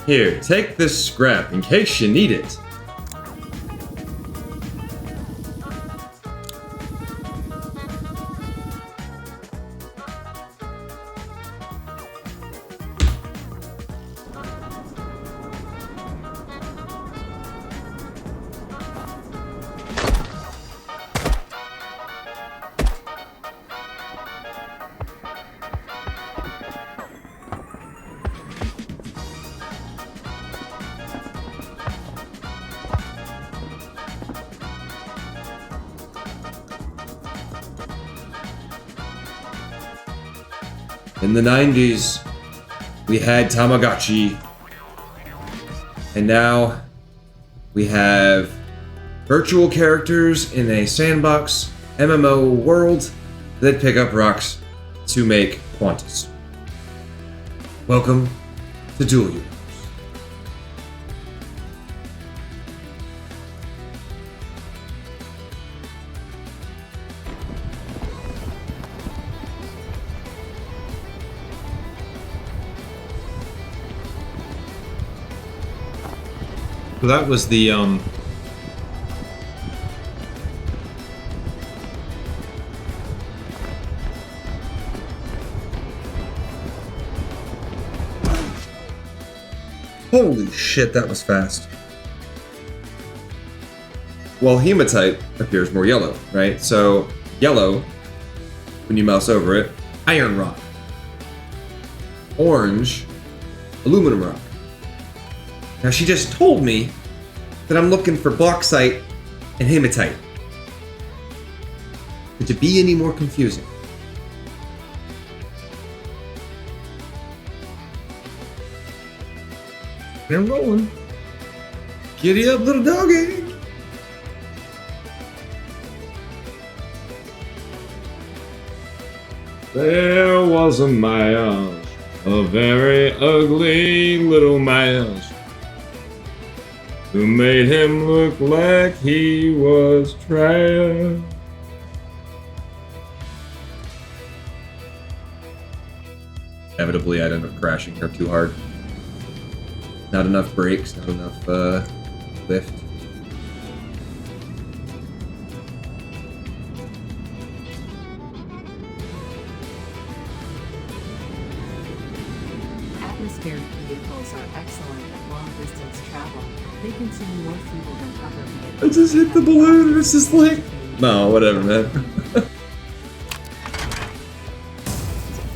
Here, take this scrap in case you need it. In the 90s, we had Tamagotchi, and now we have virtual characters in a sandbox MMO world that pick up rocks to make Qantas. Welcome to Dual Universe. So that was the holy shit, that was fast. Well, hematite appears more yellow, right? So yellow, when you mouse over it, iron rock. Orange, aluminum rock. Now she just told me that I'm looking for bauxite and hematite. Could it be any more confusing? And rolling. Giddy up, little doggy. There was a mouse, a very ugly little mouse, who made him look like he was trash. Inevitably, I'd end up crashing her too hard. Not enough brakes, not enough lift. Atmospheric vehicles are excellent at long-distance travel. They consume more fuel than other vehicles. I just hit the balloon and it's just like... No, whatever, man.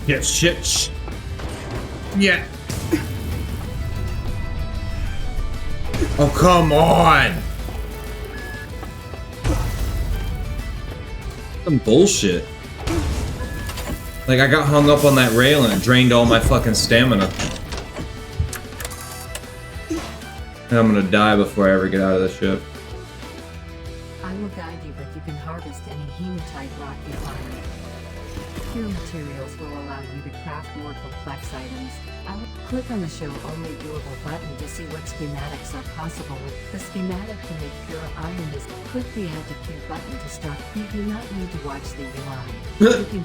Yeah, shit. Yeah. Oh, come on! Some bullshit. Like, I got hung up on that rail and it drained all my fucking stamina. And I'm gonna die before I ever get out of this ship. I will guide you, but you can harvest any hematite rock you find. Pure materials will allow you to craft more complex items. Click on the Show Only Doable button to see what schematics are possible with the schematic to make pure iron is. Click the Add to Queue button to start. You do not need to watch the UI. You can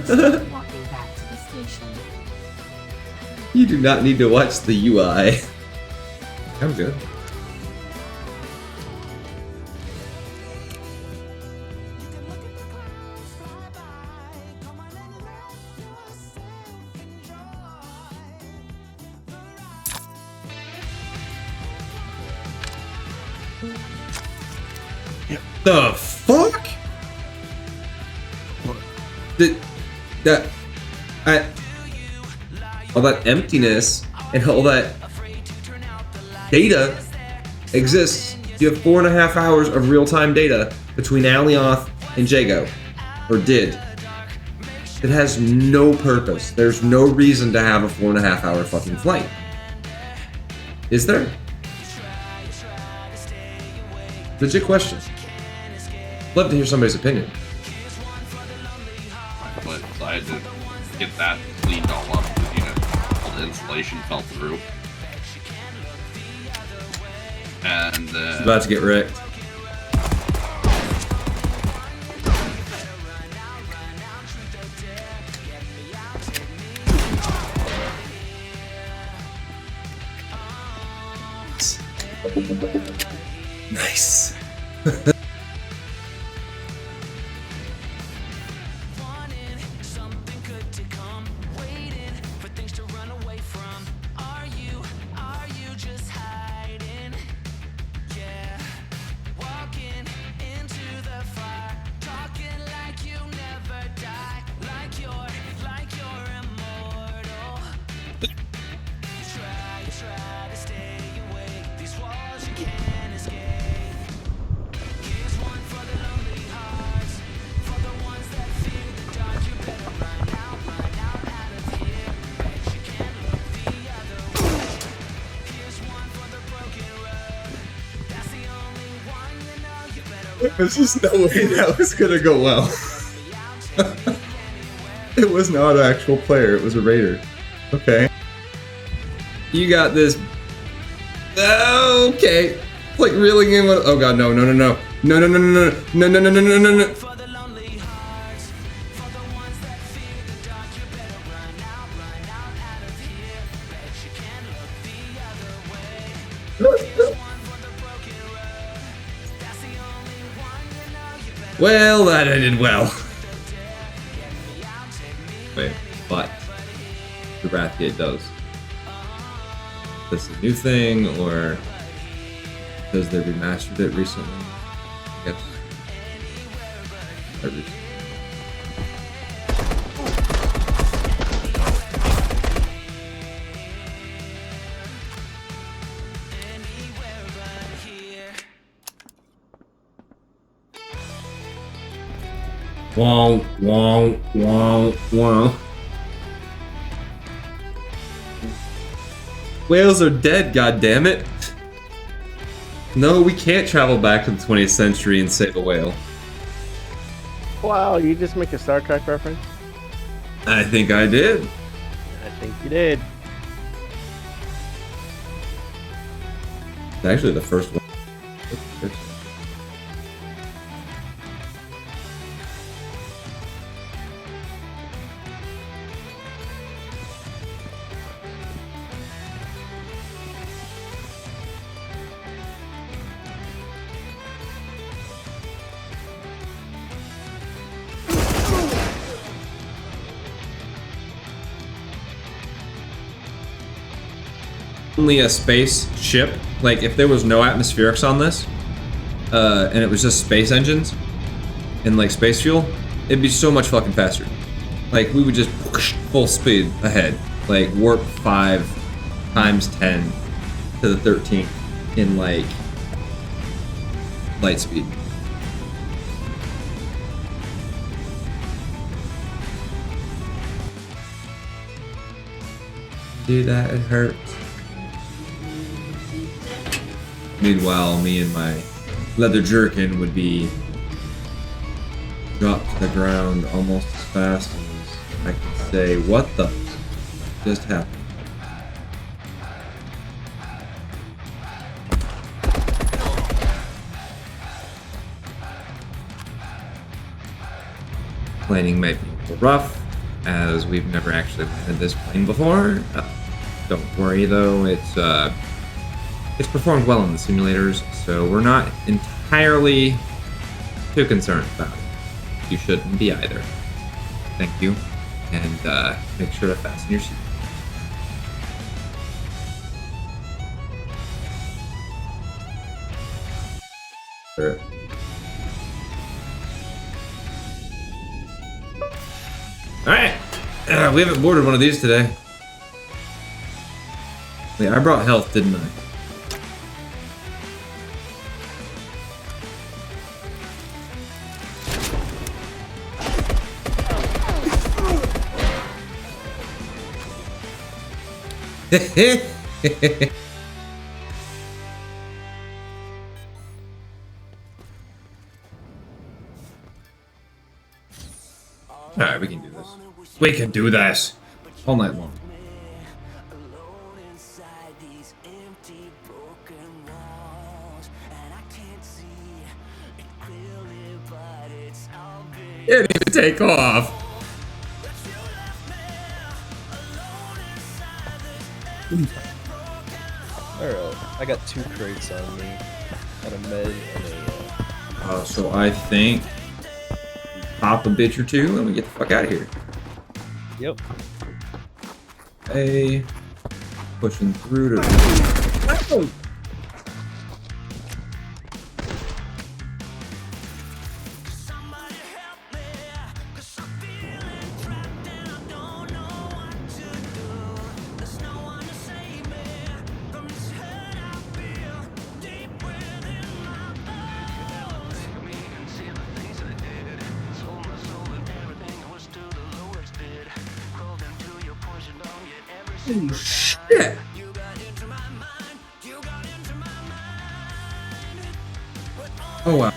start walking back to the station. You do not need to watch the UI. I'm good. The fuck? All that emptiness and all that data exists. You have 4.5 hours of real-time data between Alioth and Jago, or did. It has no purpose. There's no reason to have a 4.5 hour fucking flight. Is there? Legit question. Love to hear somebody's opinion. But I had to get that cleaned all up because, you know, all the insulation fell through. And It's about to get wrecked. Nice. There's just no way that was gonna go well. It was not an actual player, it was a raider. Okay. You got this. Okay. Like reeling in with. Oh god, no, no, no, no. No, no, no, no, no, no, no, no, no, no, no. Well, that ended well. Wait, but the Wrathgate does. Is this a new thing, or because they remastered it recently? I guess. Wow, wow, wow, wow. Whales are dead, goddammit. No, we can't travel back to the 20th century and save a whale. Wow, you just make a Star Trek reference? I think I did. I think you did. It's actually the first one. Only a space ship, like if there was no atmospherics on this, and it was just space engines and like space fuel, it'd be so much fucking faster. Like we would just whoosh, full speed ahead, like warp 5 times 10 to the 13th in like light speed. Dude, that it hurts. Meanwhile, me and my leather jerkin would be dropped to the ground almost as fast as I could say, what the just happened? Landing might be a little rough, as we've never actually landed this plane before. Don't worry though, it's performed well in the simulators, so we're not entirely too concerned about it. You shouldn't be either. Thank you, and make sure to fasten your seat. Sure. Alright! We haven't boarded one of these today. Wait, I brought health, didn't I? Alright, we can do this. We can do this! All night long. It didn't even take off! Alright. I got 2 crates on me. Got a med and a. So I think we pop a bitch or two and we get the fuck out of here. Yep. Hey, pushing through to. Oh shit! Oh wow.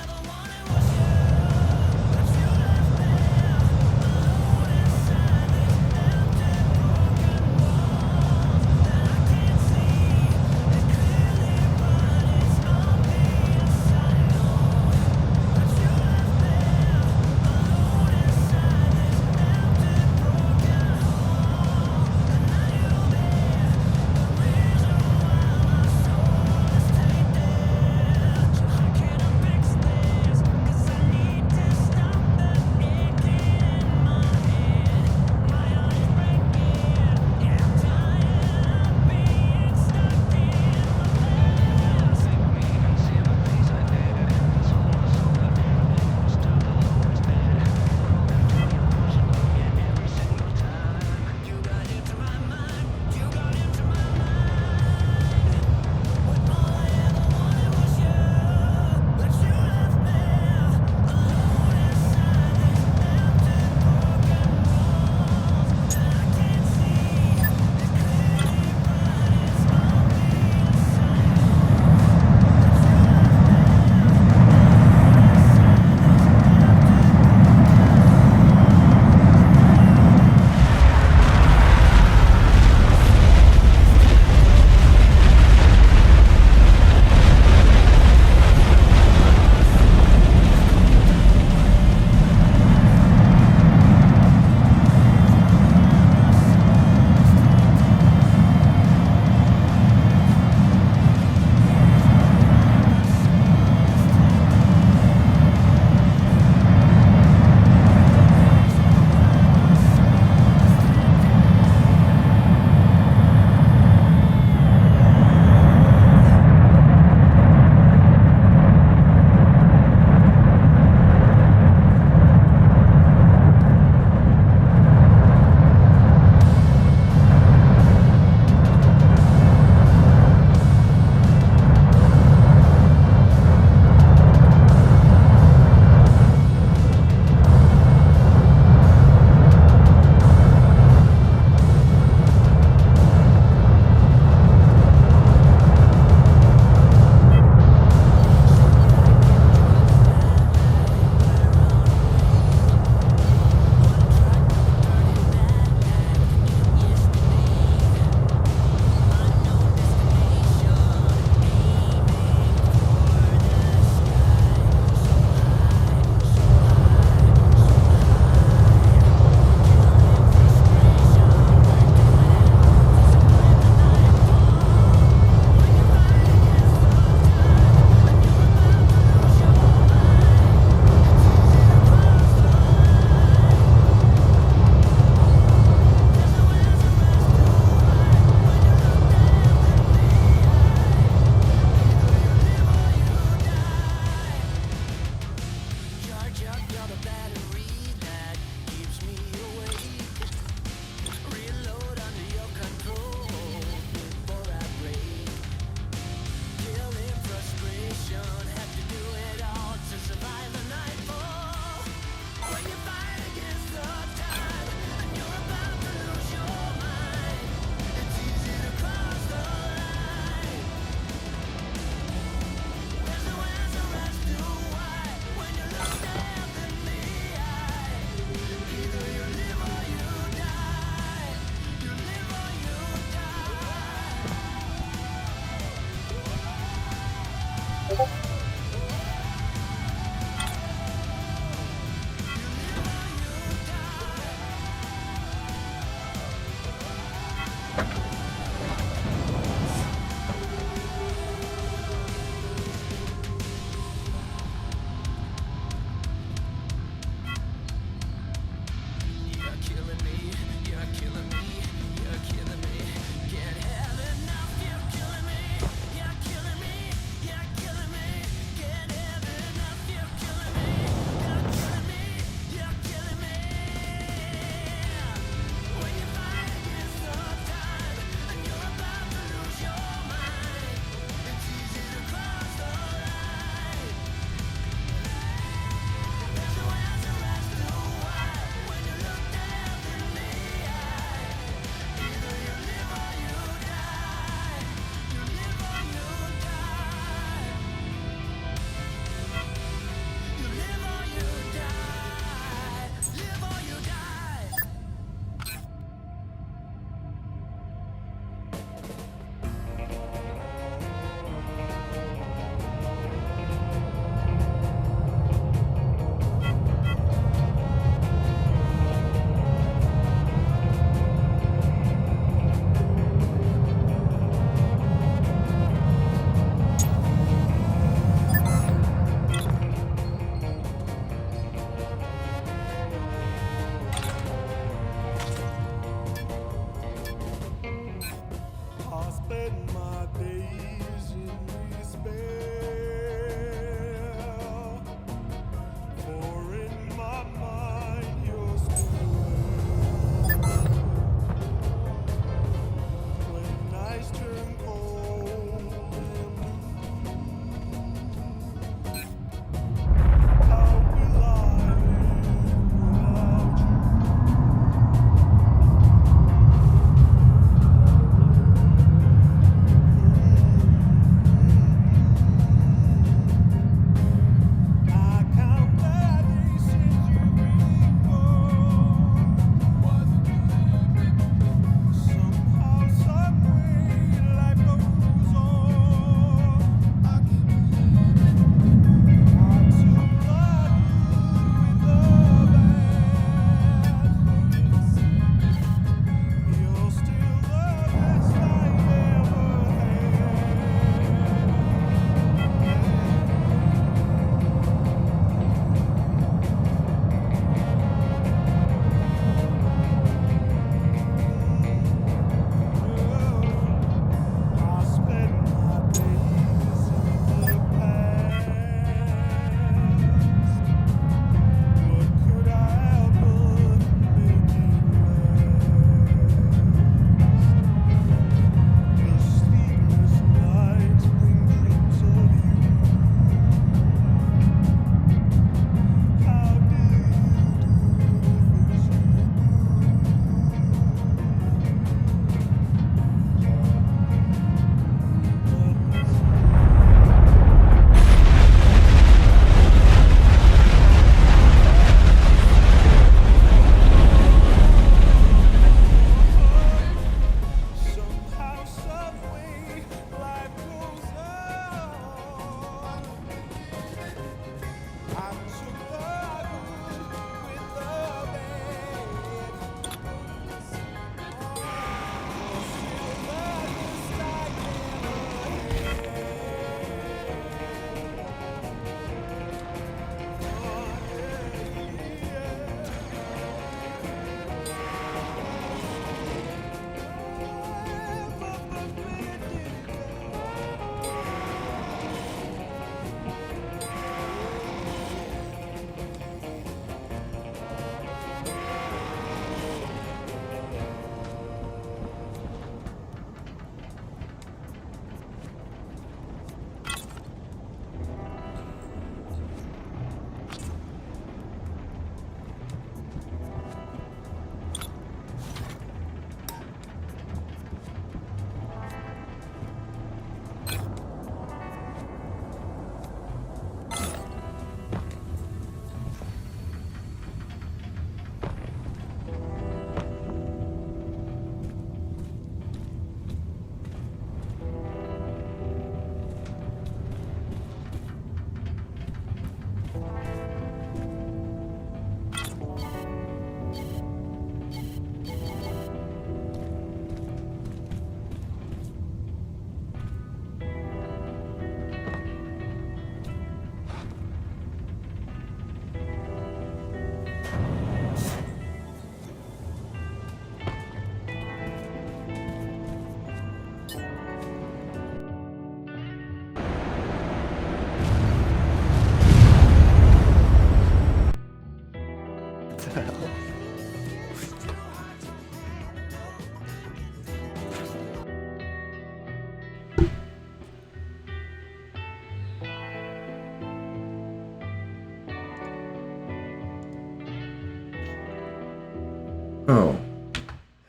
Oh.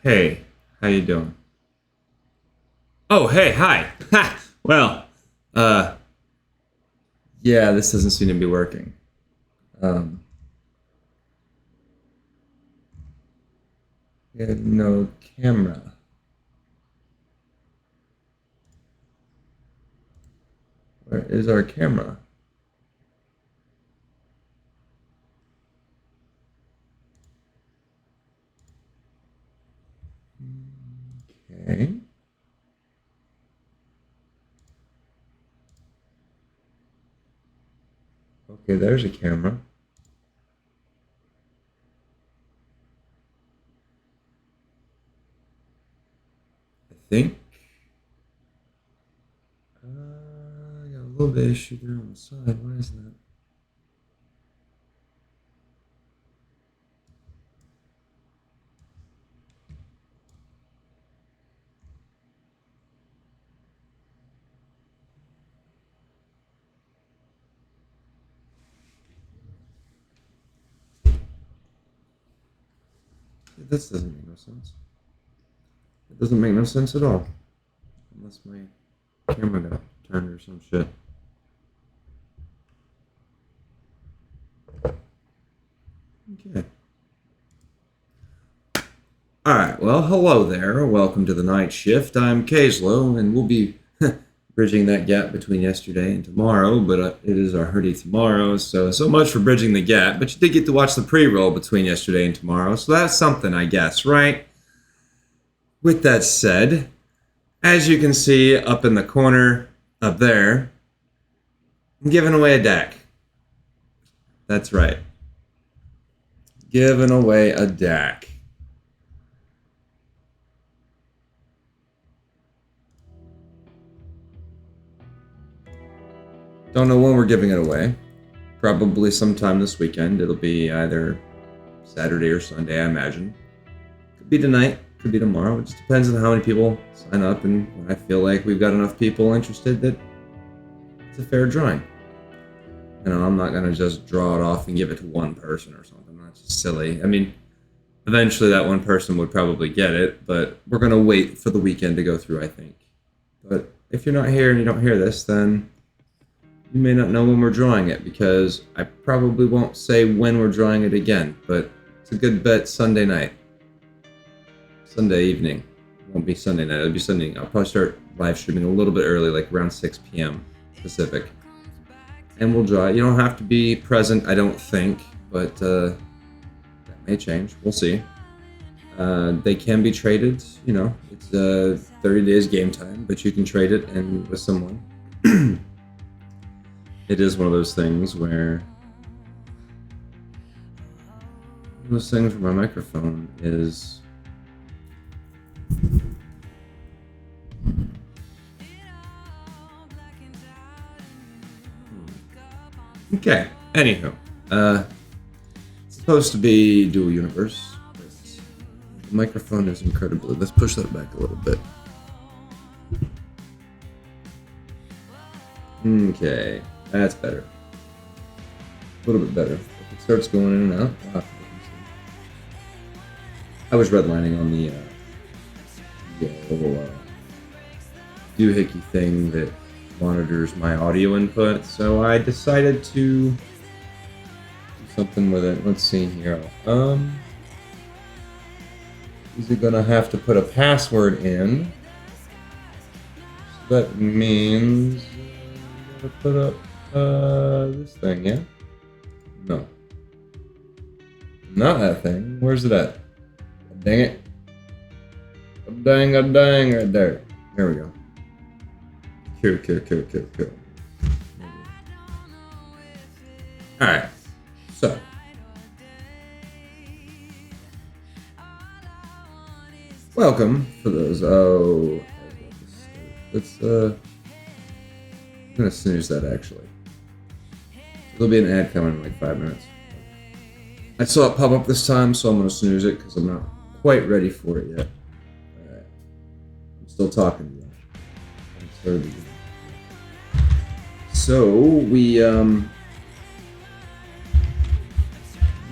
Hey. How you doing? Oh, hey, hi. Ha! Well, yeah, this doesn't seem to be working. We have no camera. Where is our camera? Okay. Okay, there's a camera. I think. I got a little bit of issue there on the side. What is that? This doesn't make no sense. It doesn't make no sense at all. Unless my camera got turned or some shit. Okay. Alright, well, hello there. Welcome to the night shift. I'm Kaezlo, and we'll be bridging that gap between yesterday and tomorrow, but it is our Hurdy tomorrow, so much for bridging the gap. But you did get to watch the pre-roll between yesterday and tomorrow, so that's something, I guess, right? With that said, as you can see up in the corner up there, I'm giving away a DAC. That's right. Giving away a DAC. Don't know when we're giving it away. Probably sometime this weekend. It'll be either Saturday or Sunday, I imagine. Could be tonight, could be tomorrow. It just depends on how many people sign up, and when I feel like we've got enough people interested that it's a fair drawing. You know, I'm not gonna just draw it off and give it to one person or something. That's just silly. I mean, eventually that one person would probably get it, but we're gonna wait for the weekend to go through, I think. But if you're not here and you don't hear this, then you may not know when we're drawing it, because I probably won't say when we're drawing it again, but it's a good bet Sunday night. Sunday evening. It won't be Sunday night, it'll be Sunday. I'll probably start live streaming a little bit early, like around 6 p.m. Pacific. And we'll draw it. You don't have to be present, I don't think, but that may change. We'll see. They can be traded, you know. It's 30 days game time, but you can trade it and with someone. It is one of those things where those things where my microphone is okay. Anywho, it's supposed to be dual universe. The microphone is incredibly. Let's push that back a little bit. Okay. That's better. A little bit better. If it starts going in and out, I'll have to look and see. I was redlining on the little doohickey thing that monitors my audio input, so I decided to do something with it. Let's see here. Is it gonna have to put a password in? So that means I'm gonna put up this thing, yeah? No. Not that thing. Where's it at? Dang it. Dang right there. There we go. Cool. Alright. So. Welcome for those. Oh. Let's, I'm gonna snooze that actually. There'll be an ad coming in like 5 minutes. I saw it pop up this time, so I'm going to snooze it because I'm not quite ready for it yet. Alright. I'm still talking to you. So, we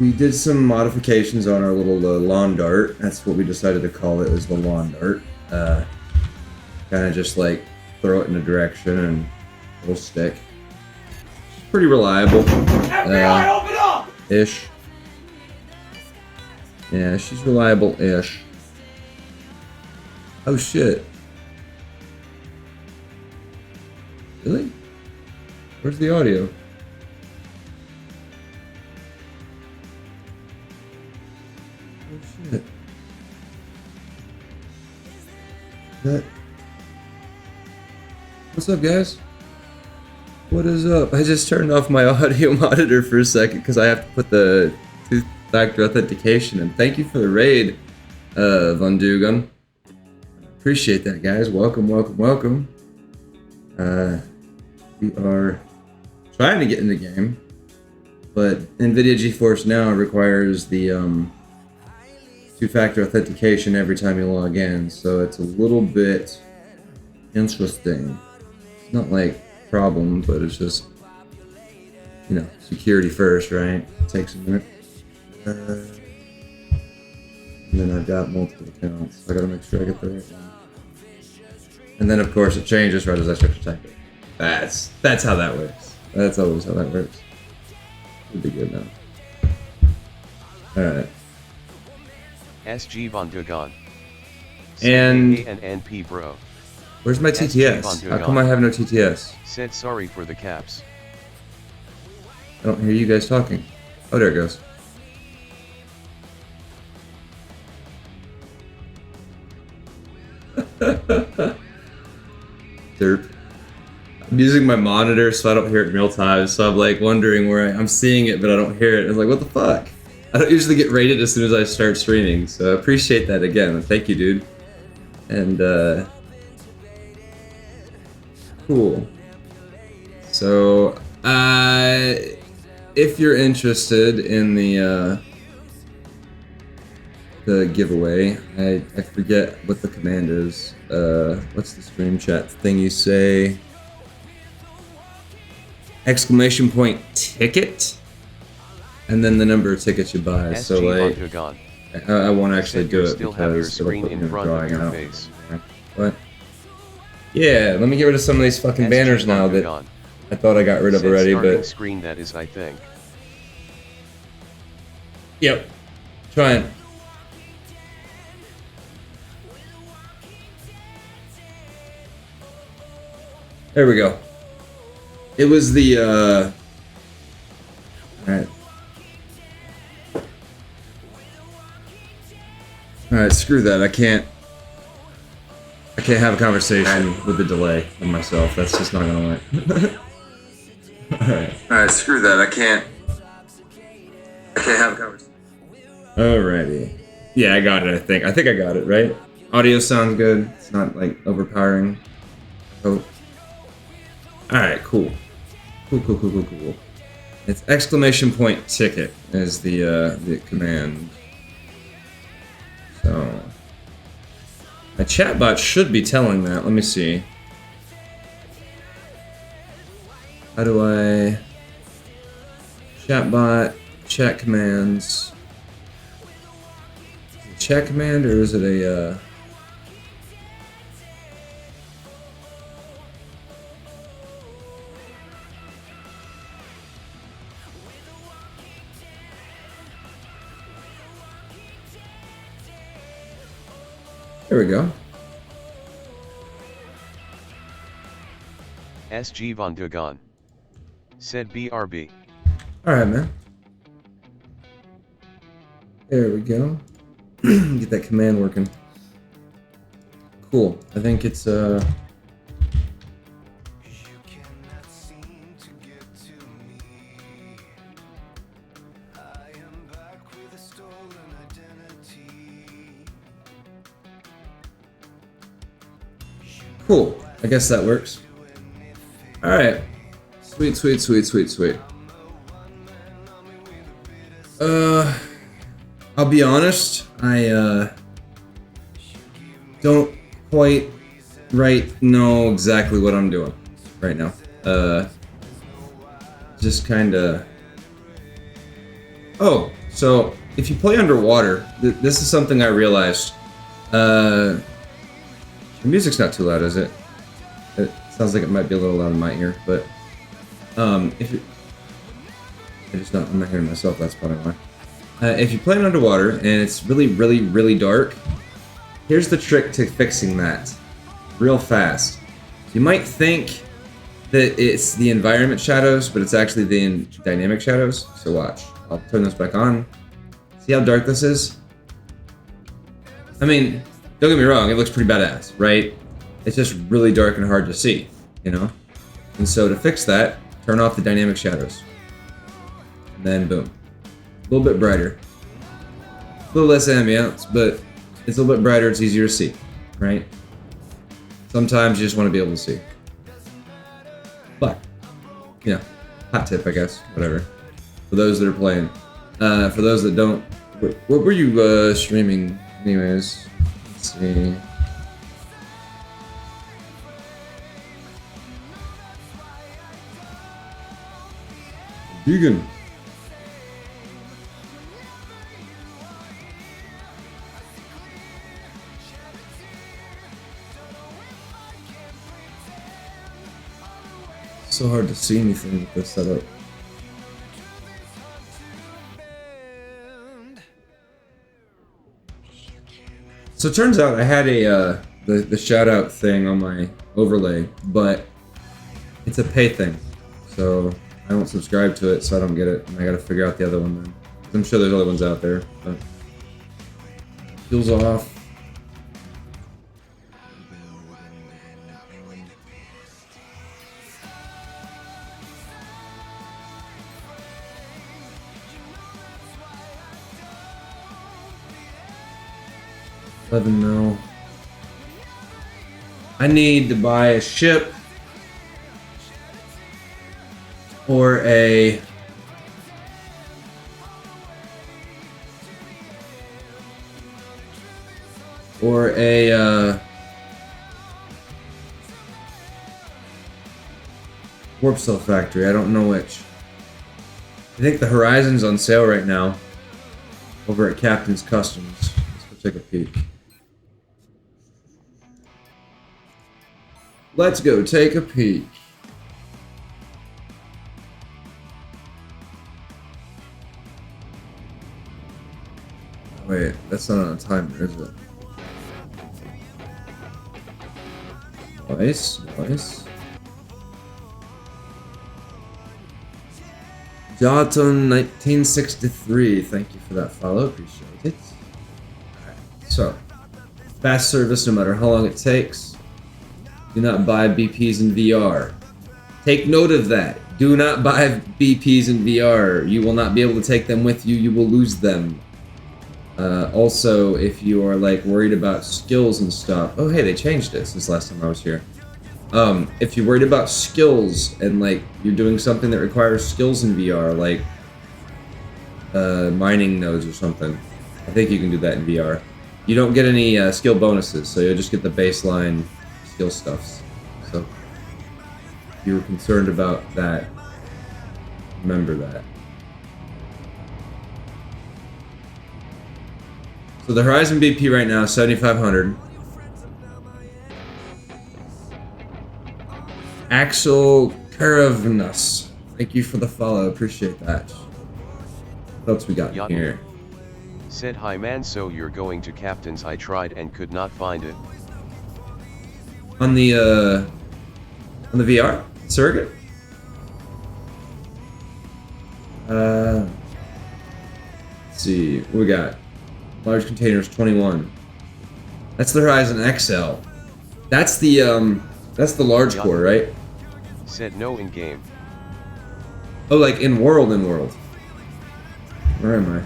we did some modifications on our little lawn dart. That's what we decided to call it, is the lawn dart. Kind of just like throw it in a direction and it'll stick. Pretty reliable. FBI, open up! Ish. Yeah, she's reliable-ish. Oh shit. Really? Where's the audio? Oh shit. That... What's up, guys? What is up? I just turned off my audio monitor for a second because I have to put the two-factor authentication in. Thank you for the raid, Von Dugan. Appreciate that, guys. Welcome, welcome, welcome. We are trying to get in the game, but NVIDIA GeForce Now requires the two-factor authentication every time you log in, so it's a little bit interesting. It's not like a problem, but it's just, you know, security first, right? It takes a minute. And then I've got multiple accounts, so I gotta make sure I get the right one. And then of course it changes right as I start to type it. That's how that works. That's always how that works. Should be good now. Alright. SG Von Dugan. And NP bro. Where's my TTS? How come I have no TTS? Said sorry for the caps. I don't hear you guys talking. Oh, there it goes. Derp. I'm using my monitor so I don't hear it in real time, so I'm like wondering where I'm seeing it, but I don't hear it. It's like, what the fuck? I don't usually get rated as soon as I start streaming, so I appreciate that again. Thank you, dude. And, cool. So, if you're interested in the giveaway, I forget what the command is. What's the stream chat thing you say? Exclamation point ticket, and then the number of tickets you buy. So like, I won't actually do it because it'll put me in drawing out. What? Yeah, let me get rid of some of these fucking banners now that I thought I got rid of already, but screen that is, I think. Yep. Trying. There we go. It was the Alright. Alright, screw that. I can't have a conversation with the delay on myself. That's just not gonna work. Alright, screw that. I can't have a conversation. Alrighty. Yeah, I got it, I think. I think I got it, right? Audio sounds good. It's not like overpowering. Oh. Alright, cool. Cool. It's exclamation point ticket is the command. So my chatbot should be telling that. Let me see. How do I chatbot chat commands? Is it a chat command or is it a There we go. SG Von Dugan. Said BRB. Alright, man. There we go. Get that command working. Cool. I think it's cool. I guess that works. Alright. Sweet. I'll be honest, I don't quite know exactly what I'm doing right now. Just kinda... Oh, So if you play underwater, this is something I realized. The music's not too loud, is it? It sounds like it might be a little loud in my ear, but if you, I'm not hearing myself. That's probably why. If you play it underwater and it's really, really, really dark, here's the trick to fixing that real fast. You might think that it's the environment shadows, but it's actually the dynamic shadows. So watch. I'll turn this back on. See how dark this is? I mean, don't get me wrong, it looks pretty badass, right? It's just really dark and hard to see, you know? And so to fix that, turn off the dynamic shadows. And then boom. A little bit brighter. A little less ambience, but it's a little bit brighter, it's easier to see, right? Sometimes you just want to be able to see. But, you know, hot tip, I guess, whatever. For those that are playing. For those that don't, what were you streaming anyways? Let's see. Vegan. So hard to see anything with this setup. So it turns out I had a the shout out thing on my overlay, but it's a pay thing. So I don't subscribe to it, so I don't get it, and I gotta figure out the other one then. I'm sure there's other ones out there, but feels off. $11 mil. I need to buy a ship or a warp cell factory. I don't know which. I think the Horizon's on sale right now over at Captain's Customs. Let's go take a peek. Let's go take a peek. Wait, that's not on a timer, is it? Nice, nice. Joton 1963, thank you for that follow, appreciate it. Alright, so, fast service no matter how long it takes. Do not buy BPs in VR. Take note of that. Do not buy BPs in VR. You will not be able to take them with you. You will lose them. Also, if you are like worried about skills and stuff. Oh, hey, they changed it since last time I was here. If you're worried about skills and like you're doing something that requires skills in VR, like mining nodes or something, I think you can do that in VR. You don't get any skill bonuses, so you'll just get the baseline skill stuffs. So if you were concerned about that, remember that. So the Horizon BP right now is 7,500. Axel Karavnas, thank you for the follow, appreciate that. What else we got here? Said hi man, so you're going to Captain's. I tried and could not find it. On the VR surrogate? Let's see, what we got? Large containers 21. That's the Horizon XL. That's the large core, right? Said no in game. Oh, like in world. Where am I?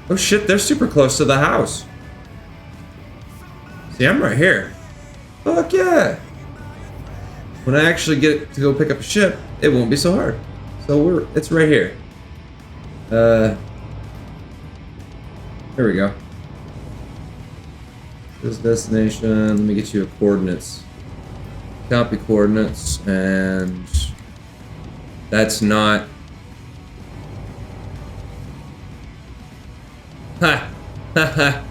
Oh shit, they're super close to the house. See, I'm right here. Fuck yeah! When I actually get to go pick up a ship, it won't be so hard. So it's right here. There we go. This destination, let me get you a coordinates. Copy coordinates, and that's not Ha! Ha ha!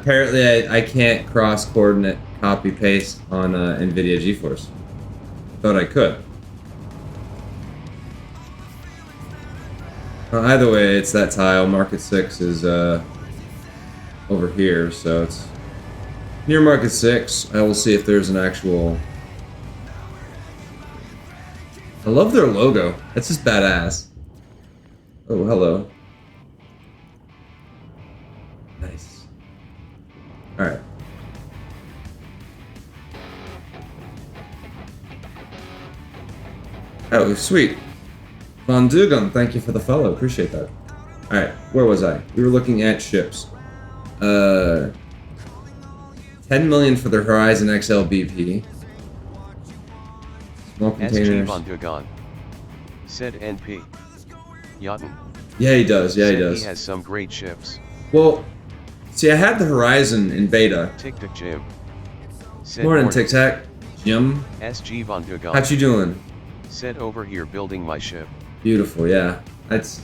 Apparently I can't cross-coordinate copy-paste on NVIDIA GeForce. Thought I could. Well, either way, it's that tile. Market 6 is over here, so it's near Market 6. I will see if there's an actual... I love their logo. That's just badass. Oh, hello. Nice. Alright. Oh, sweet. Von Dugan, thank you for the follow. Appreciate that. Alright, where was I? We were looking at ships. 10 million for the Horizon XL BP. Small containers. SG Von Dugan. Said NP. Yachten. Yeah, he does. Yeah, he Said does. He has some great ships. Well, see, I had the Horizon in beta. Tic Tac Jim. Said Morning, Tic Tac. Jim. SG Von Dugan. How you doing? Said over here building my ship. Beautiful, yeah. That's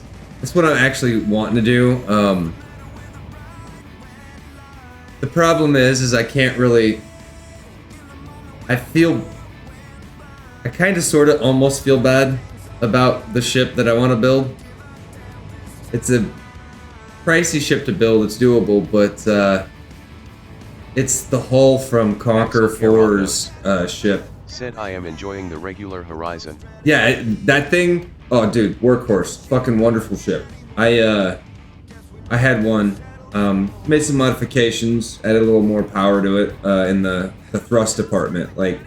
what I'm actually wanting to do. The problem is I can't really... I kind of sort of almost feel bad about the ship that I want to build. It's a pricey ship to build, it's doable, but it's the hull from Conquer 4's ship. Said I am enjoying the regular Horizon. Yeah, that thing, oh dude, workhorse, fucking wonderful ship. I had one, made some modifications, added a little more power to it in the thrust department. Like,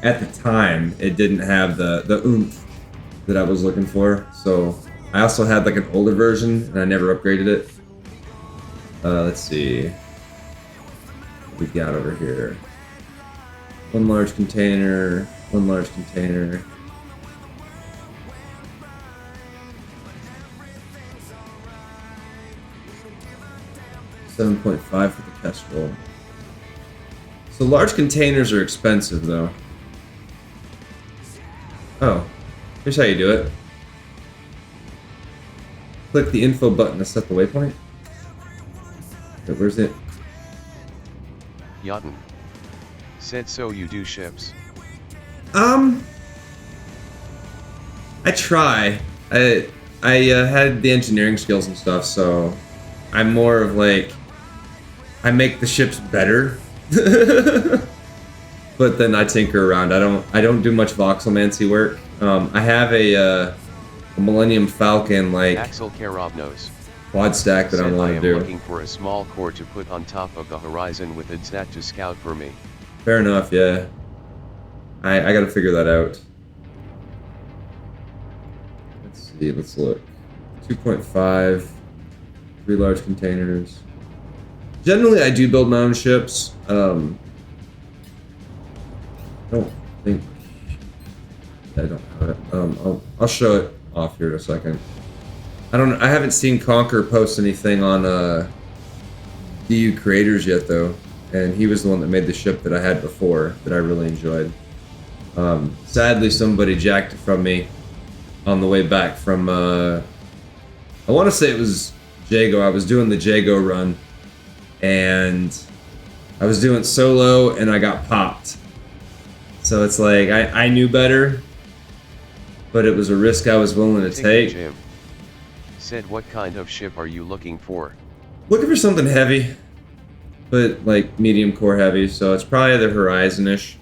at the time, it didn't have the oomph that I was looking for, so I also had like an older version, and I never upgraded it. Let's see what we got over here. One large container, one large container. $7.5 for the test roll. So large containers are expensive though. Oh, here's how you do it. Click the info button to set the waypoint. Wait, where's it? Yachten. Said so you do ships. I try. I had the engineering skills and stuff, so I'm more of like I make the ships better. But then I tinker around. I don't do much voxelmancy work. I have a Millennium Falcon like Axel Karovnos. quad stack that I want to am do. looking for a small core to put on top of the Horizon with a DAC to scout for me. Fair enough, yeah. I gotta figure that out. Let's see, let's look. 2.5, 3 large containers. Generally, I do build my own ships. I don't think... I don't have it. I'll show it off here in a second. I haven't seen Conquer post anything on DU Creators yet, though. And he was the one that made the ship that I had before that I really enjoyed. Sadly, somebody jacked it from me on the way back from, I want to say it was Jago. I was doing the Jago run, and I was doing solo, and I got popped. So it's like, I knew better, but it was a risk I was willing to take. Jim. Said what kind of ship are you looking for? Looking for something heavy, but like medium core heavy, so it's probably the Horizon-ish.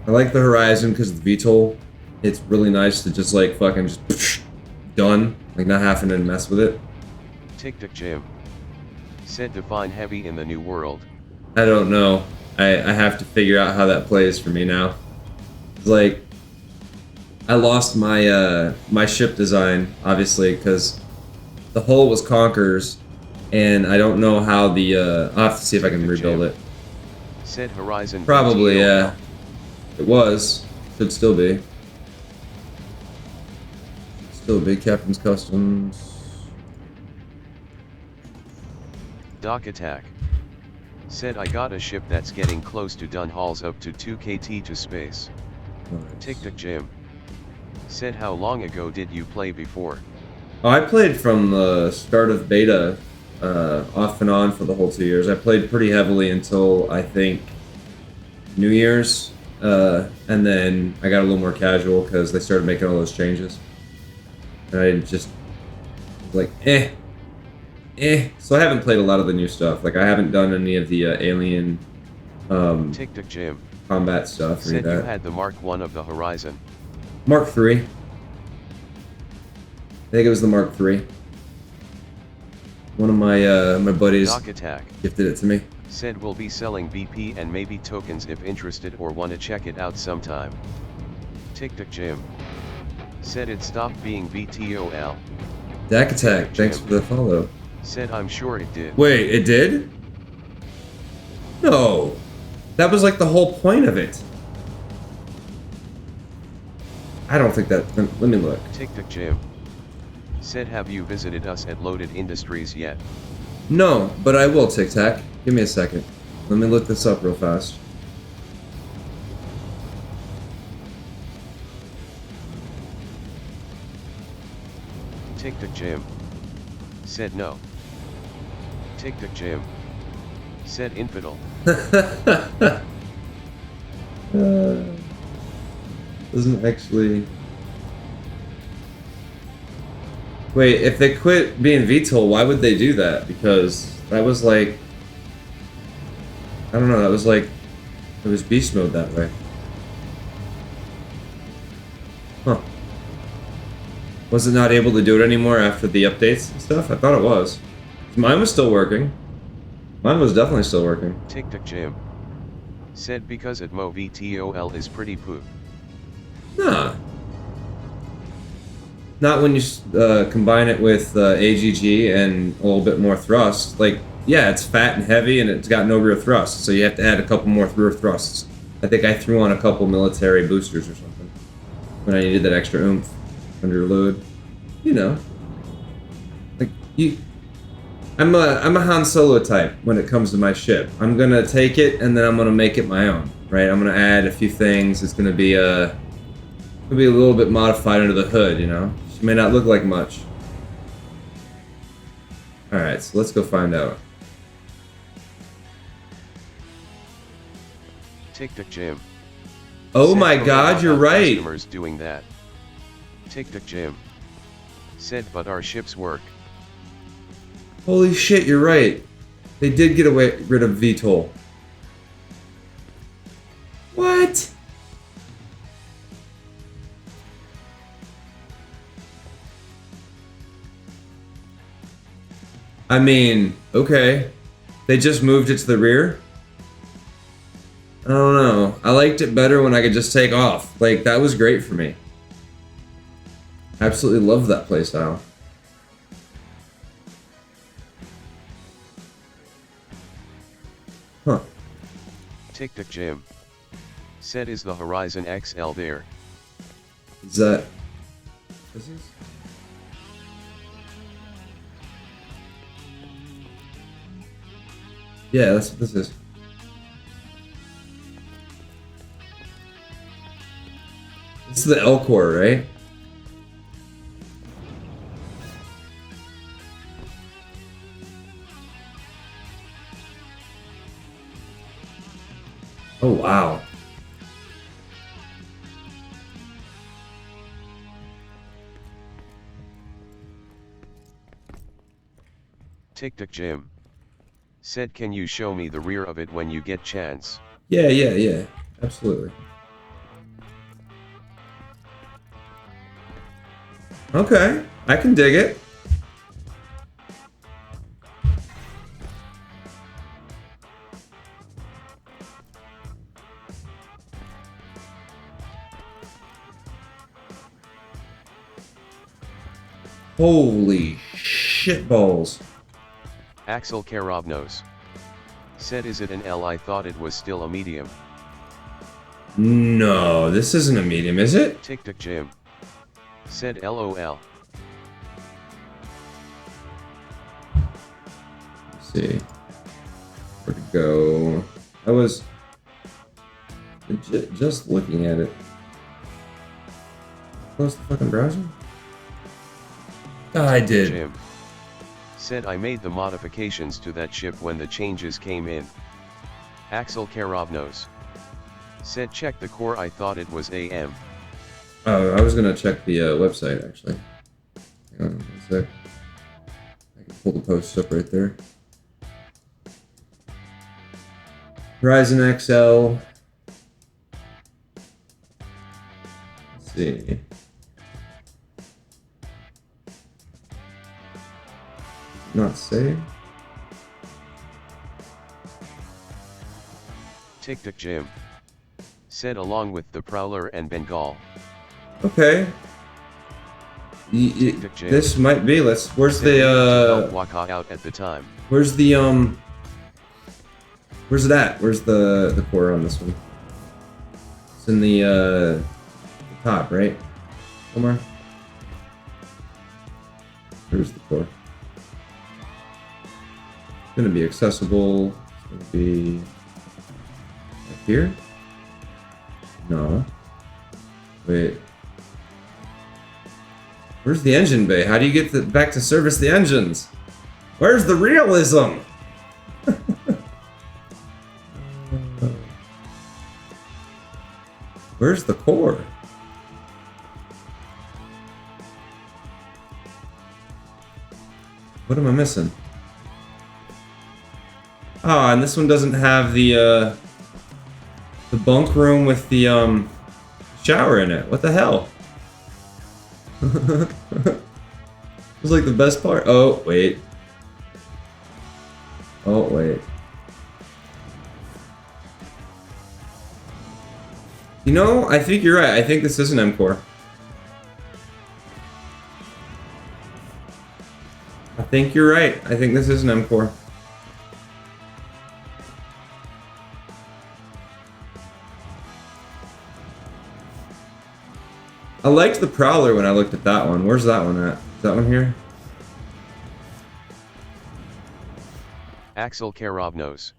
I like the Horizon because of the VTOL. It's really nice to just like fucking just done, like not having to mess with it. Tic Tac Jim. Said define heavy in the new world. I don't know. I have to figure out how that plays for me now. It's like I lost my my ship design obviously because the hull was Conquerors, and I don't know how the I'll have to see if I can rebuild it. Said Horizon. Probably, yeah. It was. Should still be. Still be Captain's Customs. Dock Attack. Said I got a ship that's getting close to done hauls up to 2 KT to space. Nice. Tic Tac Jim. Said how long ago did you play before? Oh, I played from the start of beta, off and on for the whole 2 years. I played pretty heavily until, I think, New Year's, and then I got a little more casual because they started making all those changes. And I just, like, So I haven't played a lot of the new stuff. Like, I haven't done any of the Alien Tic-Tac Jim. combat stuff. Or Said that. you had the Mark I of the Horizon. Mark III. I think it was the Mark III. One of my my buddies Doc Attack. gifted it to me. Said we'll be selling BP and maybe tokens if interested or wanna check it out sometime. Tic-Tac Jim. Said it stopped being VTOL. DAC Attack, thanks for the follow. Said I'm sure it did. Wait, it did? No. That was like the whole point of it. I don't think that... Let me look. Tic-Tac Jim. Said have you visited us at Loaded Industries yet? No, but I will, Tic Tac. Give me a second. Let me look this up real fast. Tic-Tac Jim. Said no. Tic-Tac Jim. Said infidel. Doesn't actually... Wait, if they quit being VTOL, why would they do that? Because that was like... I don't know, that was like... It was beast mode that way. Huh. Was it not able to do it anymore after the updates and stuff? I thought it was. Mine was still working. Mine was definitely still working. Tic-Tac Jim. Said because at Mo VTOL is pretty poop. Nah. Not when you combine it with AGG and a little bit more thrust. Like, yeah, it's fat and heavy and it's got no rear thrust, so you have to add a couple more rear thrusts. I think I threw on a couple military boosters or something when I needed that extra oomph under load. You know. Like, I'm a Han Solo type when it comes to my ship. I'm gonna take it and then I'm gonna make it my own, right? I'm gonna add a few things. It's gonna be a little bit modified under the hood, you know? She may not look like much. Alright, so let's go find out. Tic-Tac Jim. Oh Said my for god, about you're right! Customers doing that. Tic-Tac Jim. Said but our ships work. Holy shit, you're right. They did get rid of VTOL. What? I mean, okay. They just moved it to the rear? I don't know. I liked it better when I could just take off. Like, that was great for me. Absolutely loved that playstyle. Huh. Tic-Tac Jim. Said is the Horizon XL there. Is that... This is... Yeah, that's what this is. This is the L core, right? Oh, wow. Tic-Tac Jim. Said can you show me the rear of it when you get chance? Yeah. Absolutely. Okay, I can dig it. Holy shitballs. Axel Karabnos. Said is it an L? I thought it was still a medium. No, this isn't a medium, is it? Tic-Tac Jim. Said LOL. Let's see. Where to go? I was just looking at it. Close the fucking browser? I did. Jim. Said I made the modifications to that ship when the changes came in. Axel Karovnos. Said check the core, I thought it was AM. Oh, I was gonna check the website actually. Hang on 1 sec. I can pull the post up right there. Ryzen XL. Let's see. Not saved. TikTok Jim. Said along with the Prowler and Bengal. Okay. This might be. Where's the Walk out at the time. Where's the Where's it at? Where's the core on this one? It's in the top, right? Somewhere. Where's the core? It's gonna be accessible. It's gonna be right here. No. Wait. Where's the engine bay? How do you get back to service the engines? Where's the realism? Where's the core? What am I missing? Ah, and this one doesn't have the bunk room with the shower in it. What the hell? It was like the best part. Oh, wait. Oh, wait. You know, I think you're right. I think this is an M-Core. I think you're right. I think this is an M-Core. I liked the Prowler when I looked at that one. Where's that one at? Is that one here? Axel Karovnos.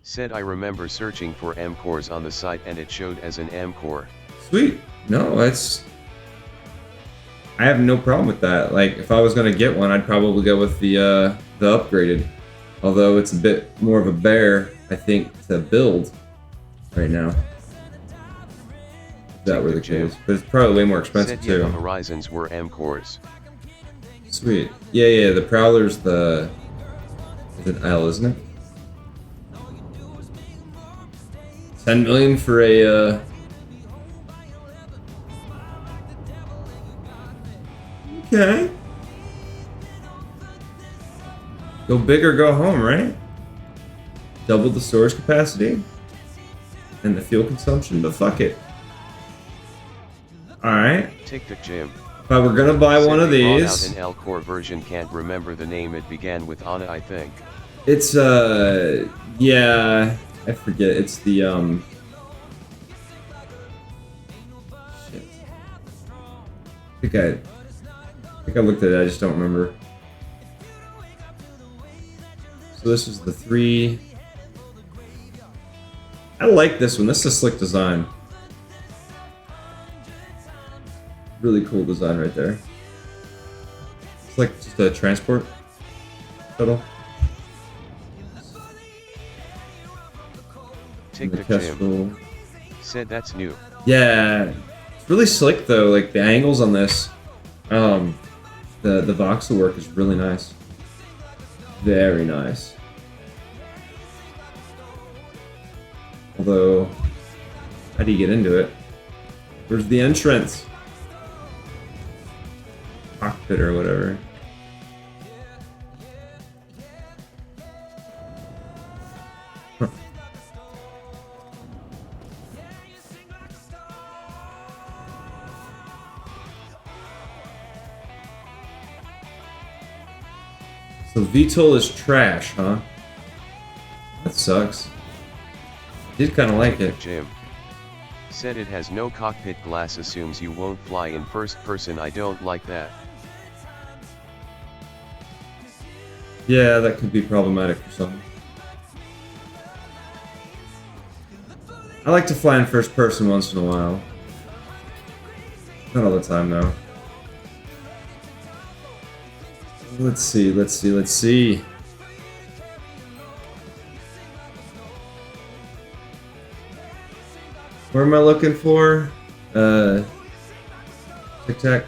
Said I remember searching for M-Cores on the site and it showed as an M-Core. Sweet. No, it's... I have no problem with that. Like, if I was gonna get one, I'd probably go with the upgraded. Although it's a bit more of a bear, I think, to build right now. If that were the case. But it's probably way more expensive too. The Horizons were M-Cores. Sweet. Yeah, the Prowler's the... Is it L, isn't it? 10 million for a, Okay. Go big or go home, right? Double the storage capacity. And the fuel consumption, but fuck it. Alright. TikTok Jim. If I were gonna buy one of these... Out an L-Core version, can't remember the name, it began with Anna, I think. It's, yeah... I forget, it's the, Shit. I think I looked at it, I just don't remember. So this is the 3... I like this one, this is a slick design. Really cool design right there. It's like just a transport shuttle. TikTok Jim. Said that's new. Yeah, it's really slick though. Like the angles on this, the voxel work is really nice. Very nice. Although, how do you get into it? Where's the entrance? Cockpit or whatever. Huh. So VTOL is trash, huh? That sucks. I did kind of like it. Jim. Said it has no cockpit glass, assumes you won't fly in first person. I don't like that. Yeah, that could be problematic for some. I like to fly in first person once in a while. Not all the time, though. Let's see, let's see, let's see. Where am I looking for? Tic Tac.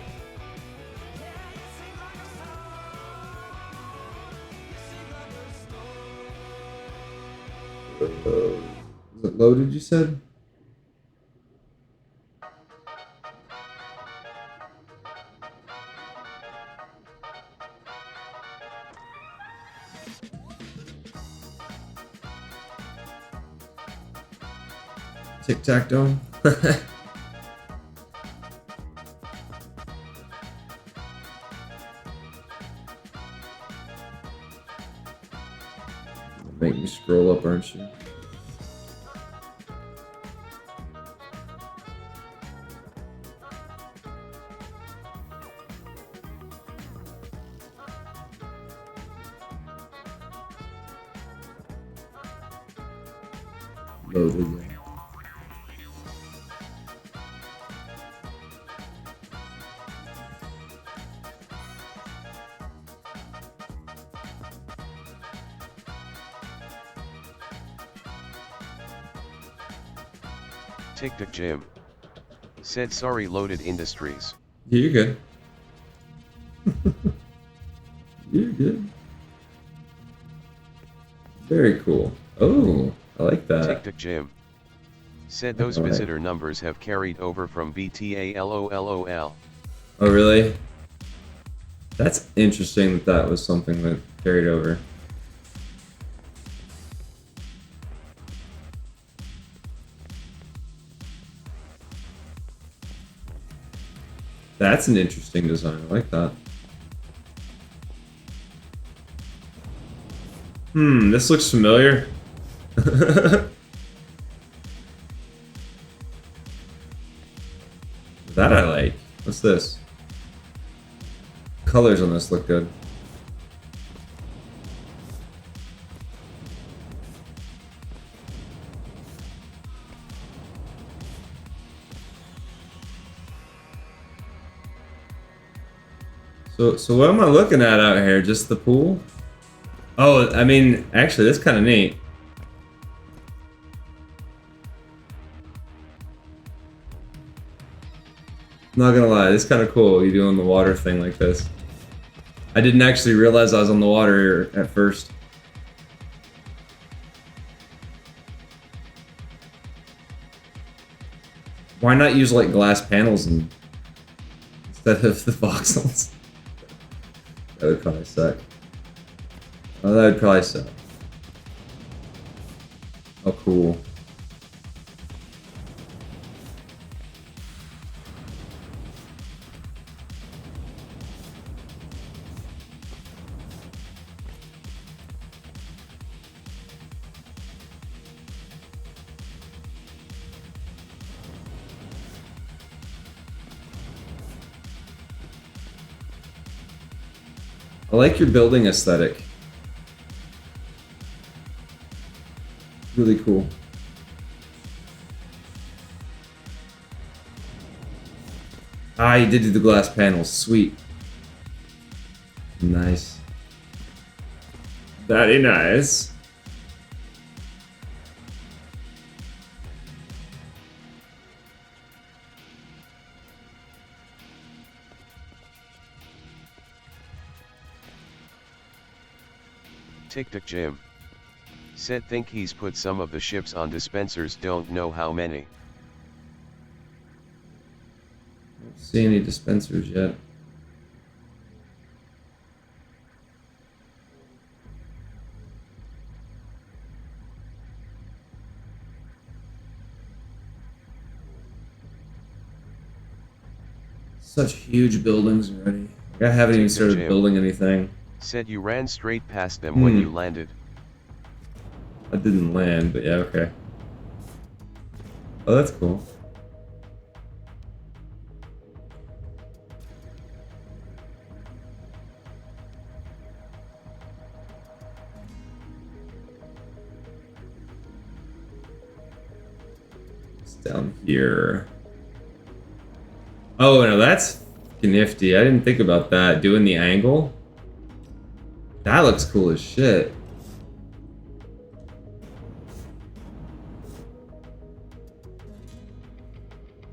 Is it loaded, you said? Tic-tac-toe. Make me scroll up, aren't you? Loaded, yeah. TikTok Jim said sorry loaded industries. Yeah, you're good. You're good. Very cool. Oh, I like that. TikTok Jim said those All right. visitor numbers have carried over from BTA LOLOL. Oh, really? That's interesting that that was something that carried over. That's an interesting design. I like that. This looks familiar. That I like. What's this? Colors on this look good. So what am I looking at out here? Just the pool? Oh, I mean, actually, that's kind of neat. Not gonna lie, it's kind of cool. You doing the water thing like this. I didn't actually realize I was on the water at first. Why not use like glass panels instead of the voxels? That would probably suck. Oh, that would probably suck. Oh, cool. I like your building aesthetic. Really cool. Ah, you did do the glass panels. Sweet. Nice. Very nice. TikTok Jim said think he's put some of the ships on dispensers, don't know how many. Don't see any dispensers yet. Such huge buildings already. I haven't even started building anything. Said you ran straight past them when you landed. I didn't land, but yeah, okay. Oh, that's cool. It's down here. Oh, no, that's nifty. I didn't think about that. Doing the angle. That looks cool as shit.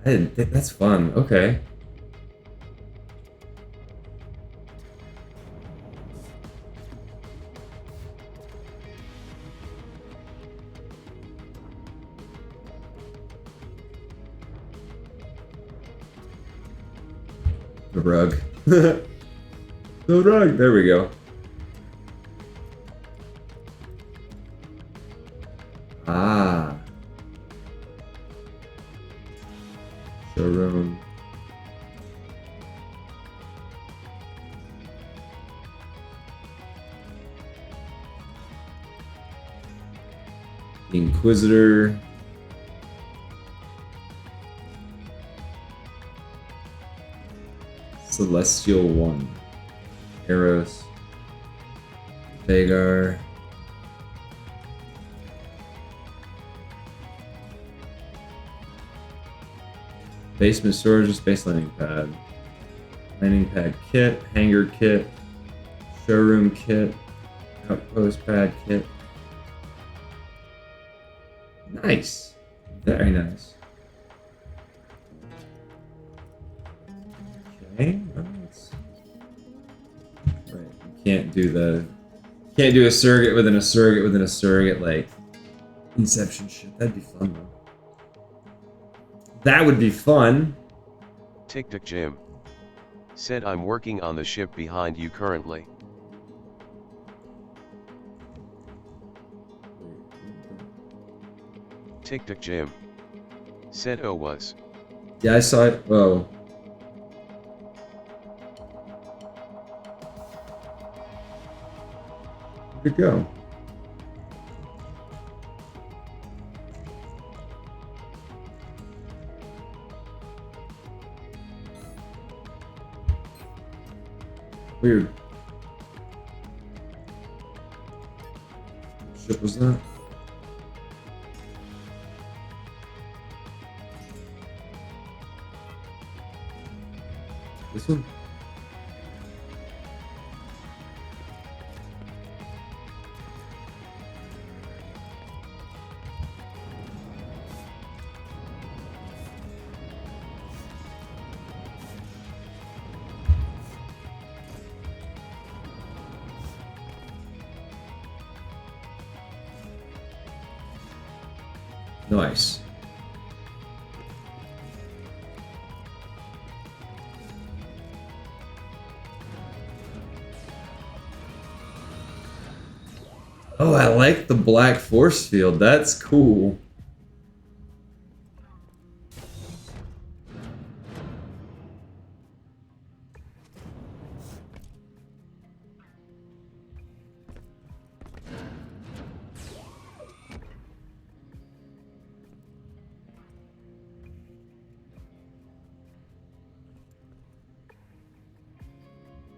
I didn't think that's fun. Okay. The rug. The rug. There we go. Ah. Showroom. The Inquisitor. Celestial One. Eros. Vagar. Basement storage, space landing pad. Landing pad kit, hangar kit, showroom kit, outpost pad kit. Nice. Very nice. Okay. Right. You can't do a surrogate within a surrogate within a surrogate like Inception shit. That'd be fun though. That would be fun. TikTok Jim said I'm working on the ship behind you currently. TikTok Jim said oh was. Yeah, I saw it. Whoa. Where'd it go? Weird. What ship was that? This one? Nice. Oh, I like the black force field. That's cool.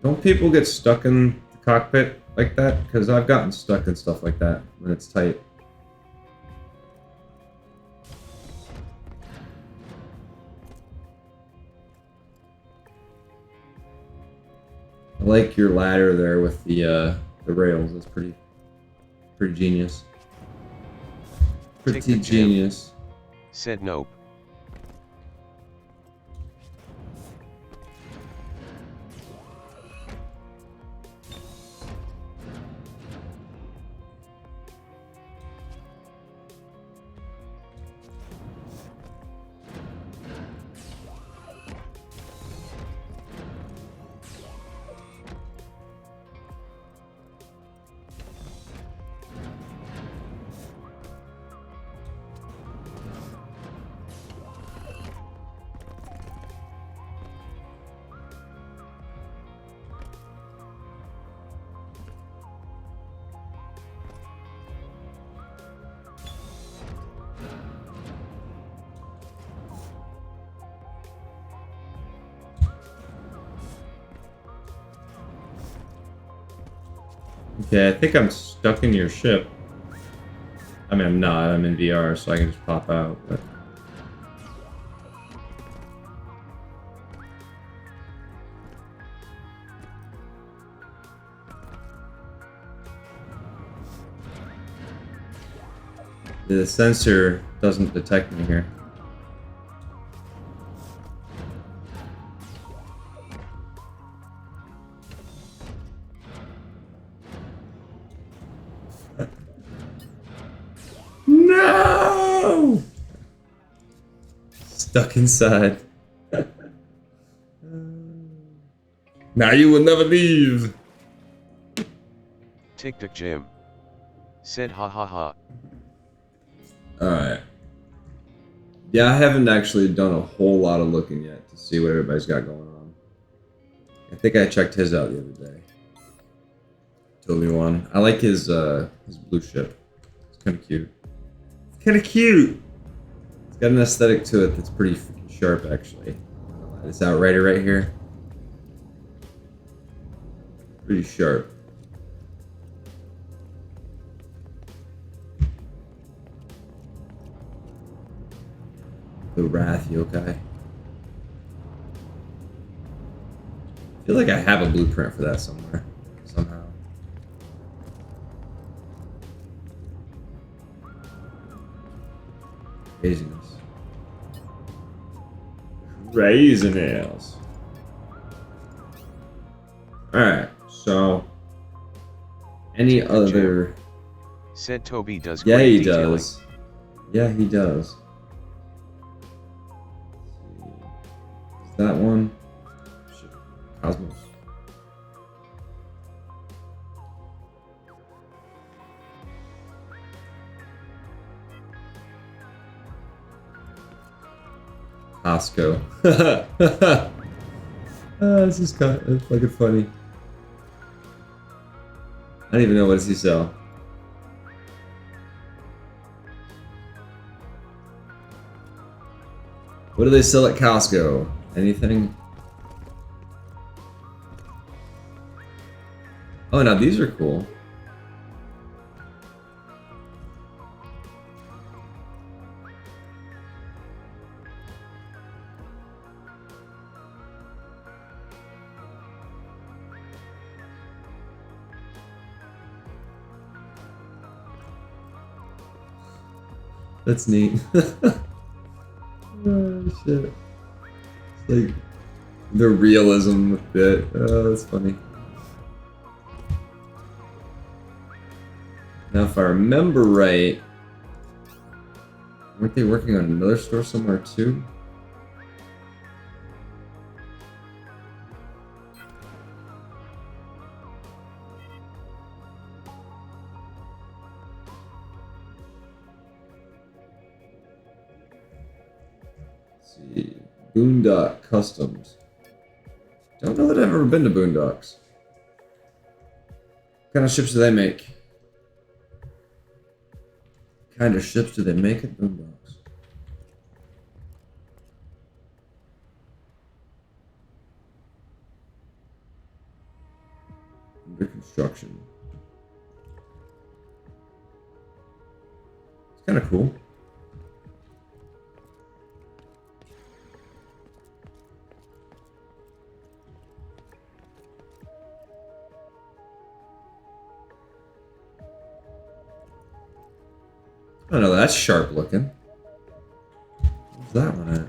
Don't people get stuck in the cockpit like that? Because I've gotten stuck in stuff like that when it's tight. I like your ladder there with the rails. That's pretty genius. Pretty TikTok Jim genius. said nope. Okay, I think I'm stuck in your ship. I mean, I'm not. I'm in VR, so I can just pop out. But... The sensor doesn't detect me here. No! Stuck inside. Now you will never leave. TikTok Jim. Said ha ha ha. Alright. Yeah, I haven't actually done a whole lot of looking yet to see what everybody's got going on. I think I checked his out the other day. Totally one. I like his blue ship. It's kind of cute. It's kind of cute. It's got an aesthetic to it that's pretty freaking sharp, actually. This outrider right here. Pretty sharp. The Wrath Yokai. I feel like I have a blueprint for that somewhere. Somehow. Craziness. Craziness. Alright, so any other... Said Toby does Yeah, great he detailing. does. Yeah, he does. Is that one? Shit. Cosmos. Costco. This is kind of fucking funny. I don't even know what does he sell. What do they sell at Costco? Anything? Oh, now these are cool. That's neat. Oh, shit. It's like the realism bit. Oh, that's funny. Now, if I remember right, weren't they working on another store somewhere too? See, Boondock Customs. Don't know that I've ever been to Boondocks. What kind of ships do they make? What kind of ships do they make at Boondocks? Under construction. It's kind of cool. Oh no, that's sharp looking. What's that one at?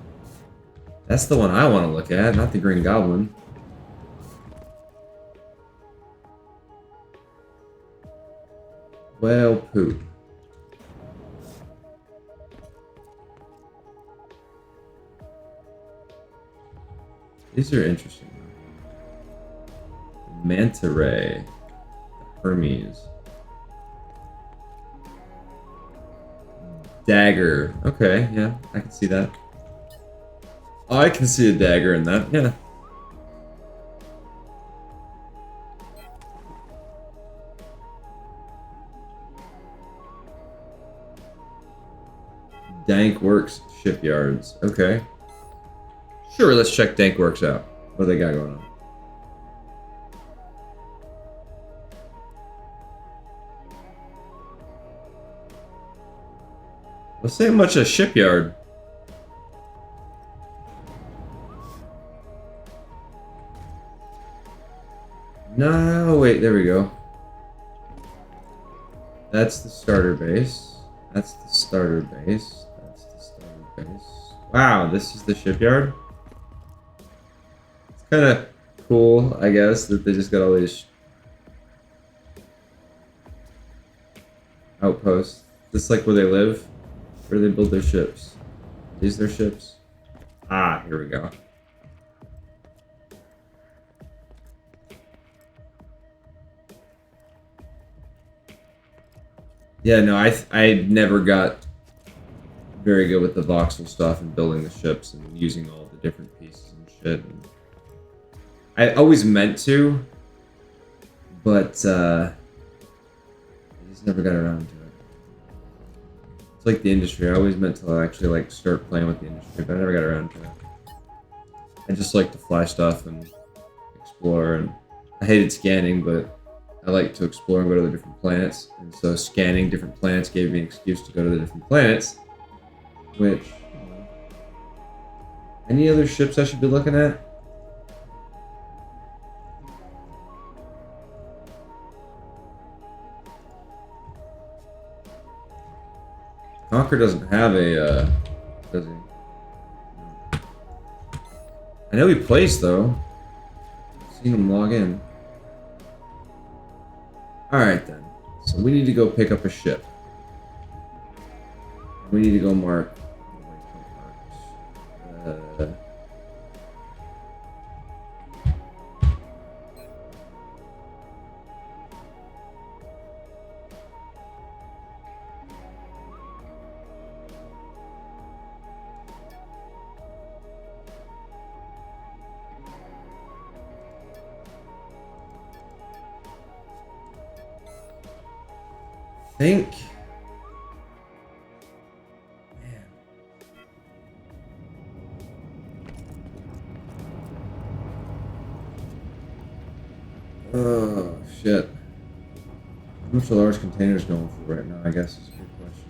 That's the one I want to look at, not the Green Goblin. Well, poop. These are interesting. Manta Ray. Hermes. Dagger. Okay, yeah, I can see that. Oh, I can see a dagger in that, yeah. Dank Works Shipyards. Okay. Sure, let's check Dank Works out. What do they got going on? Let's say much a shipyard. No, wait, there we go. That's the starter base. That's the starter base. That's the starter base. Wow, this is the shipyard? It's kind of cool, I guess, that they just got all these outposts. This is like where they live, where they build their ships. These their ships? Ah, here we go. Yeah, no, I never got very good with the voxel stuff and building the ships and using all the different pieces and shit. And I always meant to, but I just never got around to it. It's like the industry. I always meant to actually like start playing with the industry, but I never got around to it. I just like to fly stuff and explore, and I hated scanning, but I like to explore and go to the different planets. And so scanning different planets gave me an excuse to go to the different planets. Which, any other ships I should be looking at? Conquer doesn't have a, does he? I know he plays though. I've seen him log in. Alright then. So we need to go pick up a ship. We need to go mark. Think. Oh, shit. How much are large containers going for right now, I guess is a good question.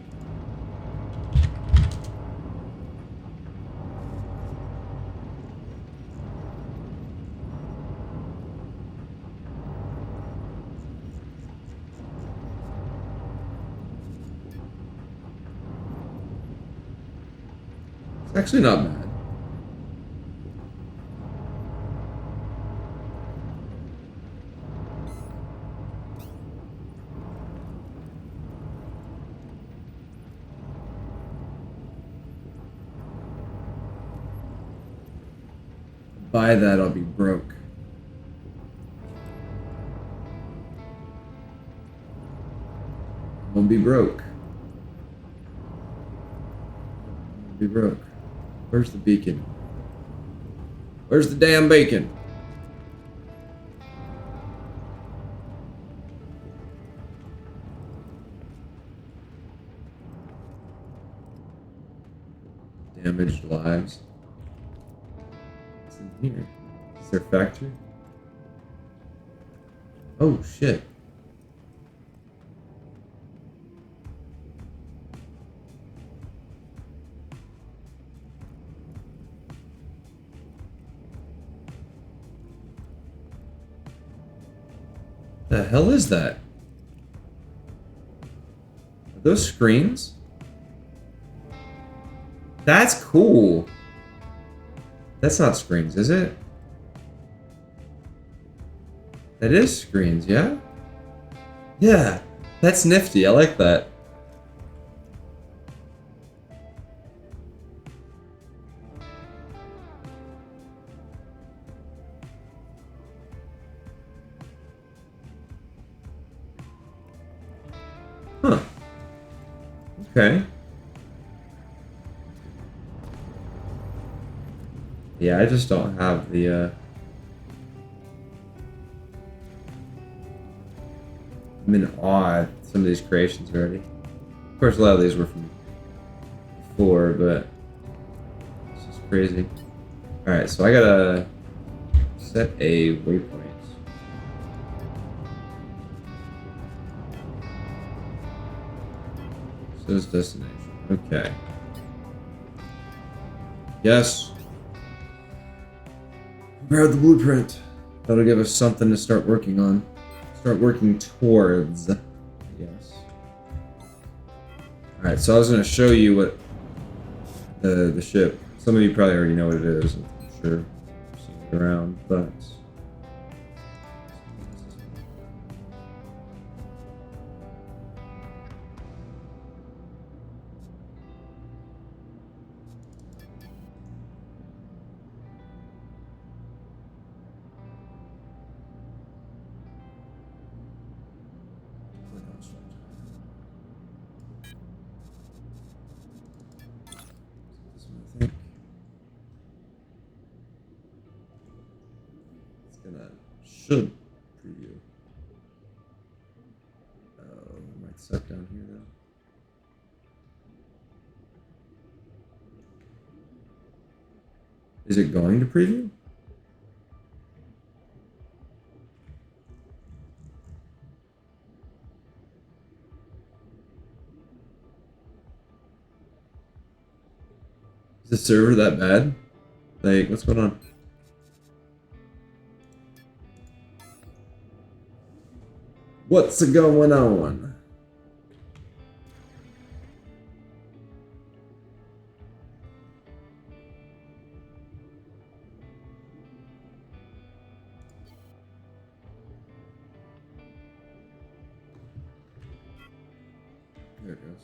It's actually not bad. Buy that, I'll be broke. I'll be broke. I'll be broke. Where's the beacon? Where's the damn bacon? Damaged lives. Here. Is there a factory? Oh shit. The hell is that? Are those screens? That's cool. That's not screens, is it? That is screens, yeah? Yeah, that's nifty. I like that. Huh. Okay. Yeah, I just don't have the, I'm in awe at some of these creations already. Of course, a lot of these were from before, but it's just crazy. Alright, so I gotta set a waypoint. Says destination. Okay. Yes. Grab the blueprint. That'll give us something to start working on. Start working towards. Yes. Alright, so I was going to show you what the ship. Some of you probably already know what it is, I'm sure. I've seen it around, but... I think it's gonna should preview. It might suck down here though. Is it going to preview? Is the server that bad? Like, what's going on? What's going on? There it goes.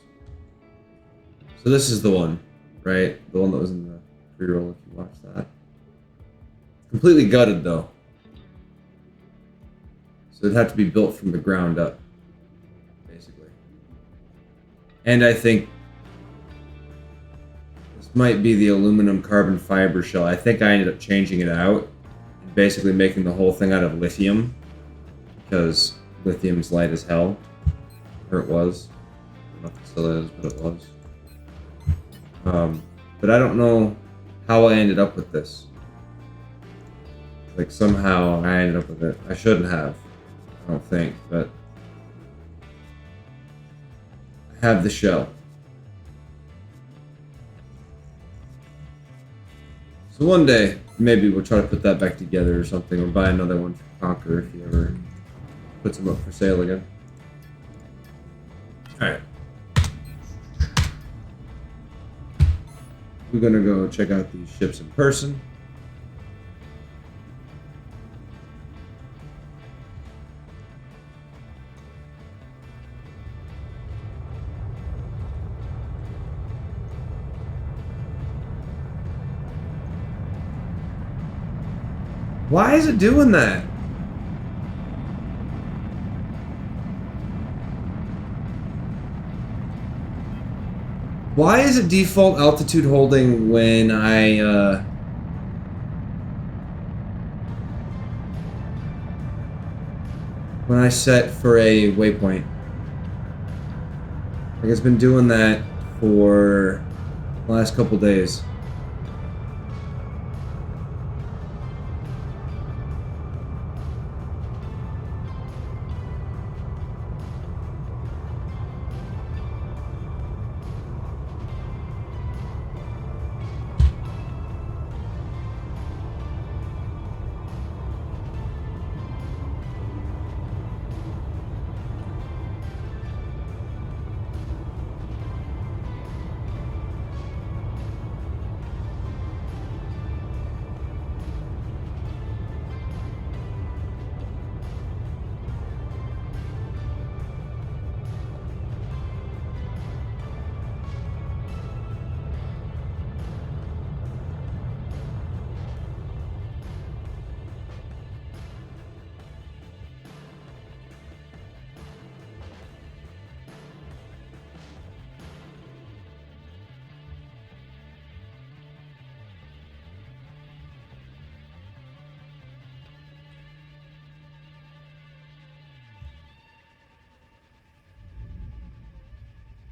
So this is the one, right? The one that was in the pre-roll, if you watch that. Completely gutted, though. So it'd have to be built from the ground up, basically. And I think this might be the aluminum carbon fiber shell. I think I ended up changing it out and basically making the whole thing out of lithium, because lithium's light as hell. Or it was. I don't know if it still is, but it was. But I don't know how I ended up with this. Like, somehow I ended up with it. I shouldn't have. I don't think, but I have the shell. So one day, maybe we'll try to put that back together or something, or buy another one from Conquer if he ever puts them up for sale again. Alright. We're gonna go check out these ships in person. Why is it doing that? Why is it default altitude holding when I set for a waypoint? Like, it's been doing that for the last couple days.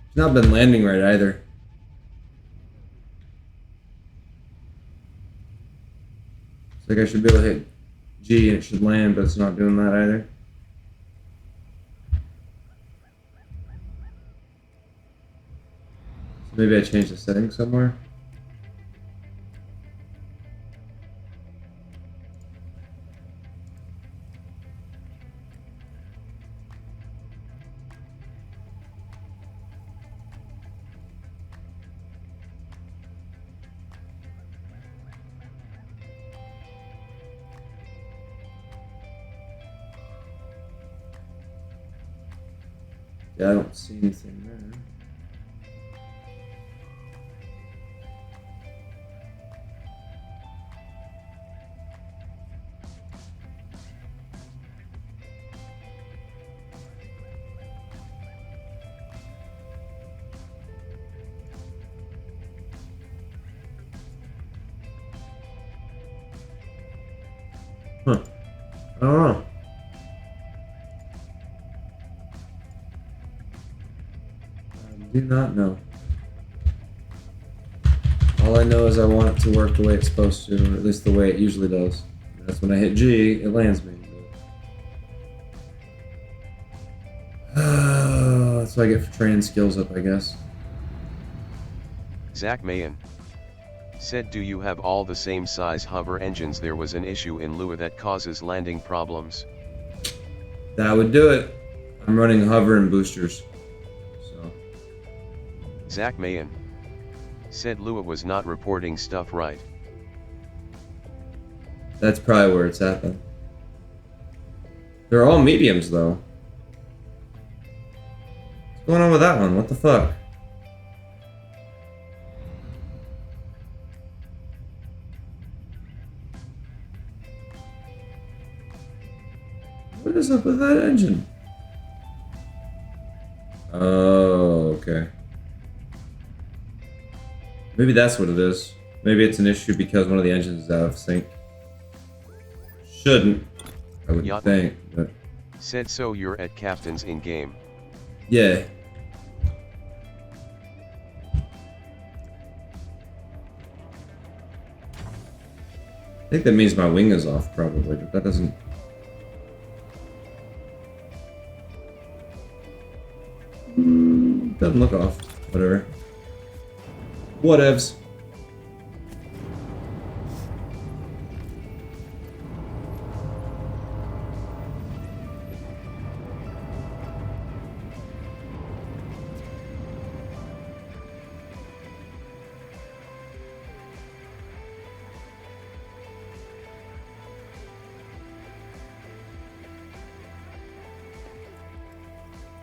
It's not been landing right either. It's like I should be able to hit G and it should land, but it's not doing that either. So maybe I changed the settings somewhere. Yeah, I don't see anything there. Huh. I don't know. I do not know. All I know is I want it to work the way it's supposed to, or at least the way it usually does. That's when I hit G, it lands me. That's what I get for training skills up, I guess. Zach Mayan said, do you have all the same size hover engines? There was an issue in Lua that causes landing problems. That would do it. I'm running hover and boosters. So. Zach Mayan said Lua was not reporting stuff right. That's probably where it's at then. They're all mediums though. What's going on with that one? What the fuck? What is up with that engine? Oh, okay. Maybe that's what it is. Maybe it's an issue because one of the engines is out of sync. Shouldn't, I would think, but... Said, so you're at captains in game. Yeah. I think that means my wing is off, probably, but that doesn't... Doesn't look off. Whatever. Whatevs.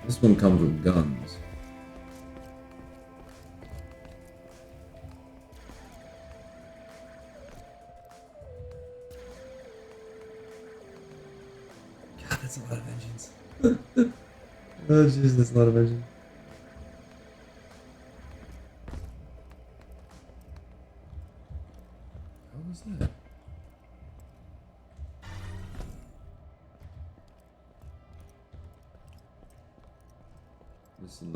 This one comes with guns. God, that's a lot of engines. Oh jeez, that's a lot of engines. How was that? This is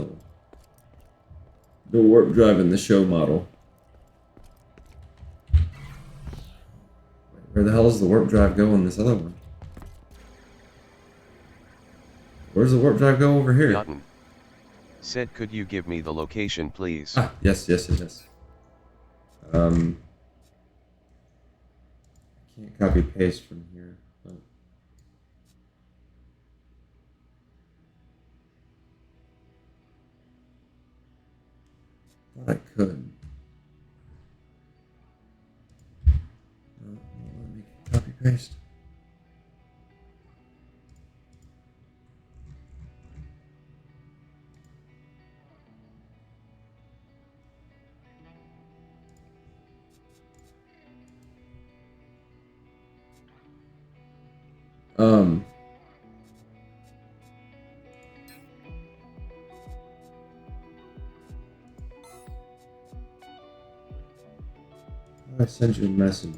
the warp drive in the show model. Where the hell does the warp drive go on this other one? Where's the warp drive go over here? Yotten said, could you give me the location, please? Ah, yes. Can't copy paste from here. But... thought I could. No, let me copy paste. I sent you a message.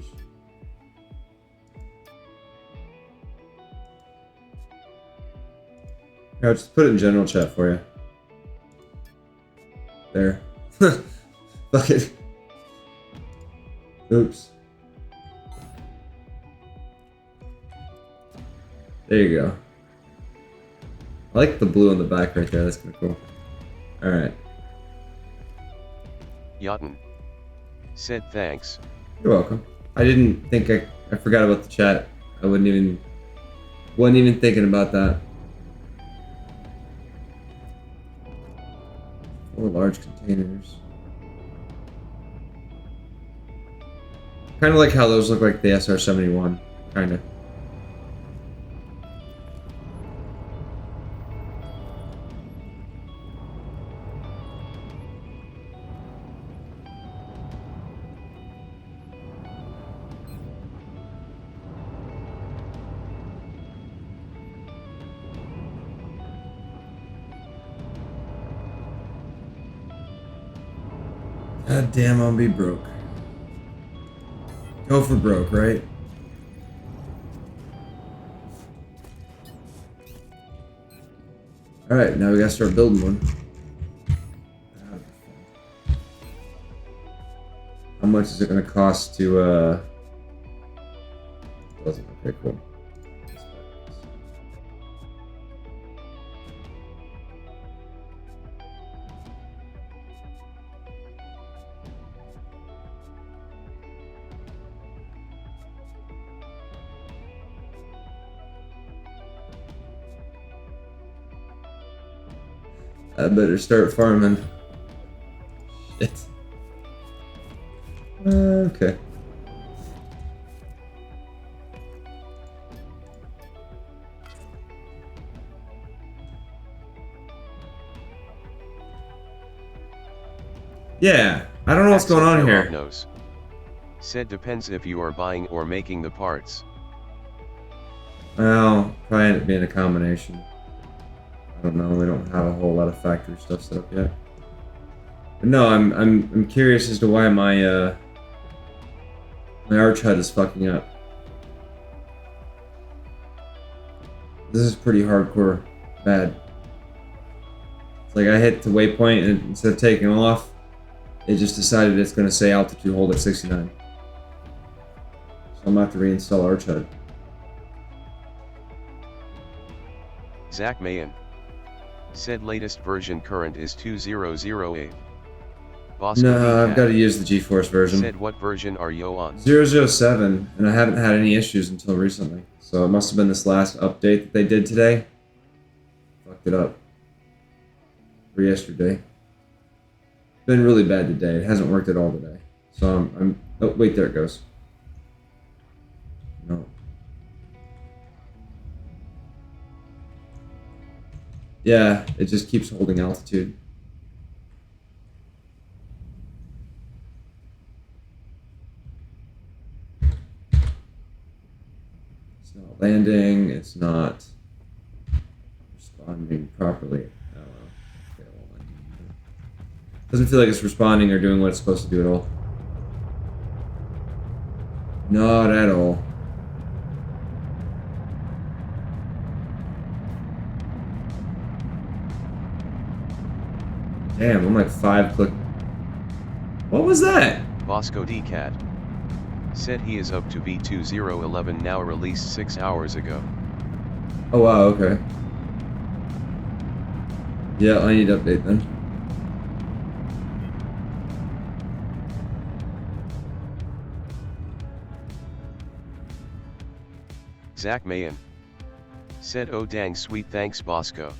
I'll just put it in general chat for you. There. Fuck it. Oops. There you go. I like the blue on the back right there. That's kind of cool. Alright. Yotten said, thanks. You're welcome. I didn't think I forgot about the chat. I wasn't even thinking about that. 4 large containers. Kind of like how those look like the SR-71. Kind of. God damn, I'll be broke. Go for broke, right? Alright, now we gotta start building one. How much is it gonna cost to, Doesn't. Okay, cool. I better start farming. Shit. Okay. Yeah, I don't know what's going on here. Knows. Said depends if you are buying or making the parts. Well, probably end up being a combination. I don't know. We don't have a whole lot of factory stuff set up yet. But no, I'm curious as to why my my arch HUD is fucking up. This is pretty hardcore bad. It's like I hit the waypoint and instead of taking off, it just decided it's going to say altitude hold at 69. So I'm going to have to reinstall arch HUD. Zach Mayan. Said latest version current is 2008. Bosco No, I've got to use the GeForce version. Said what version are you on? 007, and I haven't had any issues until recently. So it must have been this last update that they did today. Fucked it up. For yesterday. Been really bad today. It hasn't worked at all today. So I'm oh wait, there it goes. No. Yeah, it just keeps holding altitude. It's not landing, it's not responding properly. Oh, well. Okay, well, doesn't feel like it's responding or doing what it's supposed to do at all. Not at all. Damn, I'm like 5 click. What was that? Bosco DCAT. Said he is up to V2011 now, released 6 hours ago. Oh wow, okay. Yeah, I need to update then. Zach Mayan. Said oh dang sweet thanks Bosco.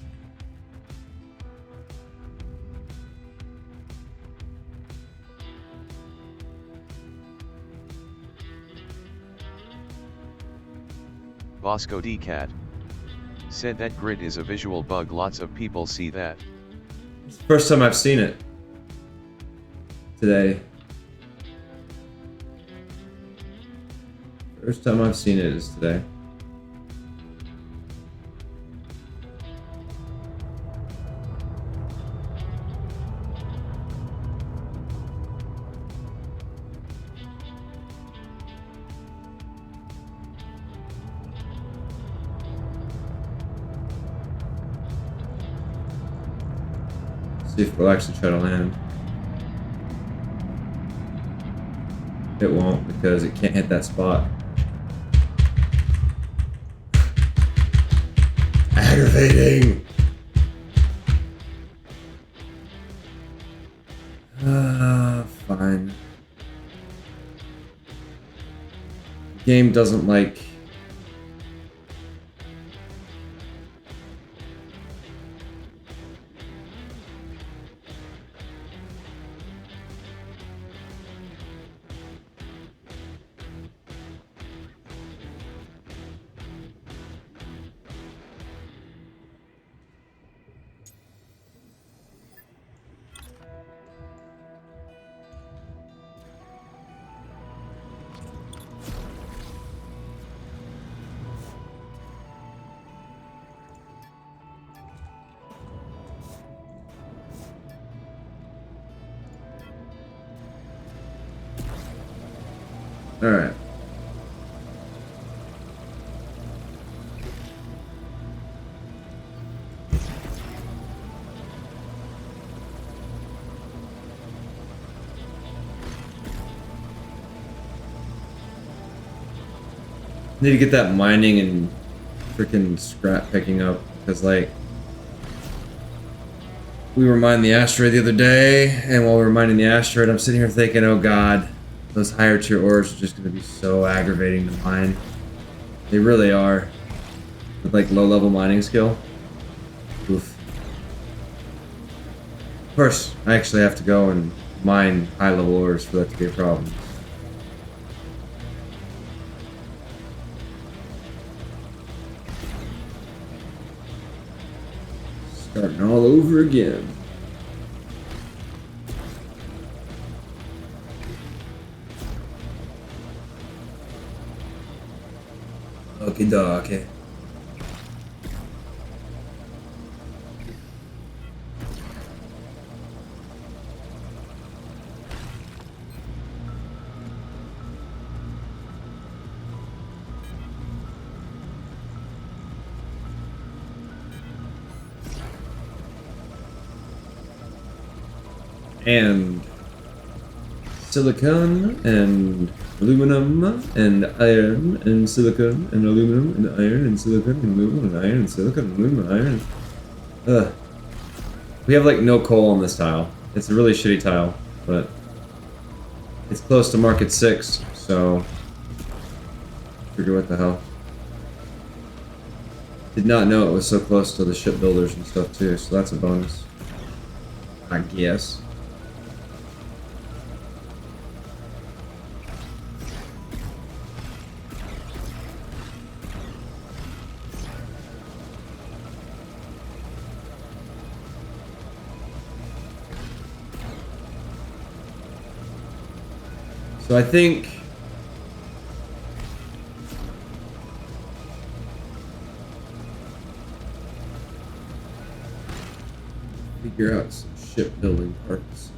Bosco DCAT. Said that grid is a visual bug, lots of people see that. It's the first time I've seen it. Today. First time I've seen it is today. See if we'll actually try to land. It won't because it can't hit that spot. Aggravating! Fine. The game doesn't like... Alright. Need to get that mining and freaking scrap picking up, because like we were mining the asteroid the other day, and while we were mining the asteroid, I'm sitting here thinking, oh god, those higher tier ores are just going to be so aggravating to mine. They really are. With like low level mining skill. Oof. Of course, I actually have to go and mine high level ores for that to be a problem. Starting all over again. Okie dokie. And silicon and aluminum and iron and silicon and aluminum and iron and silicon and aluminum and iron and silicon and aluminum and iron. Ugh. We have like no coal on this tile. It's a really shitty tile, but it's close to market 6, so figure what the hell. Did not know it was so close to the shipbuilders and stuff too, so that's a bonus, I guess. So I think figure out some shipbuilding parts.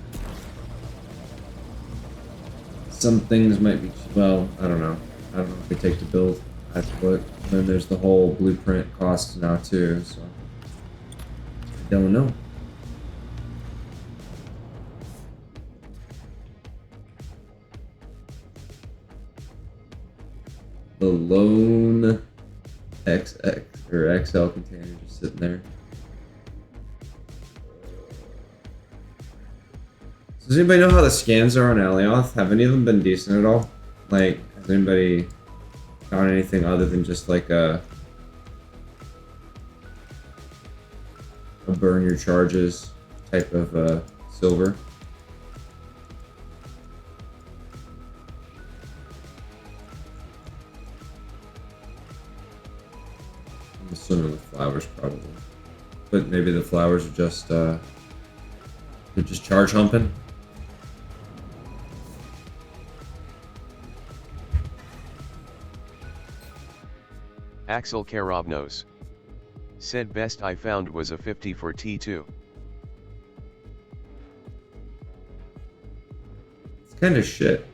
Some things might be, well, I don't know. I don't know if they take to build. I have to look. And then there's the whole blueprint cost now too, so I don't know. The lone XX or XL container just sitting there. So does anybody know how the scans are on Alioth? Have any of them been decent at all? Like, has anybody found anything other than just like a burn your charges type of silver? I'm assuming the flowers probably, but maybe the flowers are just they're just charge humping. Axel Karobnos said best I found was a 50 for T2. It's kind of shit.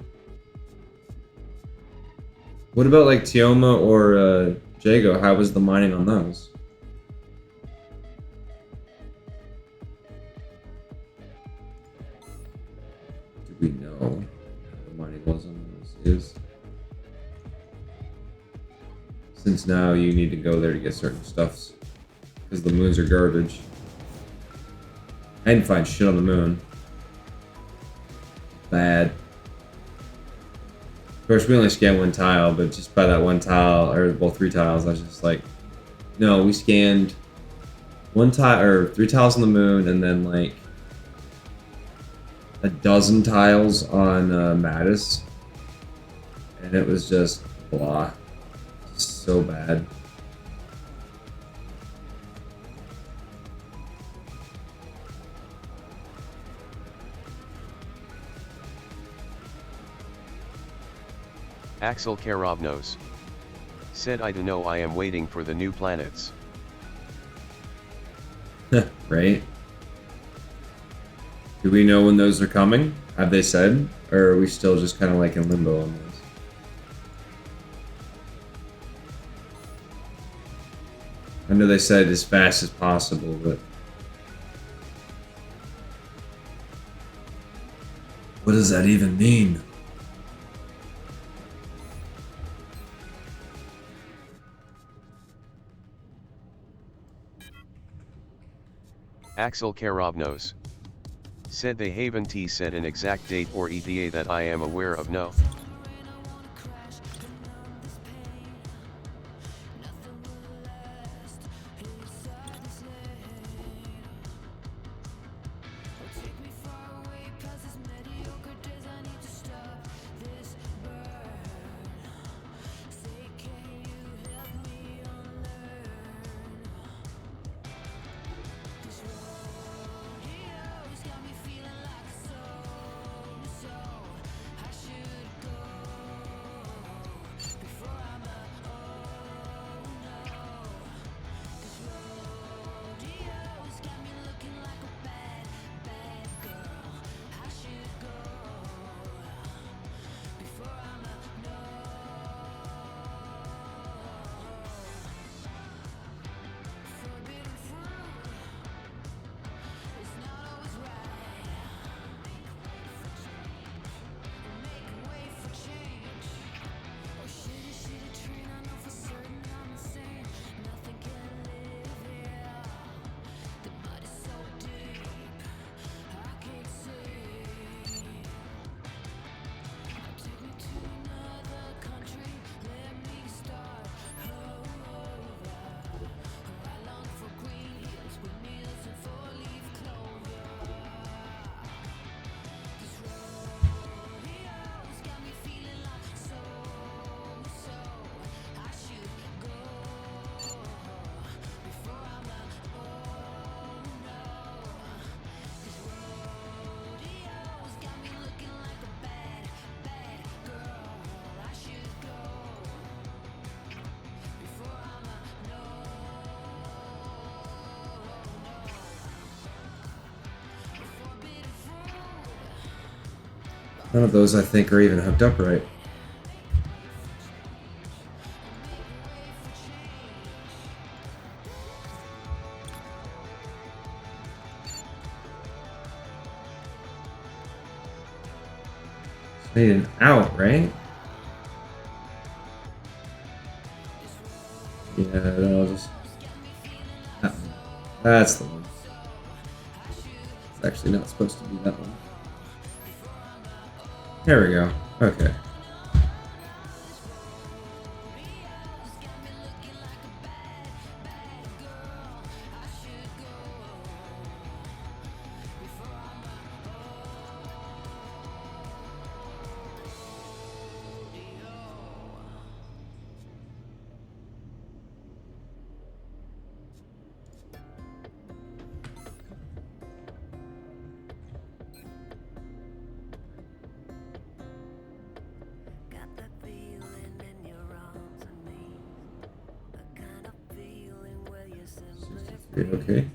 What about like Tioma or Jago? How was the mining on those? Do we know how the mining was on those? Is since now you need to go there to get certain stuffs because the moons are garbage. I didn't find shit on the moon. Bad. Of course, we only scanned one tile, but just by that one tile, or well, 3 tiles, I was just like, no, we scanned 1 tile or 3 tiles on the moon, and then like a dozen tiles on Mattis, and it was just blah, just so bad. Axel Karobnos said I don't know, I am waiting for the new planets. Right? Do we know when those are coming? Have they said? Or are we still just kind of like in limbo on this? I know they said as fast as possible, but what does that even mean? Axel Karobnos. Said they haven't said an exact date or ETA that I am aware of. No. None of those, I think, are even hooked up right. Need an out, right? Yeah, I'll just... that one. That's the one. It's actually not supposed to be that one. There we go. Okay. Okay.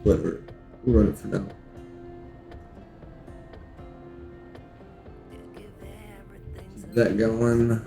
Whatever. We'll run it for now. Keep that going.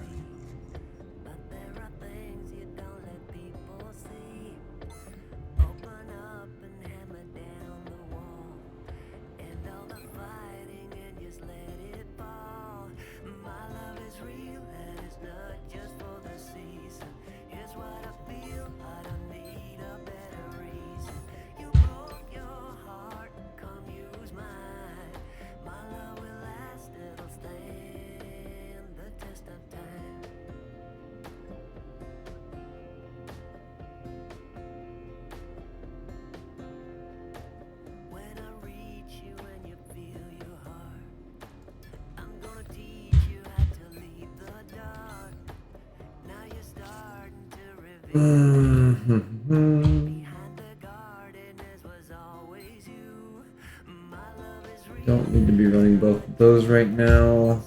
Don't need to be running both of those right now.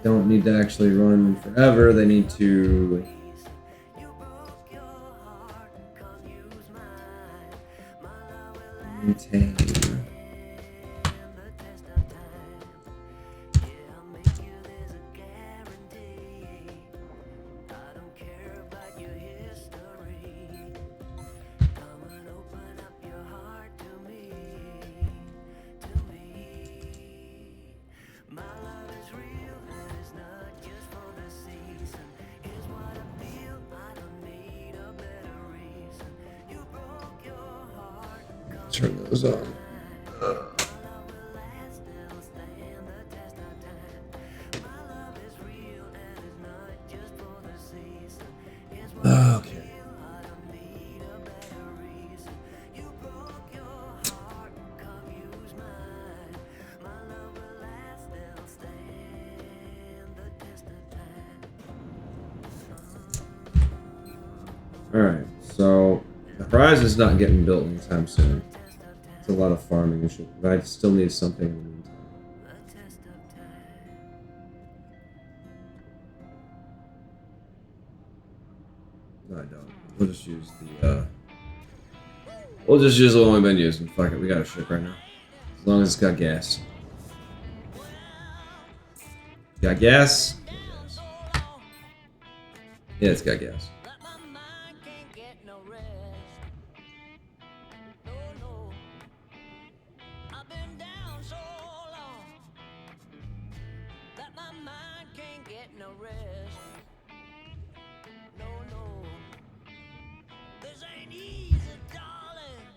Don't need to actually run forever. They need to maintain. turn those on. Okay. Alright, so the Horizon's not getting built anytime soon. It's a lot of farming and shit, but I still need something in the meantime. No, I don't. We'll just use the, we'll just use the one we've been using. Fuck it, we got a ship right now. As long as it's got gas. Got gas? Yeah, it's got gas.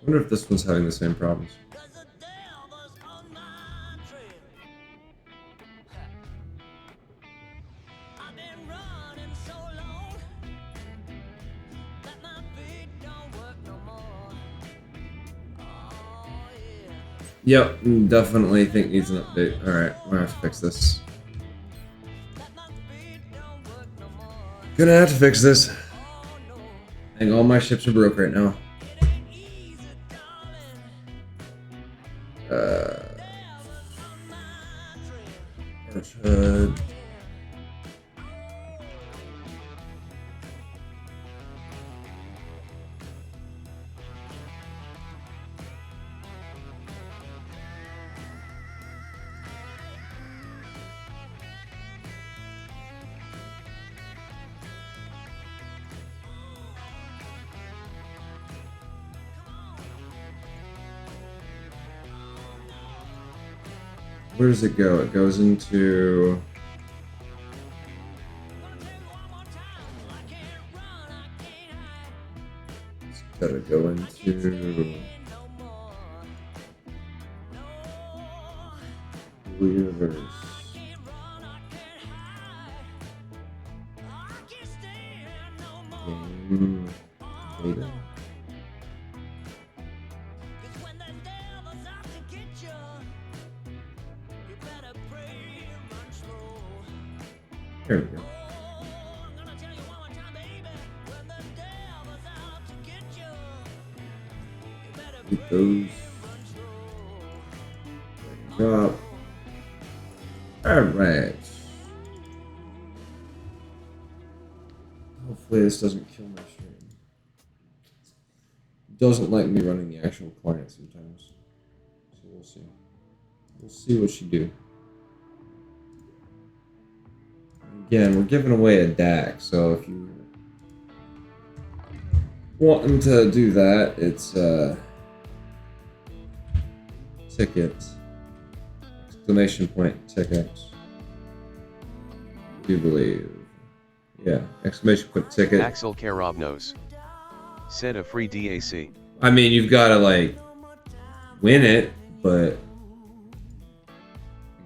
I wonder if this one's having the same problems. Yep, definitely think needs an update. Alright, we're gonna have to fix this. Gonna have to fix this. Dang, all my ships are broke right now. Archived. Where does it go? It goes into... It's gotta go into... Universe. Game data. There we go. Get those. Drop. Alright. Hopefully this doesn't kill my stream. It doesn't like me running the actual client sometimes. So we'll see. We'll see what she do. Again, we're giving away a DAC, so if you want them to do that, it's ticket, exclamation point, ticket, I do believe, yeah, exclamation point, ticket. Axel Karobnos said a free DAC. I mean, you've got to like win it, but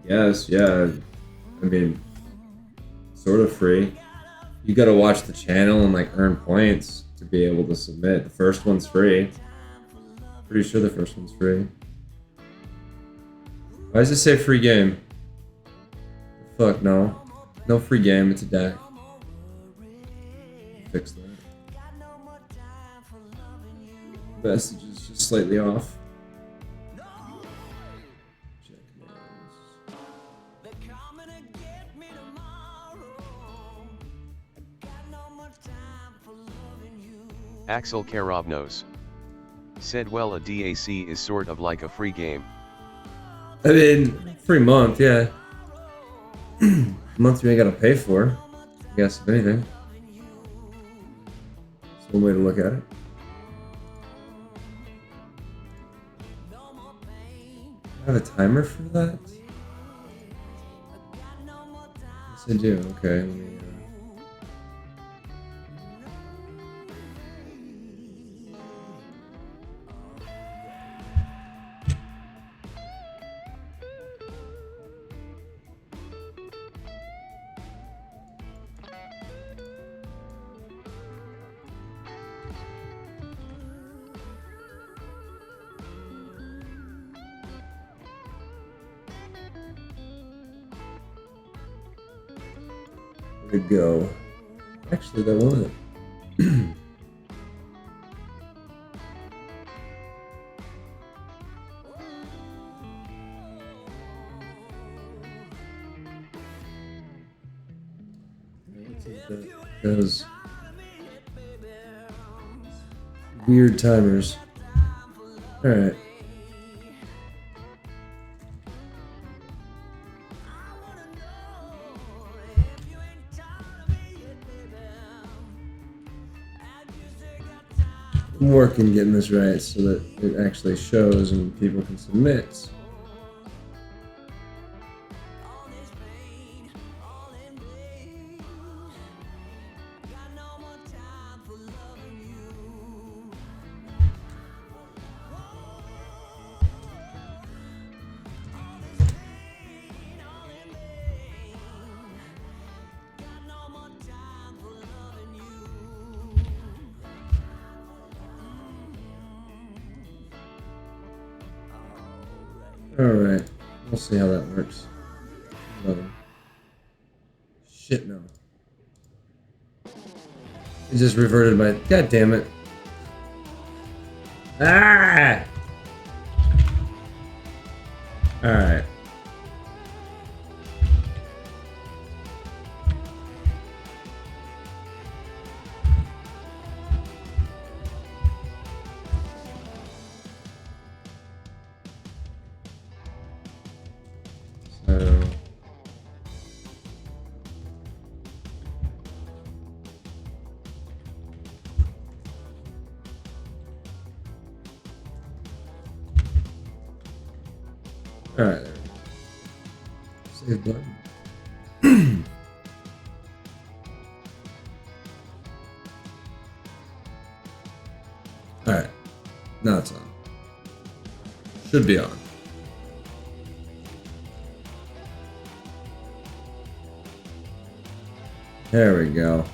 I guess, yeah, I mean, sort of free. You gotta watch the channel and like earn points to be able to submit. The first one's free. Pretty sure the first one's free. Why does it say free game? Fuck no. No free game, it's a DAC. Fix that. Message is just slightly off. Axel Karobnos said, well, a DAC is sort of like a free game. I mean, free month, yeah. Month you ain't gotta pay for, I guess, if anything. That's one way to look at it. I have a timer for that? Yes, I do. Okay, let me... to go. Actually, that wasn't it. Those weird timers. All right. I'm working getting this right so that it actually shows and people can submit. Alright, we'll see how that works. Shit, no. It just reverted my... God damn it. Ah! Alright. Alright, there we go. Save button. Alright, now it's on. Should be on. There we go.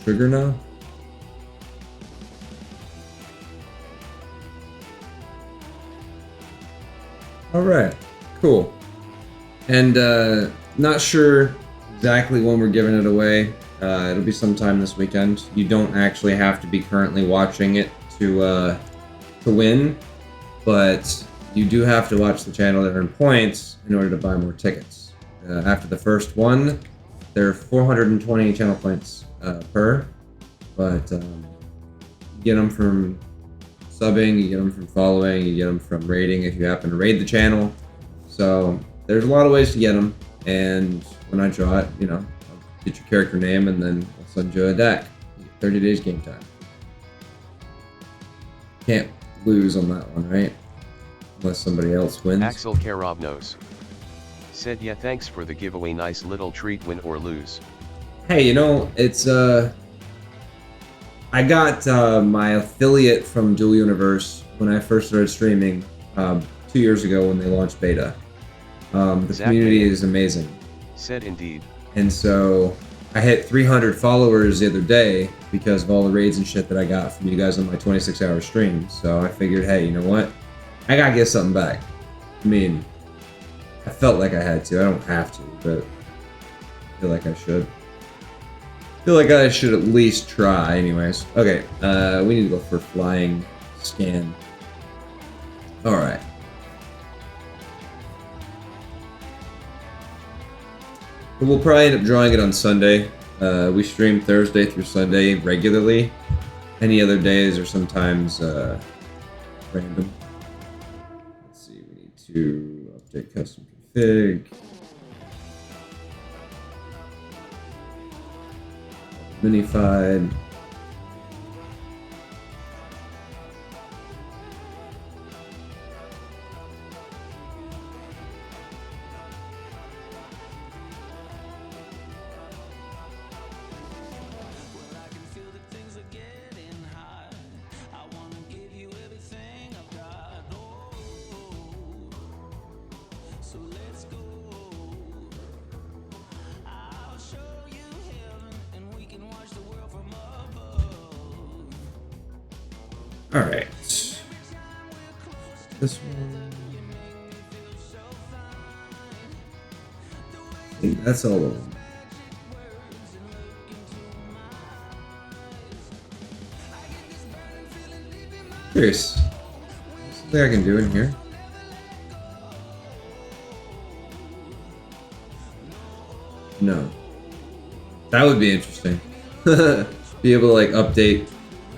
Trigger now? Alright, cool. And not sure exactly when we're giving it away. It'll be sometime this weekend. You don't actually have to be currently watching it to win, but you do have to watch the channel to earn points in order to buy more tickets. After the first one, there are 420 channel points per, but you get them from subbing, you get them from following, you get them from rating if you happen to raid the channel. So there's a lot of ways to get them, and when I draw it, you know, I'll get your character name and then I'll send you a DAC. You get 30 days game time. Can't lose on that one, right? Unless somebody else wins. Axel Karobnos said, yeah, thanks for the giveaway, nice little treat, win or lose. Hey, you know, it's I got my affiliate from Dual Universe when I first started streaming 2 years ago when they launched beta. The community is amazing. Said indeed. And so I hit 300 followers the other day because of all the raids and shit that I got from you guys on my 26-hour stream. So I figured, hey, you know what? I gotta get something back. I mean, I felt like I had to. I don't have to, but I feel like I should. I feel like I should at least try anyways. Okay, we need to go for flying scan. Alright. We'll probably end up drawing it on Sunday. We stream Thursday through Sunday regularly. Any other days are sometimes random. Let's see, we need to update custom config. Minified. All right. This one. I think that's all of them. Curious. Something I can do in here. No. That would be interesting. Be able to like update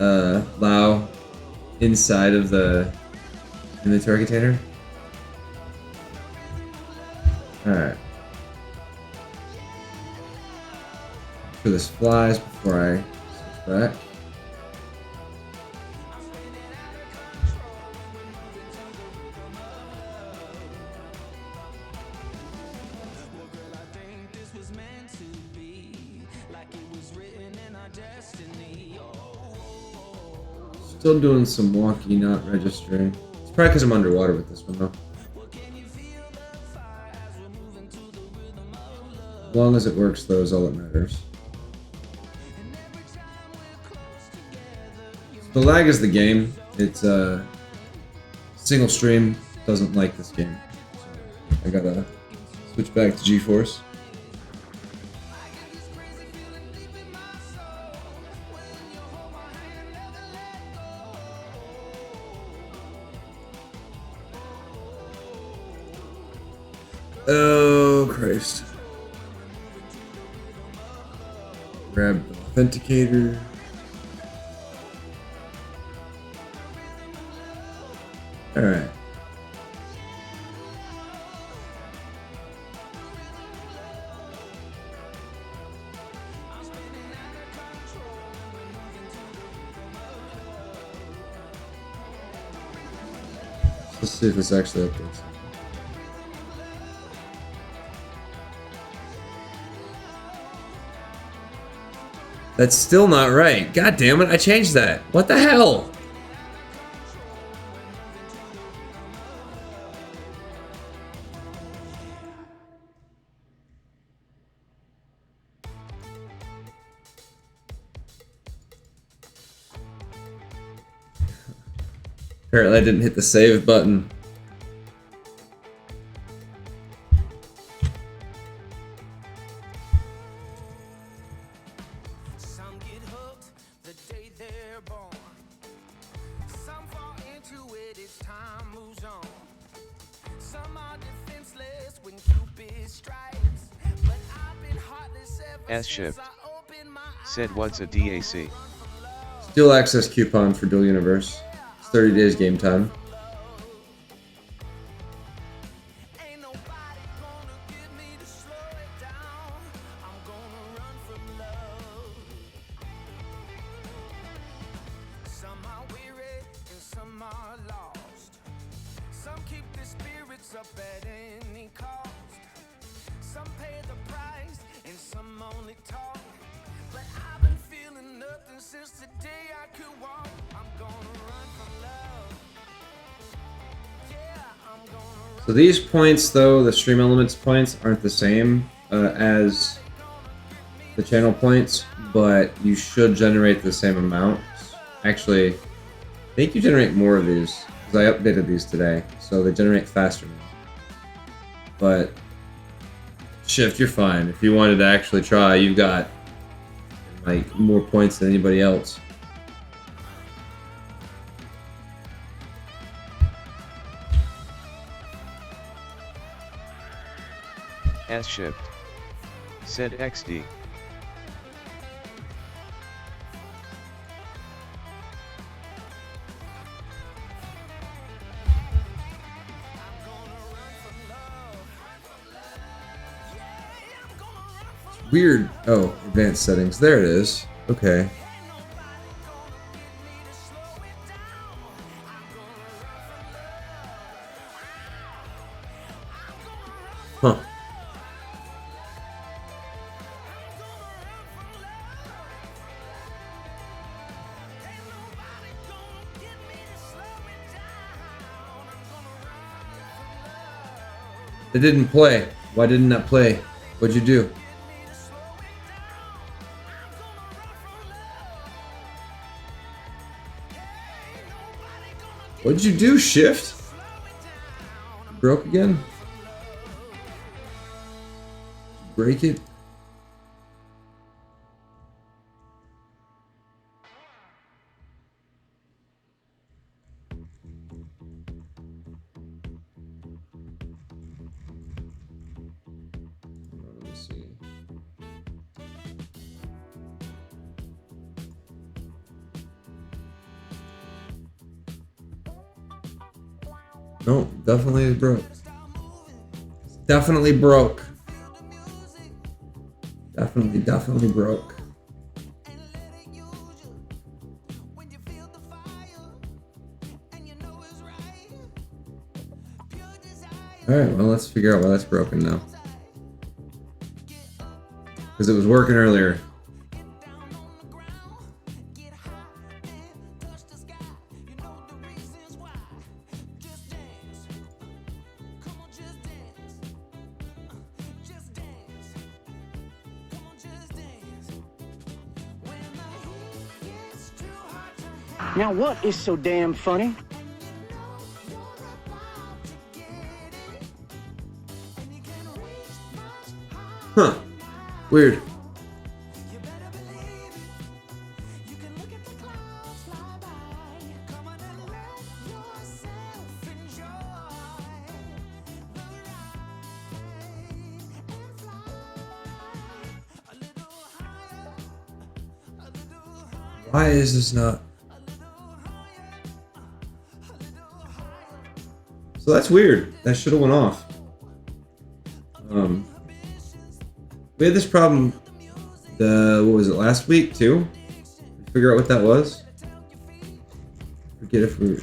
Lao inside of the inventory container. Alright. For this flies before I switch back. Still doing some wonky, not registering. It's probably because I'm underwater with this one, though. As long as it works, though, is all that matters. The lag is the game. It's single stream doesn't like this game. So I gotta switch back to GeForce. Oh, Christ. Grab the authenticator. Alright. Let's see if this actually updates. That's still not right. God damn it, I changed that. What the hell? Apparently I didn't hit the save button. S-Shift said what's a DAC? Still access coupon for Dual Universe. It's 30 days game time. So these points, though, the stream elements points aren't the same as the channel points, but you should generate the same amount. Actually, I think you generate more of these, because I updated these today, so they generate faster now. But, Shift, you're fine. If you wanted to actually try, you've got, like, more points than anybody else. S-Shift said XD. Weird. Oh, advanced settings. There it is. Okay. Huh. It didn't play. Why didn't that play? What'd you do? What'd you do, Shift? Broke again? Break it? Let me see. No, definitely broke. Definitely broke. Definitely broke. Alright, well, let's figure out why that's broken now. Because it was working earlier. Now what is so damn funny? Huh. Weird. Why is this not? So that's weird. That should have went off. We had this problem. What was it, last week too? Figure out what that was. Forget if we.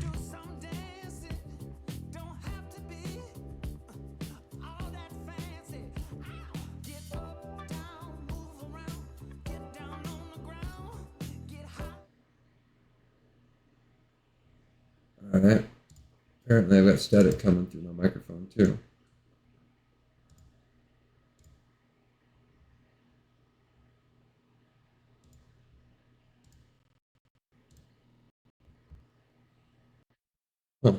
All right. Apparently, I've got static coming through my microphone too. Huh.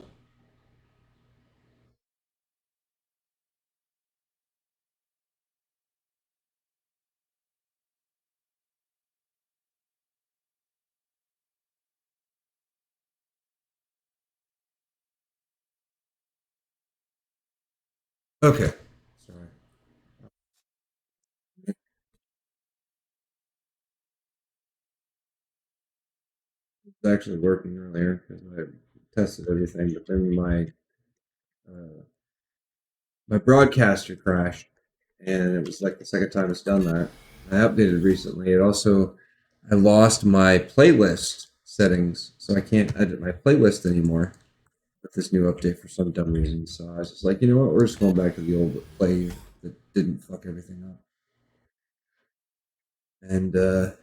Okay. Sorry. It's actually working earlier because I tested everything, but then uh, my broadcaster crashed, and it was like the second time it's done that. I updated recently. It also, I lost my playlist settings, so I can't edit my playlist anymore with this new update for some dumb reason. So I was just like, you know what, we're just going back to the old play that didn't fuck everything up. And if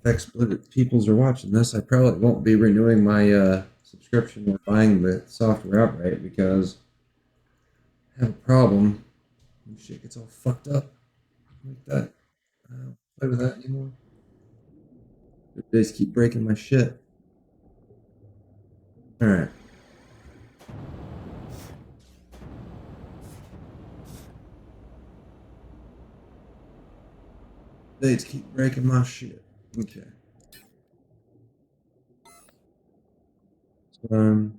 explicit peoples are watching this, I probably won't be renewing my subscription or buying the software outright because I have a problem. When shit gets all fucked up like that. I don't play with that anymore. They just keep breaking my shit. Alright. They just keep breaking my shit. Okay. So,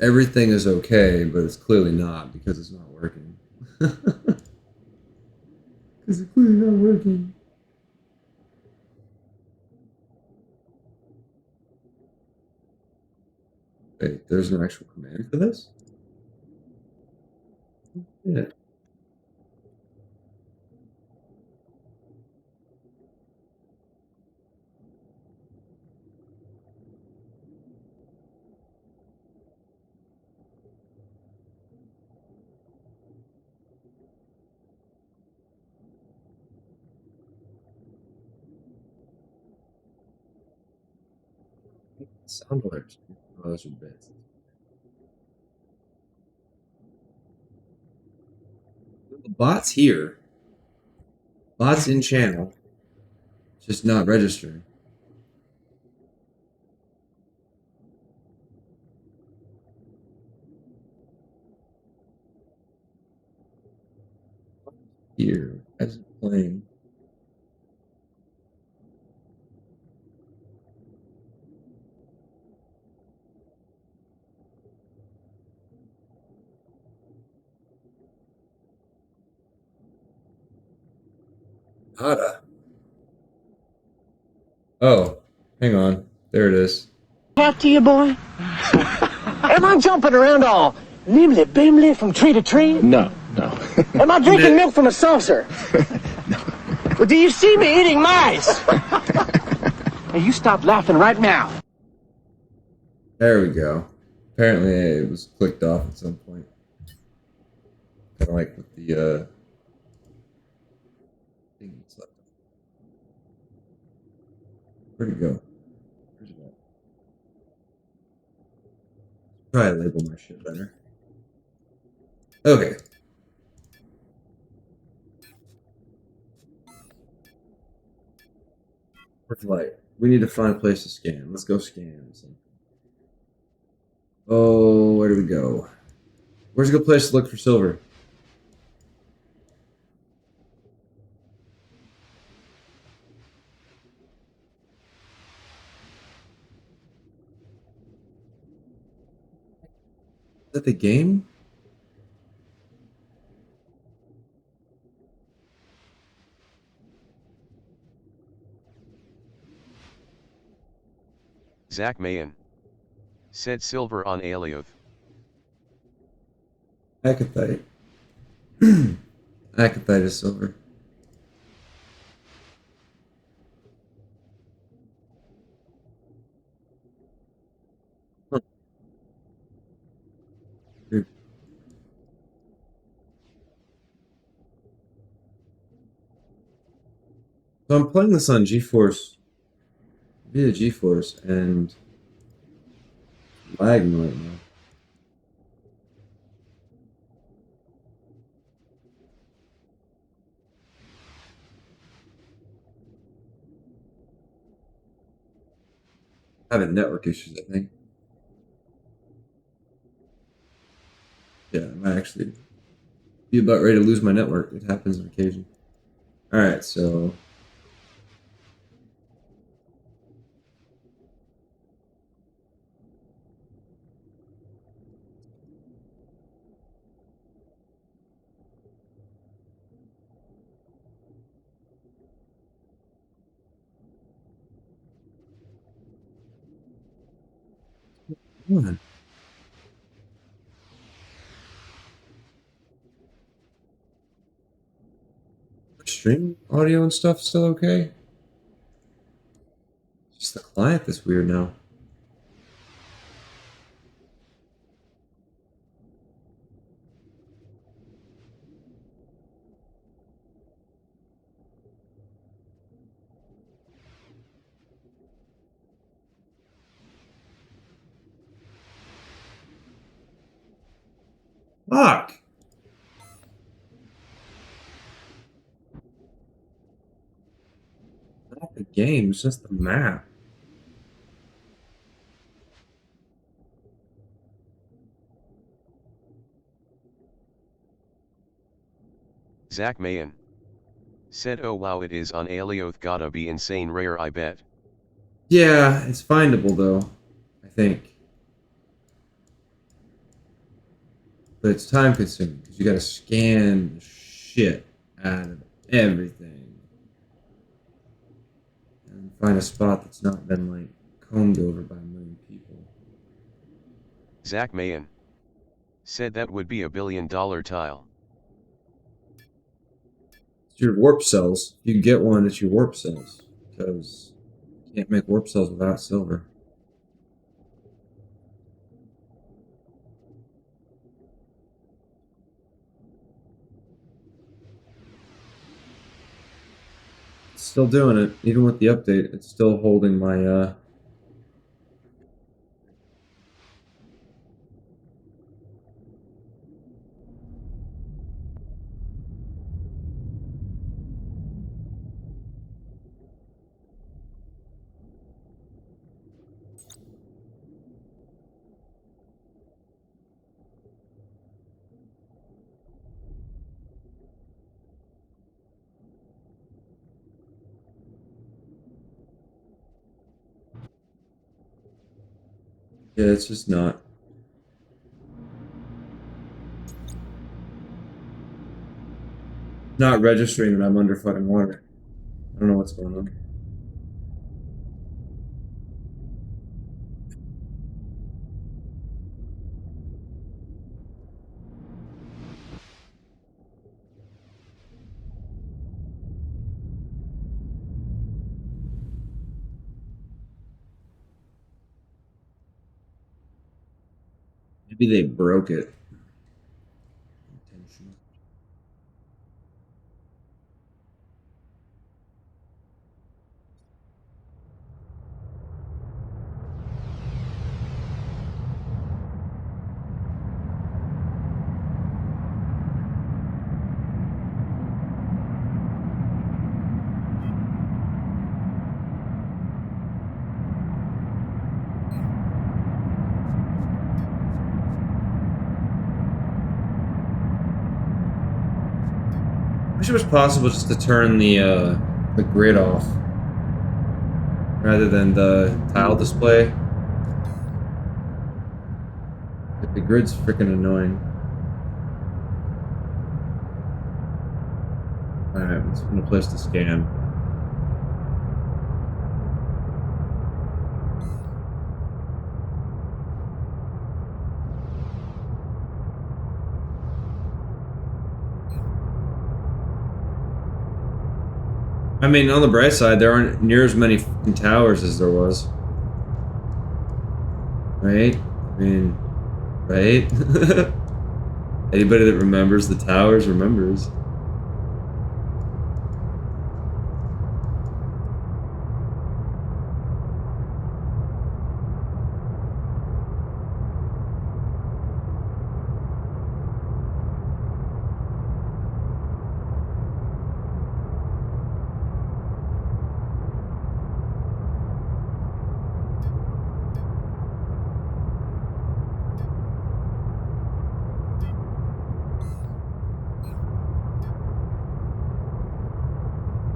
everything is okay, but it's clearly not because it's not working. Because it's clearly not working. Wait, there's an actual command for this? Yeah. Sound alerts. Oh, those are bits. The bot's here. Bot's in channel. Just not registering. Here, as it's playing. Nada. Oh, hang on. There it is. Talk to you, boy. Am I jumping around all nimbly bimly from tree to tree? No. Am I drinking milk from a saucer? Well, do you see me eating mice? Hey, you stop laughing right now. There we go. Apparently it was clicked off at some point. Kind of like with the thing that's left. Where'd it go? Where's it at? Try to label my shit better. Okay. Where's the light? We need to find a place to scan. Let's go scan something. Oh, where do we go? Where's a good place to look for silver? Is that the game? Zach Mayan said silver on Alioth. Acatite. Acatite is silver. Huh. Weird. So I'm playing this on GeForce, via GeForce, and lagging right now. Having network issues, I think. Yeah, I might actually be about ready to lose my network. It happens on occasion. Alright, so come on. Stream audio and stuff still okay? Just the client that's weird now. Fuck! Not the game, it's just the map. Zach Mayan said, oh wow, it is on Alioth, gotta be insane rare, I bet. Yeah, it's findable though, I think. But it's time consuming because you gotta scan the shit out of everything. And find a spot that's not been like combed over by a million people. Zach Mayan said that would be $1 billion tile. It's your warp cells. If you can get one, it's your warp cells. Because you can't make warp cells without silver. It's still doing it. Even with the update, it's still holding my Yeah, it's just not. Not registering that I'm under fucking water. I don't know what's going on. Maybe they broke it. Intentional. I wish it was possible just to turn the grid off rather than the tile display. Like, the grid's freaking annoying. Alright, let's find a place to scan. I mean, on the bright side, there aren't near as many fucking towers as there was. Right? I mean, right? Anybody that remembers the towers remembers.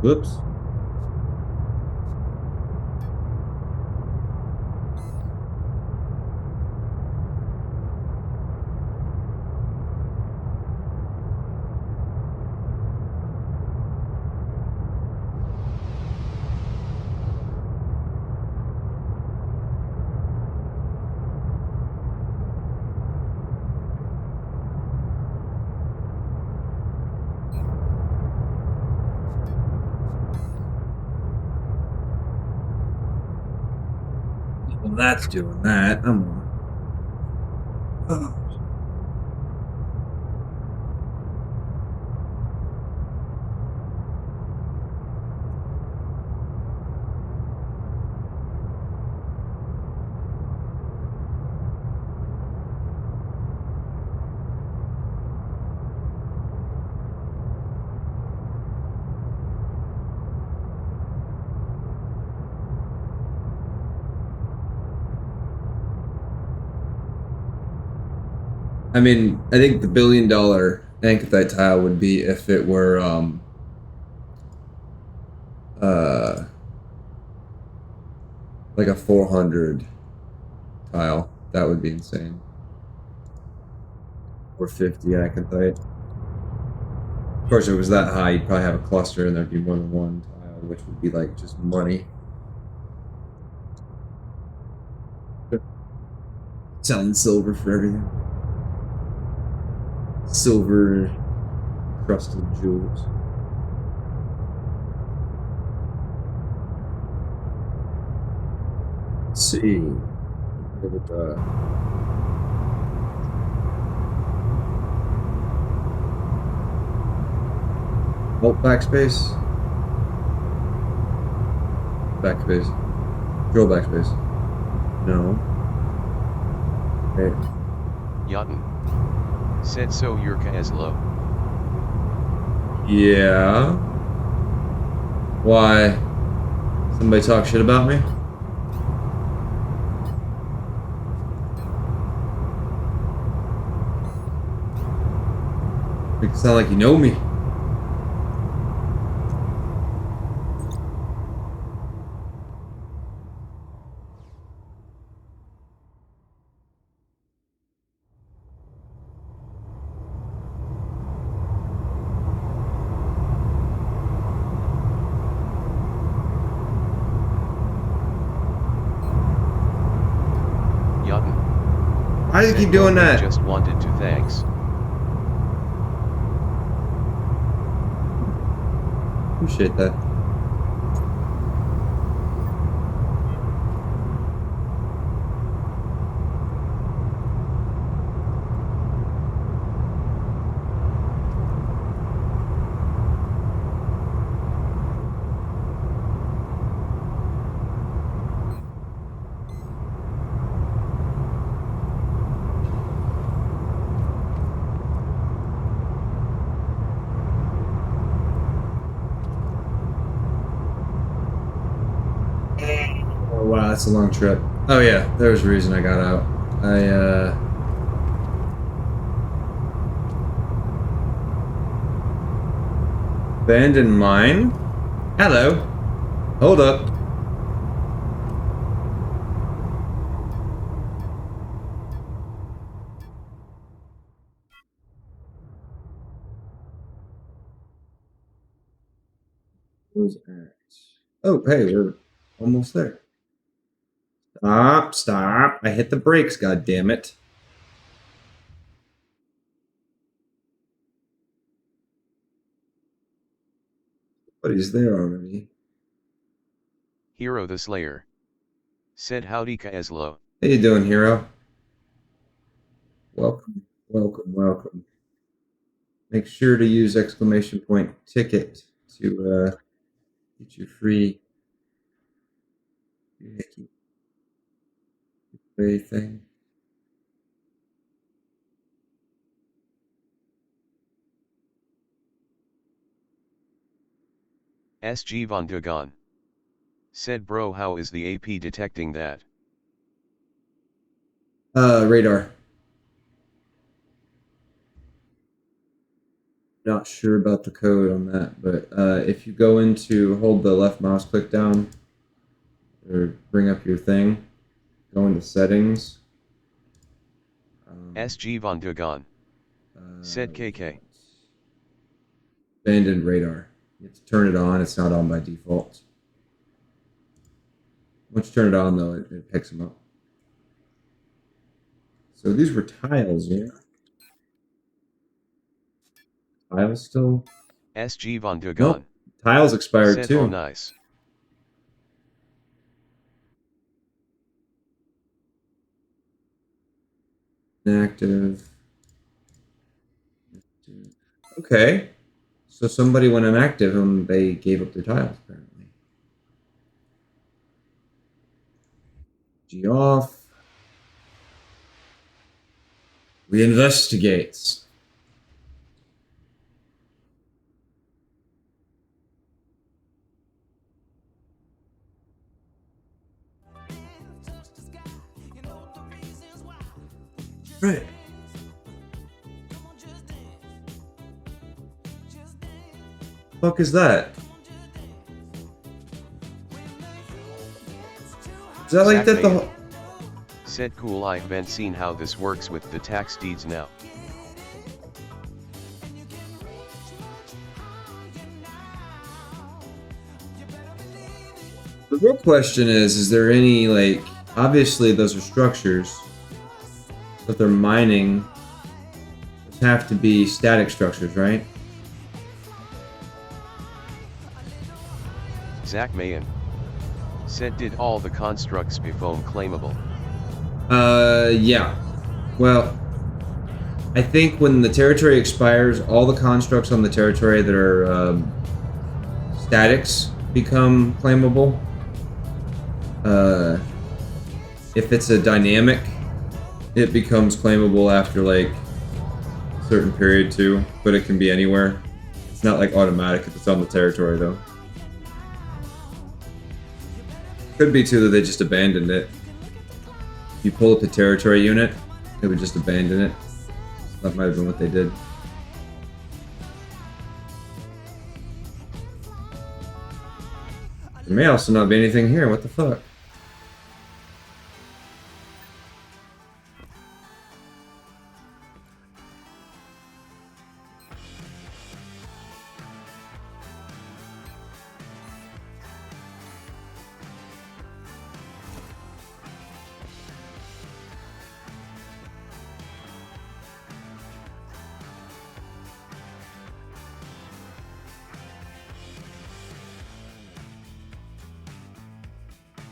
Whoops. Well, that's doing that. I'm on. Oh. I mean, I think the $1 billion Ankithite tile would be if it were like a 400 tile. That would be insane. Or 50 Ankithite. Of course, if it was that high, you'd probably have a cluster and there'd be more than one tile, which would be like just money. Selling silver for everything. Silver crusted jewels. Let's see. Give it alt backspace. Backspace. Control backspace. No. Okay. Yachten. Said so you're Kaezlo. Yeah. Why? Somebody talk shit about me? Make it sound like you know me. Why does it Said keep doing Roman that? Just wanted to thanks. Appreciate that. Oh wow, that's a long trip. Oh yeah, there's a reason I got out. Abandoned mine? Hello. Hold up. Who's at? Oh, hey, we're almost there. Stop, stop. I hit the brakes, god damn it. But he's there already. Hero the Slayer. Said howdy Kaezlo. How you doing, hero? Welcome, welcome, welcome. Make sure to use exclamation point ticket to get your free free thing. SG von Dugan. Said bro, how is the AP detecting that? Radar. Not sure about the code on that, but if you go into, hold the left mouse click down, or bring up your thing, go into settings. SG von Dugan. Said KK. Abandoned radar. You have to turn it on, it's not on by default. Once you turn it on though, it picks them up. So these were tiles, yeah? Tiles still? SG von Dugan. Nope. Tiles expired Said, too. oh nice. Inactive. Okay. So somebody went inactive and they gave up their tiles, apparently. G off. We investigate. Right. Fuck is that? Is that like that the whole... Said cool, I haven't seen how this works with the tax deeds now. The real question is there any, like, obviously those are structures, but they're mining, those have to be static structures, right? Zach Mayan. Said did all the constructs become claimable? Yeah. Well, I think when the territory expires, all the constructs on the territory that are statics become claimable. If it's a dynamic, it becomes claimable after like a certain period too, but it can be anywhere. It's not like automatic if it's on the territory though. Could be too that they just abandoned it. If you pull up the territory unit, it would just abandon it. That might have been what they did. There may also not be anything here. What the fuck?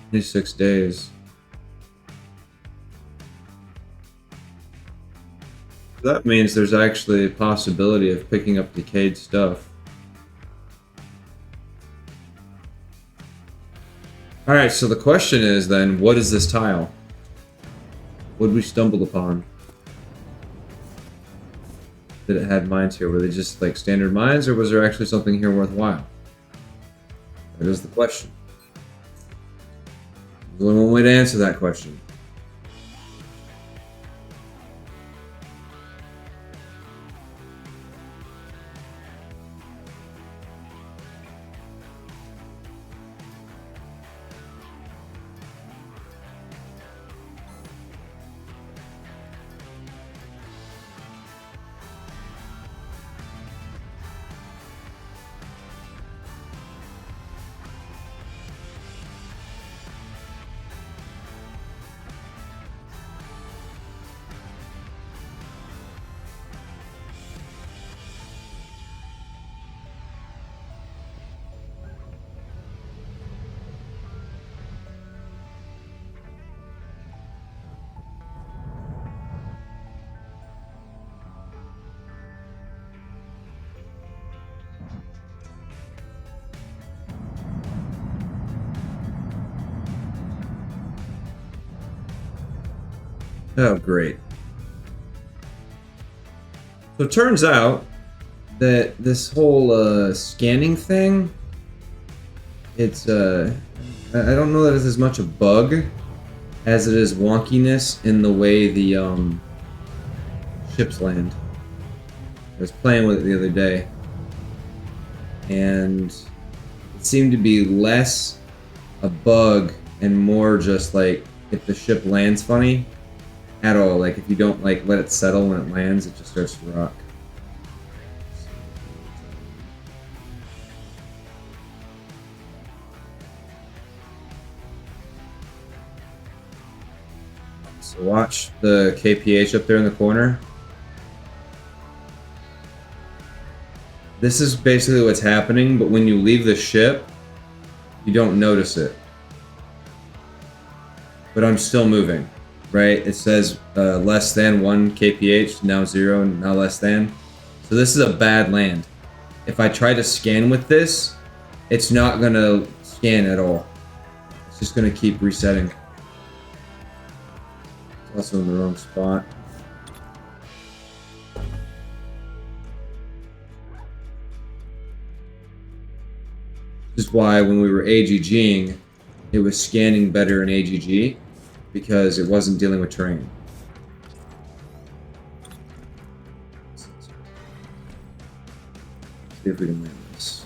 26 days. That means there's actually a possibility of picking up decayed stuff. Alright, so the question is then, what is this tile? What did we stumble upon? That it had mines here? Were they just like standard mines, or was there actually something here worthwhile? That is the question. There's only one way to answer that question. Oh, great. So it turns out that this whole scanning thing, it's I don't know that it's as much a bug as it is wonkiness in the way the ships land. I was playing with it the other day, and it seemed to be less a bug and more just like if the ship lands funny at all. Like if you don't like let it settle when it lands, it just starts to rock. So watch the KPH up there in the corner. This is basically what's happening, but when you leave the ship, you don't notice it. But I'm still moving, right? It says less than 1 kph, now 0, now less than. So this is a bad land. If I try to scan with this, it's not gonna scan at all. It's just gonna keep resetting. It's also in the wrong spot. This is why when we were AGGing, it was scanning better in AGG because it wasn't dealing with terrain. See if we can land this.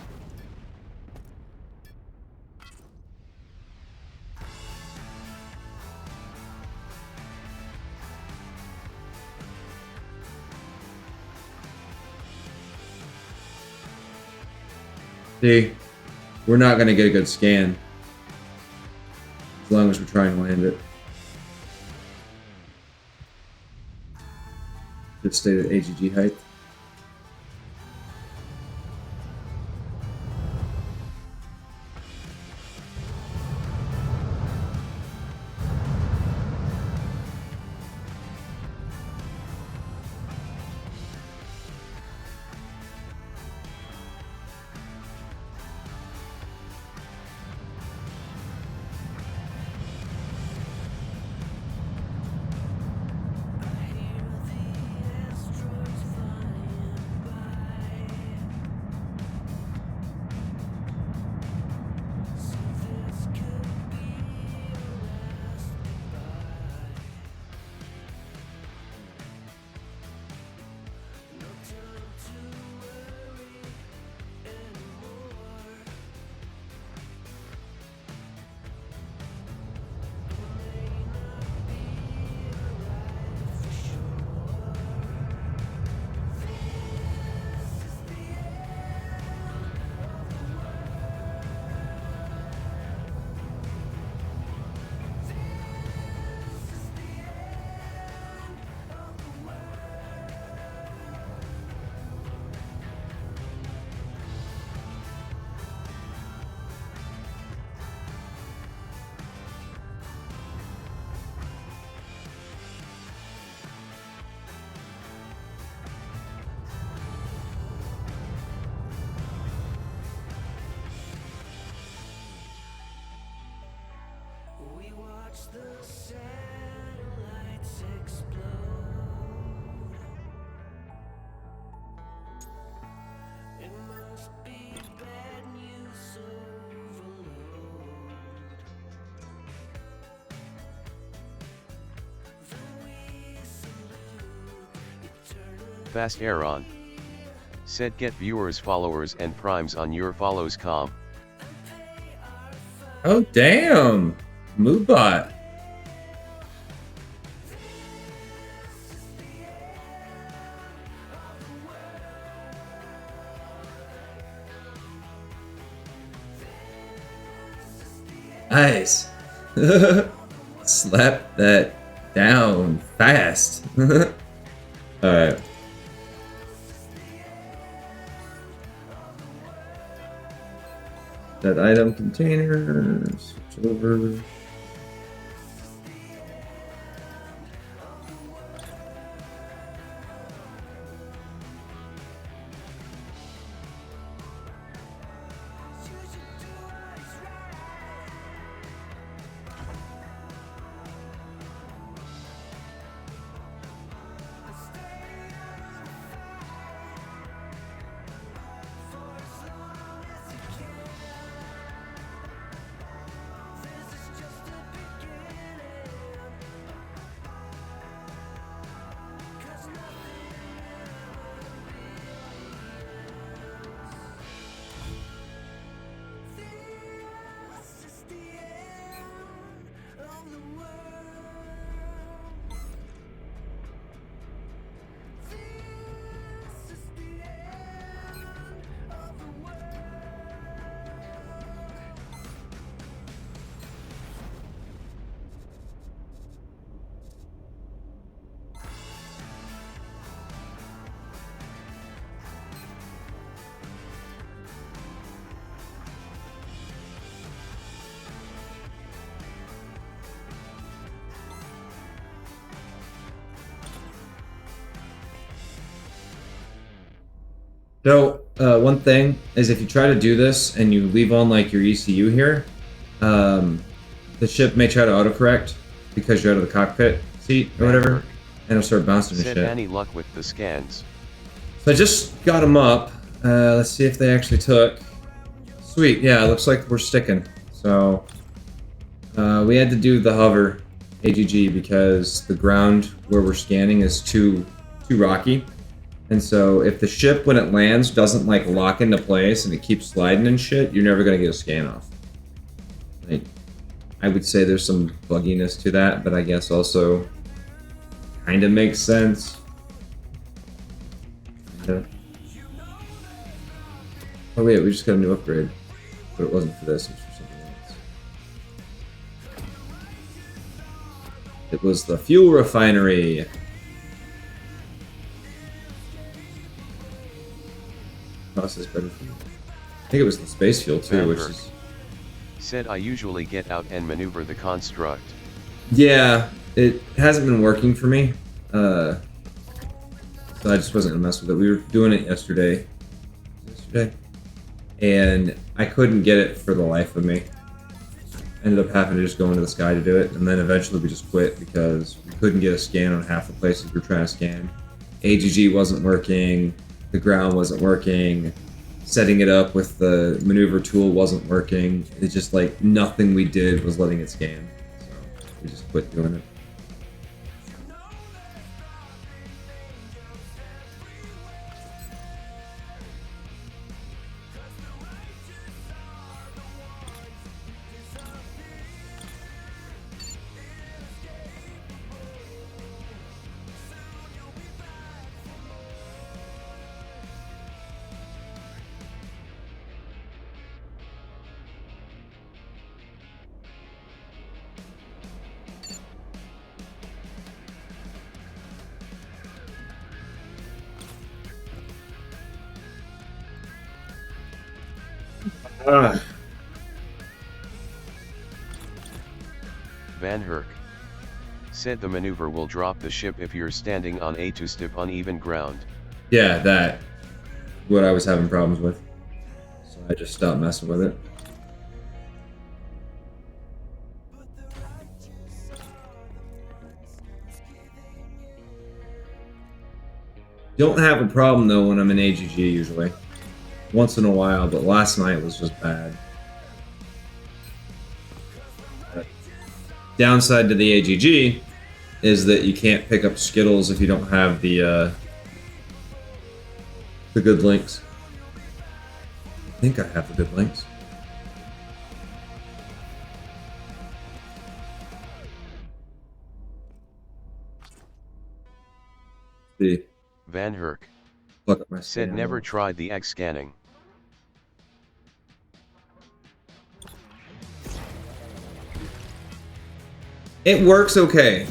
See? We're not going to get a good scan as long as we're trying to land it. Just stayed at AGG height. Fast Aaron. Said get viewers, followers, and primes on your follows com. Oh damn, Moobot. Nice. Slap that down fast. Alright. That item container, switch over. So, one thing is if you try to do this and you leave on like your ECU here, the ship may try to autocorrect because you're out of the cockpit seat or whatever, and it'll start bouncing and Said shit. any luck with the scans. So I just got them up. Let's see if they actually took. Sweet, yeah, it looks like we're sticking. So, we had to do the hover AGG because the ground where we're scanning is too rocky. And so if the ship, when it lands, doesn't like lock into place and it keeps sliding and shit, you're never gonna get a scan off. Like, I would say there's some bugginess to that, but I guess also kind of makes sense. Oh wait, we just got a new upgrade, but it wasn't for this, it was for something else. It was the fuel refinery. Process better fuel. I think it was the space fuel too, which is... Said I usually get out and maneuver the construct. Yeah, it hasn't been working for me. So I just wasn't gonna mess with it. We were doing it yesterday. And I couldn't get it for the life of me. Ended up having to just go into the sky to do it, and then eventually we just quit because we couldn't get a scan on half the places we were trying to scan. AGG wasn't working. The ground wasn't working, setting it up with the maneuver tool wasn't working. It's just like nothing we did was letting it scan. So we just quit doing it. Van Herk. Said the maneuver will drop the ship if you're standing on a to step uneven ground. Yeah, that. What I was having problems with. So I just stopped messing with it. Don't have a problem though when I'm in AGG usually. Once in a while, but last night was just bad. Downside to the AGG is that you can't pick up Skittles if you don't have the The good links. I think I have the good links. See. Van Herk Look at my said scan never log. tried the X scanning. It works okay.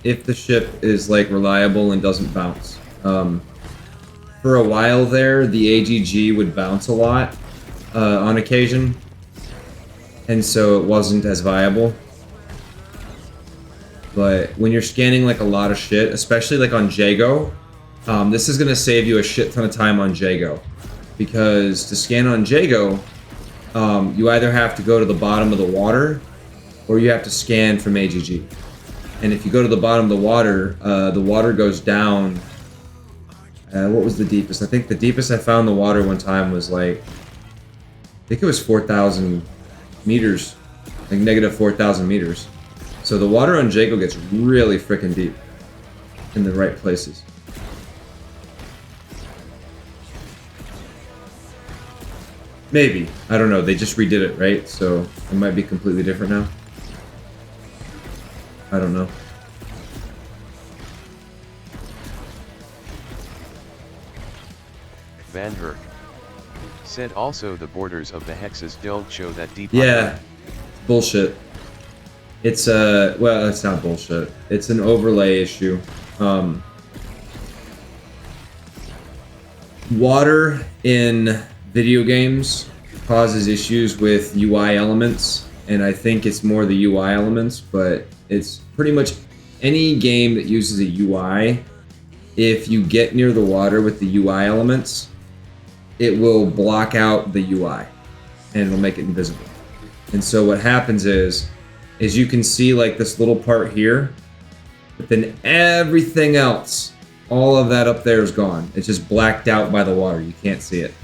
If the ship is like reliable and doesn't bounce. For a while there, the AGG would bounce a lot on occasion, and so it wasn't as viable. But when you're scanning like a lot of shit, especially like on Jago, this is gonna save you a shit ton of time on Jago, because to scan on Jago, you either have to go to the bottom of the water, or you have to scan from AGG. And if you go to the bottom of the water goes down. What was the deepest? I think the deepest I found the water one time was like, I think it was 4,000 meters, like negative 4,000 meters. So the water on Jago gets really freaking deep in the right places. Maybe. I don't know. They just redid it, right? So it might be completely different now. I don't know. Van Herk said also the borders of the hexes don't show that deep. Yeah. Bullshit. It's well, it's not bullshit. It's an overlay issue. Water in video games causes issues with UI elements, and I think it's more the UI elements, but it's pretty much any game that uses a UI. If you get near the water with the UI elements, it will block out the UI and it'll make it invisible. And so what happens is you can see like this little part here, but then everything else, all of that up there is gone. It's just blacked out by the water. You can't see it.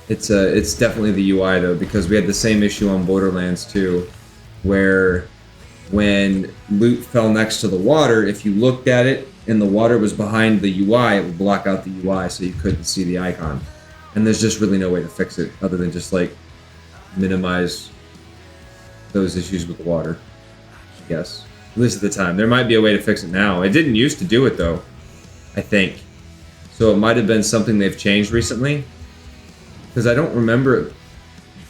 It's definitely the UI though, because we had the same issue on Borderlands 2, where when loot fell next to the water, if you looked at it and the water was behind the UI, it would block out the UI so you couldn't see the icon. And there's just really no way to fix it other than just like minimize those issues with the water, I guess. At least at the time. There might be a way to fix it now. It didn't used to do it though, I think. So it might have been something they've changed recently, because I don't remember it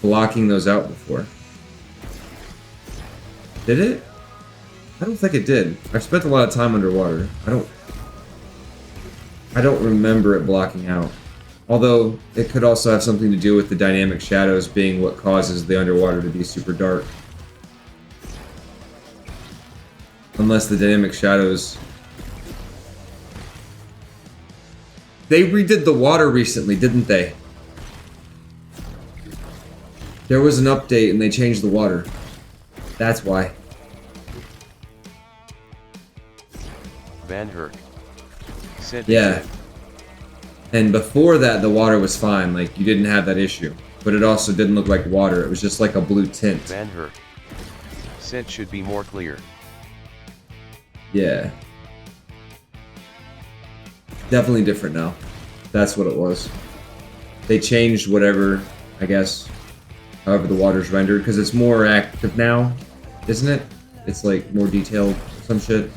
blocking those out before. Did it? I don't think it did. I've spent a lot of time underwater. I don't remember it blocking out. Although it could also have something to do with the dynamic shadows being what causes the underwater to be super dark. Unless the dynamic shadows... They redid the water recently, didn't they? There was an update and they changed the water. That's why. Van Herk said yeah. And before that, the water was fine. Like, you didn't have that issue. But it also didn't look like water. It was just like a blue tint. Van Herk said should be more clear. Yeah. Definitely different now. That's what it was. They changed whatever, I guess, however the water's rendered, because it's more active now, isn't it? It's like more detailed, some shit.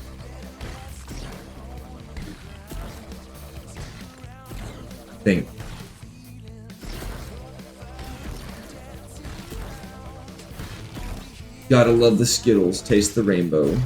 Think. Gotta love the Skittles, taste the rainbow.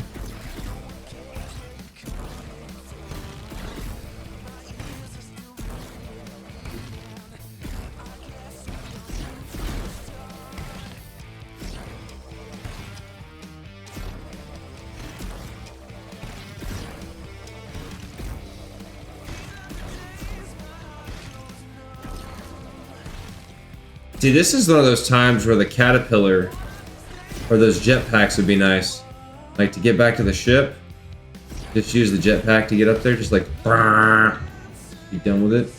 See, this is one of those times where the caterpillar or those jetpacks would be nice. Like, to get back to the ship, just use the jetpack to get up there, just like, be done with it.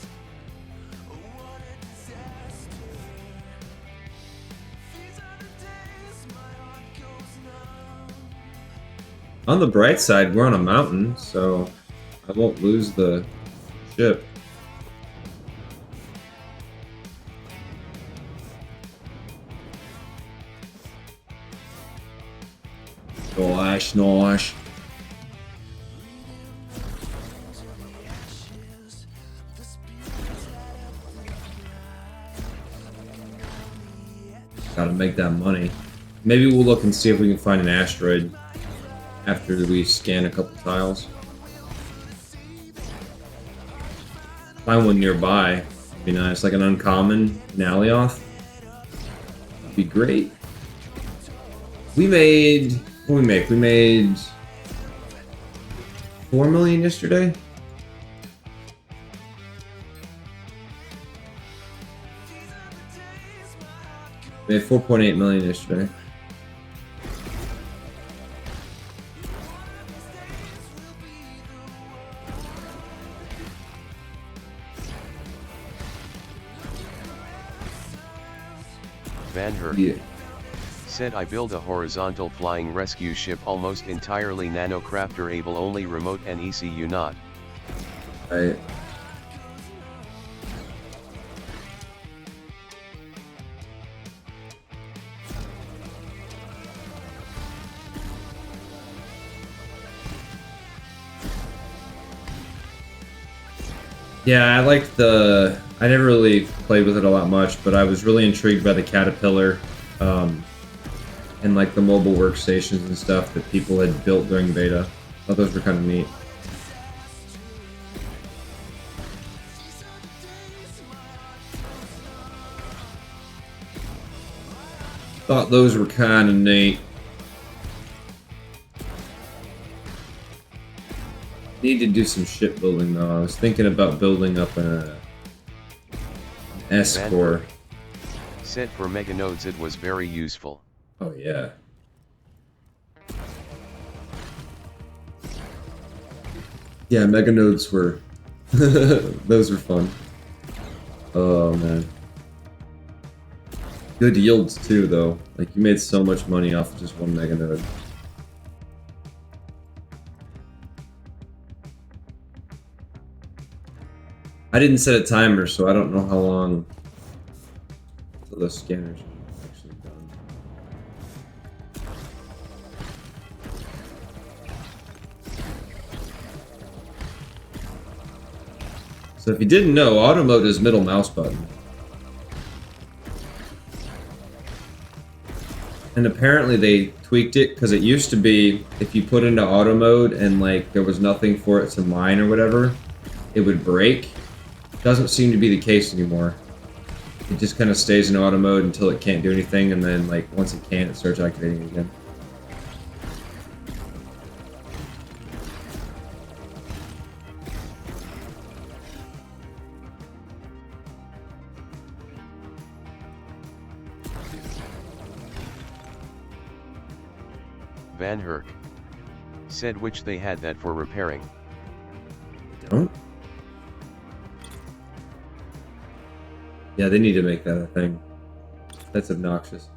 On the bright side, we're on a mountain, so I won't lose the ship. Nice, nice. Gotta make that money. Maybe we'll look and see if we can find an asteroid after we scan a couple tiles. Find one nearby. Would be nice, like an uncommon, an Alioth. Would be great. We made... What did we make? We made... 4 million yesterday? We made 4.8 million yesterday. Van Herk Yeah. said I build a horizontal flying rescue ship almost entirely nanocrafter able only remote and ECU not. Right. Yeah, I liked the... I never really played with it a lot much, but I was really intrigued by the Caterpillar, and like the mobile workstations and stuff that people had built during beta. I thought those were kind of neat. Thought those were kind of neat. Need to do some shipbuilding though. I was thinking about building up an S-core. Said for meganodes it was very useful. Oh yeah. Yeah, meganodes were... those were fun. Oh man. Good yields too though. Like you made so much money off of just one meganode. I didn't set a timer, so I don't know how long until the scanners are actually done. So if you didn't know, auto mode is middle mouse button. And apparently they tweaked it because it used to be if you put into auto mode and like there was nothing for it to mine or whatever, it would break. Doesn't seem to be the case anymore. It just kind of stays in auto mode until it can't do anything, and then like once it can, it starts activating again. Van Herk said which they had that for repairing. Don't? Yeah, they need to make that a thing. That's obnoxious.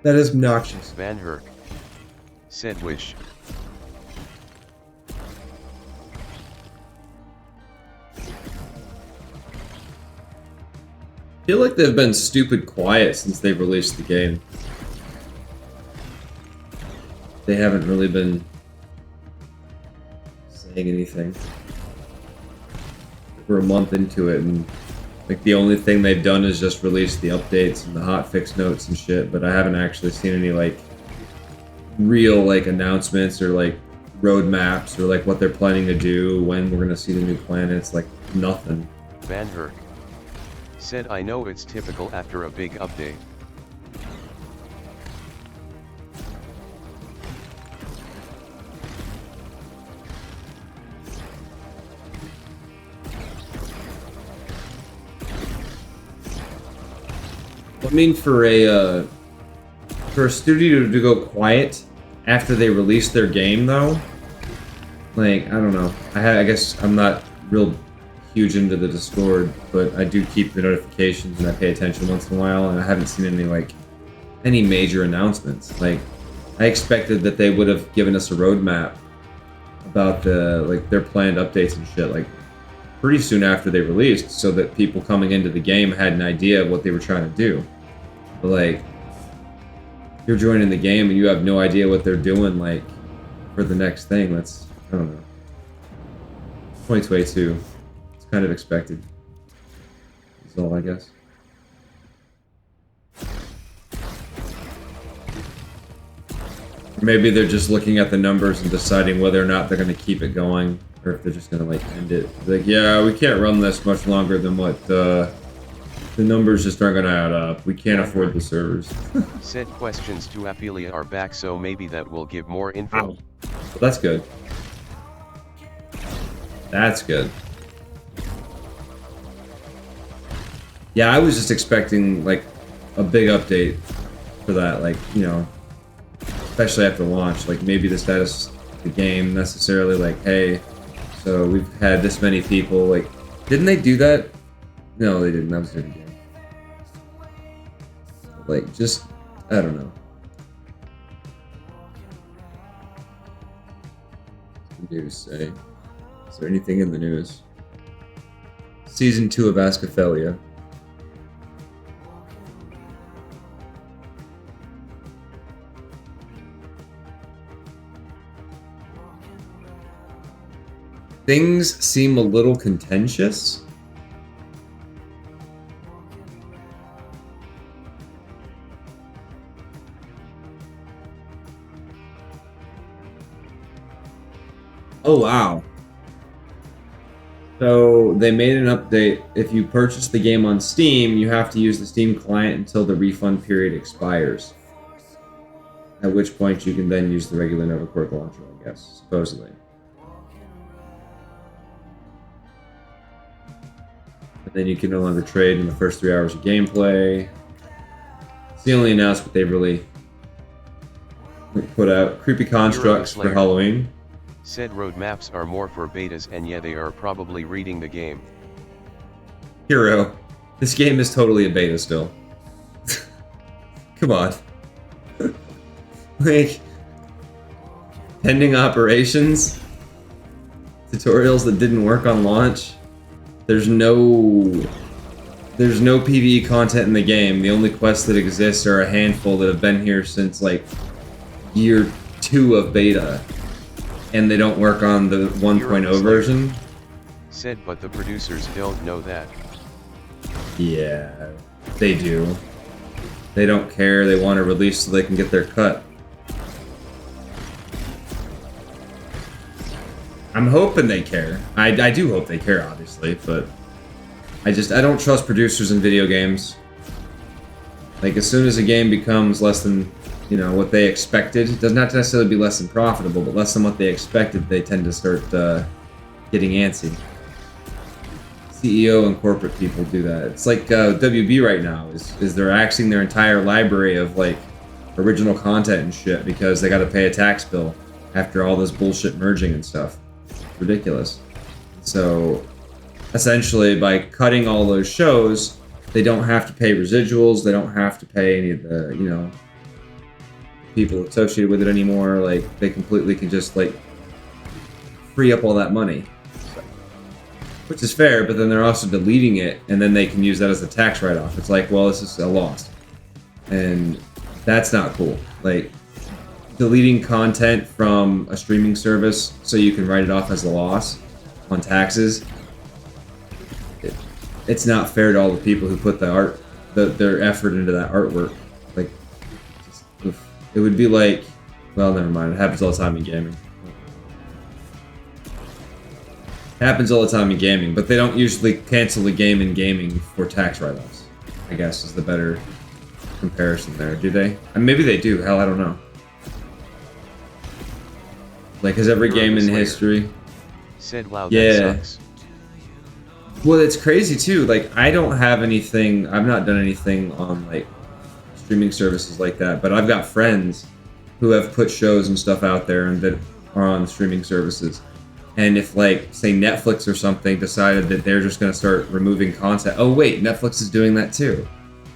That is obnoxious. Van Herk said which. I feel like they've been stupid quiet since they've released the game. They haven't really been saying anything. We're a month into it, and like the only thing they've done is just release the updates and the hotfix notes and shit, but I haven't actually seen any like real like announcements or like roadmaps or like what they're planning to do, when we're gonna see the new planets, like nothing. Van Herk said I know it's typical after a big update. I mean, for a studio to go quiet after they release their game, though, like I don't know. I guess I'm not real huge into the Discord, but I do keep the notifications and I pay attention once in a while, and I haven't seen any major announcements. Like I expected that they would have given us a roadmap about their planned updates and shit like pretty soon after they released, so that people coming into the game had an idea of what they were trying to do. But like you're joining the game and you have no idea what they're doing, like, for the next thing. That's, I don't know. 2022. It's kind of expected. That's all, I guess. Maybe they're just looking at the numbers and deciding whether or not they're going to keep it going, or if they're just going to, like, end it. Like, yeah, we can't run this much longer than what, the numbers just aren't going to add up. We can't afford the servers. Said questions to Apelia are back, so maybe that will give more info. Well, that's good. That's good. Yeah, I was just expecting, like, a big update for that, like, you know, especially after launch, like, maybe the status of the game necessarily, like, hey, so we've had this many people, like, didn't they do that? No, they didn't. That was a different game. Like, just, I don't know. What do you say? Is there anything in the news? Season 2 of Askaphelia. Things seem a little contentious. Oh, wow. So they made an update. If you purchase the game on Steam, you have to use the Steam client until the refund period expires. At which point you can then use the regular NovaCore launcher, I guess, supposedly. But then you can no longer trade in the first 3 hours of gameplay. It's the only announcement they've really put out. Creepy constructs for Halloween. Said roadmaps are more for betas, and yeah, they are probably reading the game. Hero, this game is totally a beta still. Come on. Like, pending operations, tutorials that didn't work on launch. There's no PvE content in the game. The only quests that exist are a handful that have been here since, like, year 2 of beta. And they don't work on the 1.0 version. Said, but the producers don't know that. Yeah, they do. They don't care. They want to release so they can get their cut. I'm hoping they care. I do hope they care, obviously, but I don't trust producers in video games. Like, as soon as a game becomes less than, you know, what they expected, it does not necessarily be less than profitable, but less than what they expected, they tend to start getting antsy. CEO and corporate people do that. It's like WB right now is they're axing their entire library of, like, original content and shit because they got to pay a tax bill after all this bullshit merging and stuff. It's ridiculous. So essentially, by cutting all those shows, they don't have to pay residuals. They don't have to pay any of the, you know, people associated with it anymore. Like, they completely can just, like, free up all that money, which is fair, but then they're also deleting it, and then they can use that as a tax write-off. It's like, well, this is a loss, and that's not cool. Like, deleting content from a streaming service so you can write it off as a loss on taxes, it's not fair to all the people who put their effort into that artwork. Like, it would be like, well, never mind. It happens all the time in gaming. It happens all the time in gaming, but they don't usually cancel the game in gaming for tax write-offs, I guess, is the better comparison there. Do they? And maybe they do. Hell, I don't know. Like, has every game in history... Said, wow, yeah. that sucks. Well, it's crazy, too. Like, I don't have anything... I've not done anything on, like, streaming services like that, but I've got friends who have put shows and stuff out there and that are on streaming services. And if, like, say Netflix or something decided that they're just going to start removing content... Oh, wait, Netflix is doing that, too.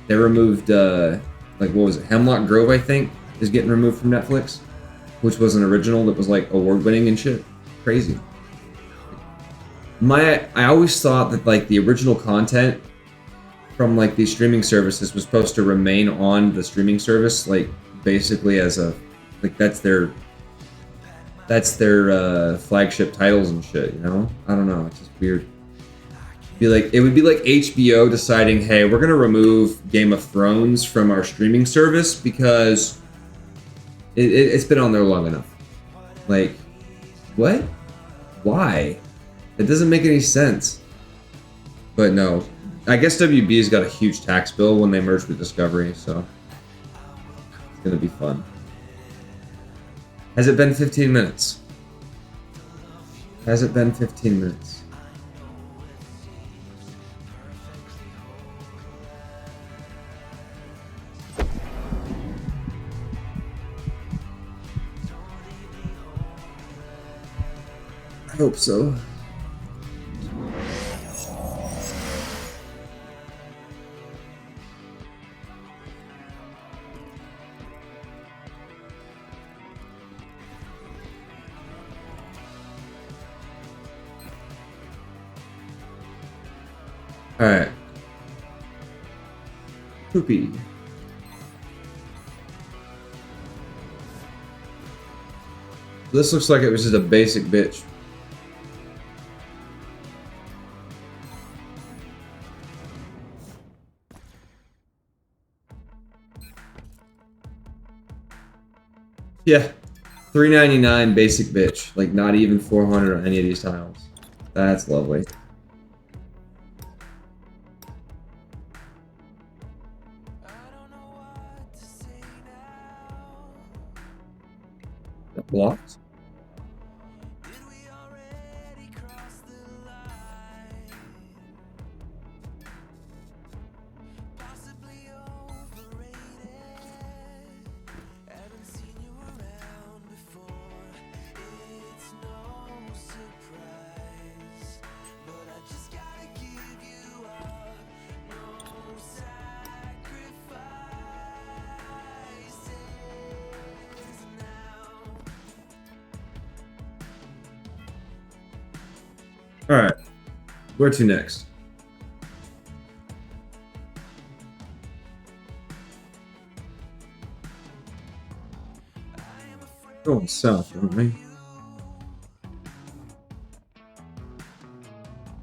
They removed, like, what was it? Hemlock Grove, I think, is getting removed from Netflix, which was an original that was, like, award-winning and shit. Crazy. I always thought that, like, the original content from, like, these streaming services was supposed to remain on the streaming service, like, basically as a like that's their flagship titles and shit. You know, I don't know. It's just weird. It would be like HBO deciding, hey, we're gonna remove Game of Thrones from our streaming service because it's been on there long enough. Like, what? Why? It doesn't make any sense. But no, I guess WB's got a huge tax bill when they merged with Discovery, so it's gonna be fun. Has it been 15 minutes? Has it been 15 minutes? I hope so. All right. Poopy. This looks like it was just a basic bitch. Yeah, $3.99 basic bitch. Like not even 400 on any of these tiles. That's lovely. That blocked. All right, where to next? Going south, aren't we?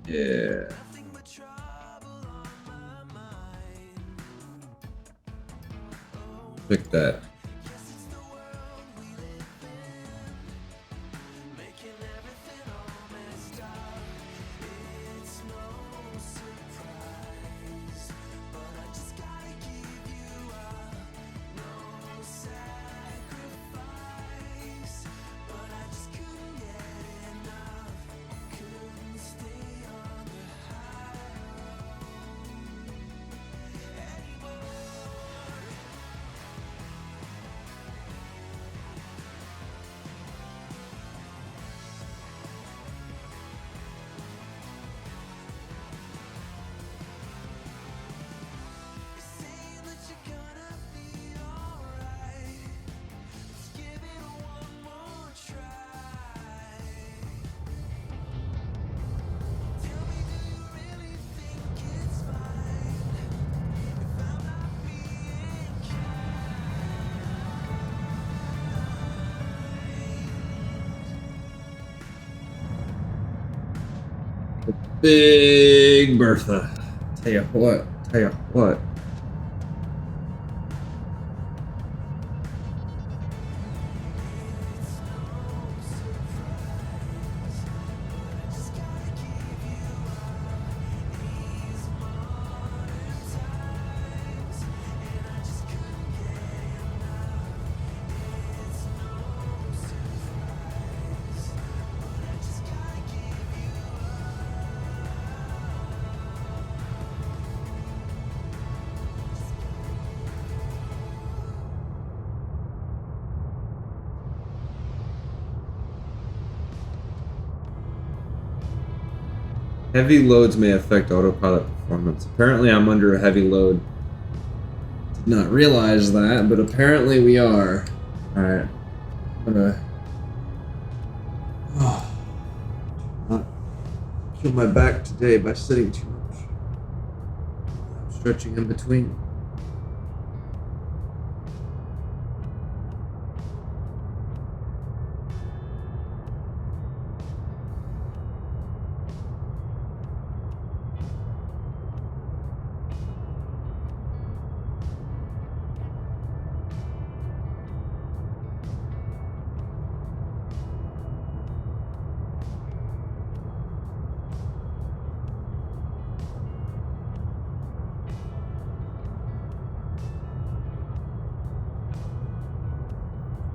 Yeah. Pick that. Big Bertha. Tell you what. Heavy loads may affect autopilot performance. Apparently I'm under a heavy load. Did not realize that, but apparently we are. Alright. I'm gonna... not kill my back today by sitting too much. I'm stretching in between.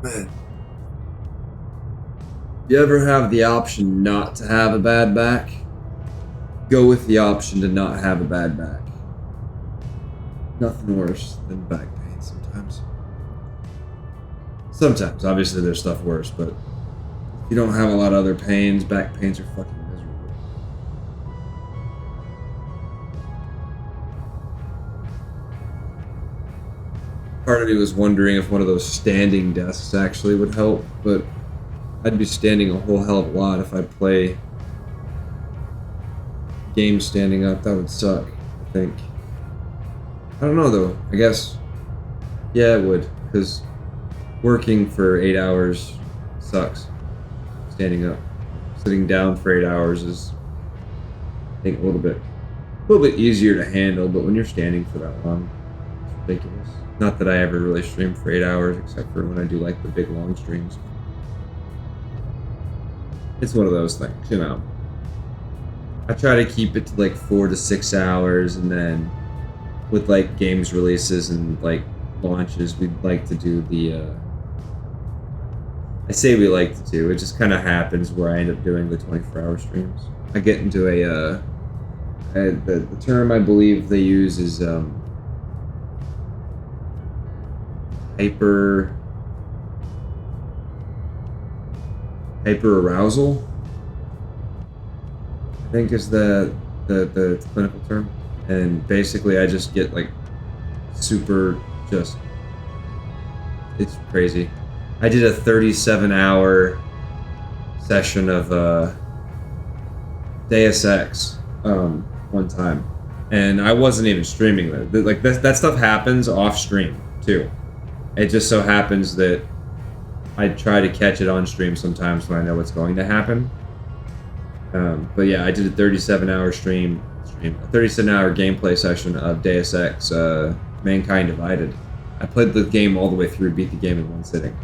man. You ever have the option not to have a bad back? Go with the option to not have a bad back. Nothing worse than back pain sometimes. Sometimes, obviously there's stuff worse, but if you don't have a lot of other pains, back pains are fucking miserable. Part of me was wondering if one of those standing desks actually would help, but I'd be standing a whole hell of a lot if I play games standing up. That would suck, I think. I don't know though. I guess, yeah, it would, because working for 8 hours sucks. Standing up, sitting down for 8 hours is, I think, a little bit easier to handle. But when you're standing for that long, it's ridiculous. Not that I ever really stream for 8 hours, except for when I do like the big long streams. It's one of those things, you know. I try to keep it to like 4 to 6 hours, and then with like games releases and like launches, we'd like to do the I say we like to do, it just kind of happens where I end up doing the 24-hour streams. I get into the term I believe they use is hyper arousal, I think is the clinical term. And basically I just get like super just, it's crazy. I did a 37-hour session of Deus Ex one time, and I wasn't even streaming that. Like that stuff happens off stream too. It just so happens that I try to catch it on stream sometimes when I know what's going to happen. But yeah, I did a 37-hour stream, a 37-hour gameplay session of Deus Ex, Mankind Divided. I played the game all the way through, beat the game in one sitting.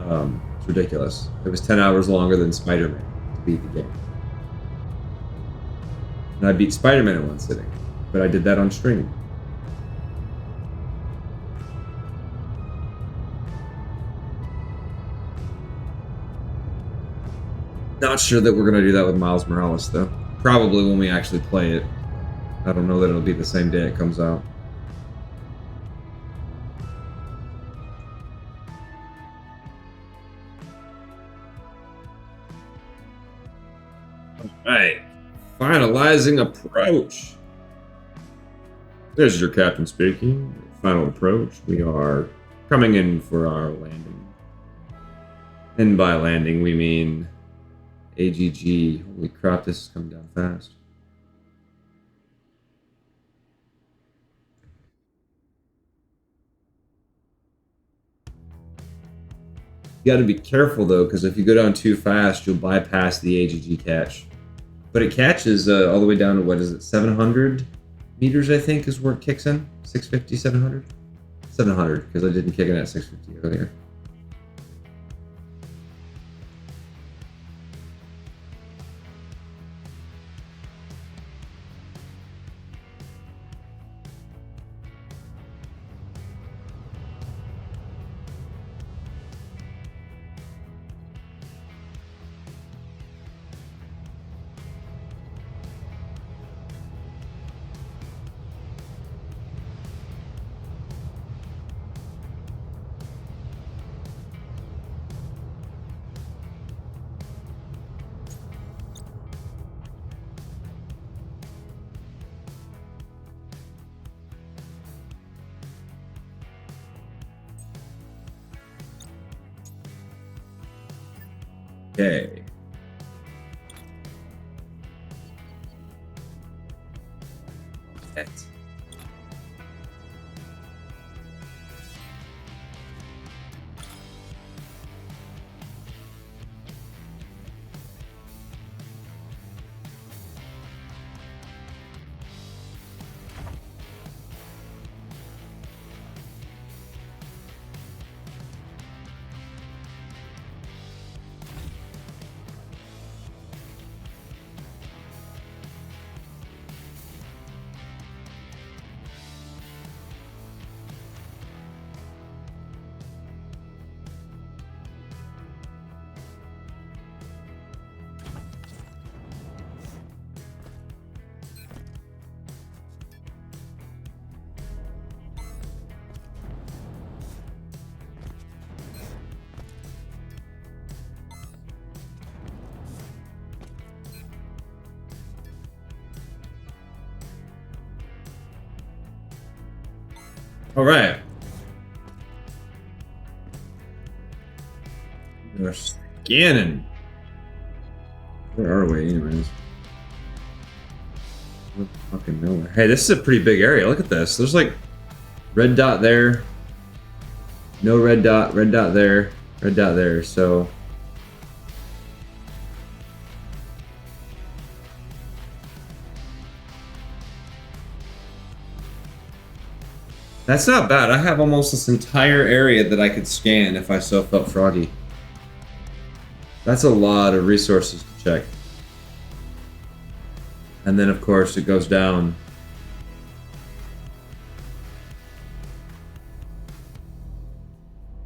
It's ridiculous. It was 10 hours longer than Spider-Man to beat the game. And I beat Spider-Man in one sitting, but I did that on stream. Not sure that we're gonna do that with Miles Morales though. Probably when we actually play it. I don't know that it'll be the same day it comes out. Alright. Finalizing approach. This is your captain speaking. Final approach. We are coming in for our landing. And by landing we mean AGG. Holy crap, this is coming down fast. You gotta be careful though, because if you go down too fast, you'll bypass the AGG catch. But it catches all the way down to, what is it, 700 meters, I think, is where it kicks in? 650, 700? 700, because I didn't kick in at 650 earlier. Okay. It. All right. We're scanning. Where are we, anyways? Fucking nowhere. Hey, this is a pretty big area. Look at this. There's like red dot there. No red dot there, red dot there. So that's not bad. I have almost this entire area that I could scan if I so felt froggy. That's a lot of resources to check. And then, of course, it goes down.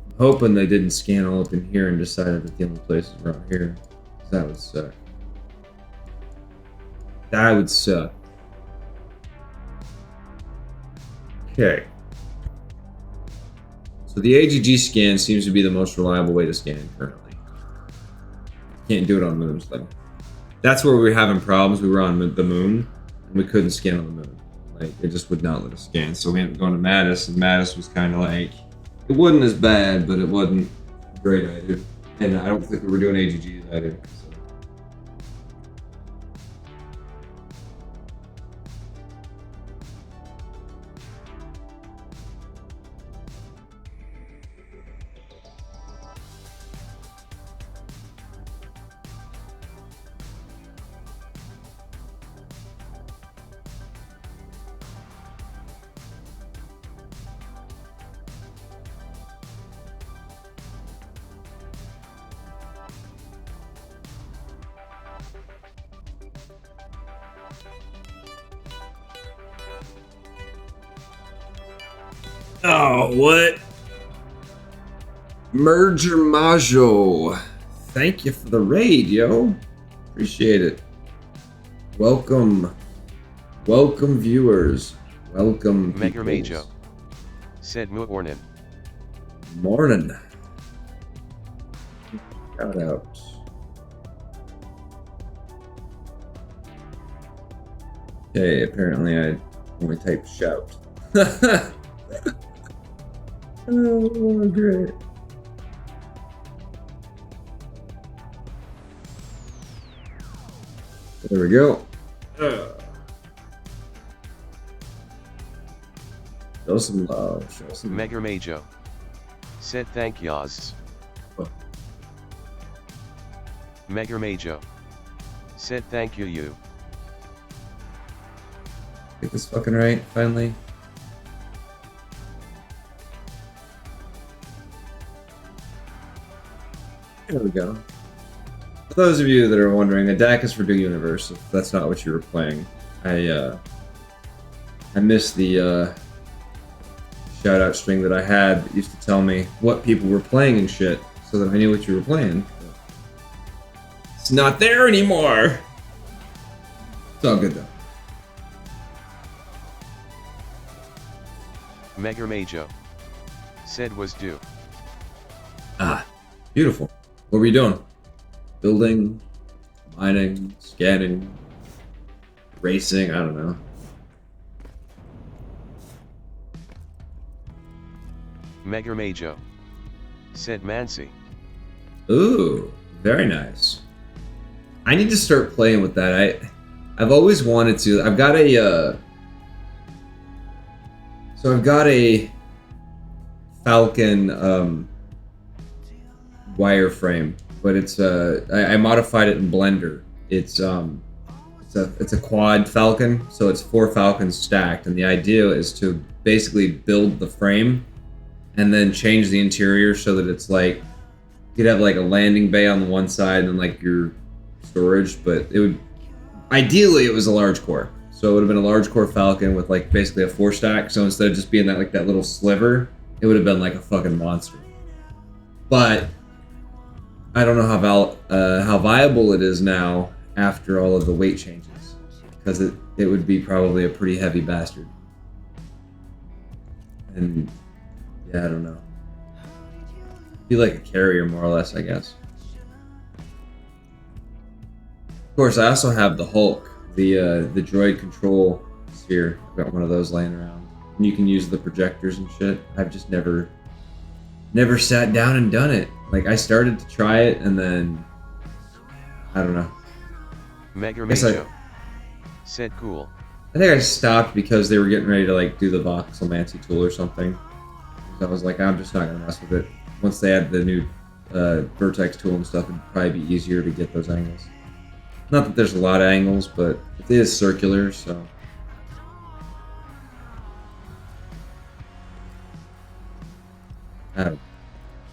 I'm hoping they didn't scan all up in here and decided that the only places were out here. 'Cause that would suck. That would suck. Okay. So the AGG scan seems to be the most reliable way to scan currently. Can't do it on moons though. That's where we were having problems. We were on the moon, and we couldn't scan on the moon. Like, it just would not let us scan. So we ended up going to Mattis, and Mattis was kind of like, it wasn't as bad, but it wasn't great either. And I don't think we were doing AGGs either. So. Oh, what? Merger Majo. Thank you for the raid, yo. Appreciate it. Welcome. Welcome, viewers. Welcome. Mega Majo. Said morning. Morning. Shout out. Okay, apparently I only typed shout. Oh, great. There we go. Show some love. Show some Mega Majo. Said thank yas. Oh. Mega Majo. Said thank you. Get this fucking right, finally. There we go. For those of you that are wondering, a DAC is for New Universe, if that's not what you were playing. I missed the shout-out string that I had that used to tell me what people were playing and shit, so that I knew what you were playing. It's not there anymore! It's all good, though. Mega Majo. Said was due. Ah, beautiful. What were you doing? Building, mining, scanning, racing, I don't know. Mega Majo. Said Mancy. Ooh, very nice. I need to start playing with that. I've always wanted to. I've got a so I've got a Falcon wireframe, but it's I modified it in Blender. It's a quad Falcon, so it's 4 Falcons stacked, and the idea is to basically build the frame and then change the interior so that it's like you'd have like a landing bay on the one side and like your storage, but it would ideally it was a large core. So it would have been a large core Falcon with like basically a 4 stack. So instead of just being that like that little sliver, it would have been like a fucking monster. But I don't know how viable it is now after all of the weight changes, because it would be probably a pretty heavy bastard. And yeah, I don't know. Be like a carrier more or less, I guess. Of course, I also have the Hulk, the droid control sphere. I've got one of those laying around. And you can use the projectors and shit. I've just never sat down and done it. Like, I started to try it, and then I don't know. Megamejo said cool. I think I stopped because they were getting ready to like do the voxelmancy tool or something. So I was like, I'm just not gonna mess with it. Once they add the new vertex tool and stuff, it'd probably be easier to get those angles. Not that there's a lot of angles, but it is circular, so.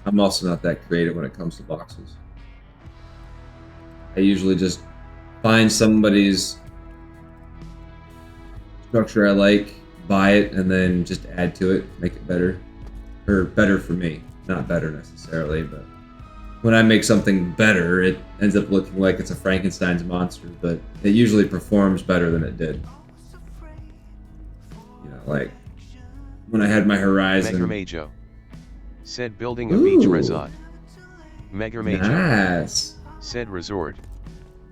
I'm also not that creative when it comes to boxes. I usually just find somebody's structure I like, buy it, and then just add to it, make it better. Or better for me. Not better necessarily, but when I make something better, it ends up looking like it's a Frankenstein's monster, but it usually performs better than it did. You know, like when I had my Horizon. Megamejo said building a beach resort. Megamejo Nice. said resort.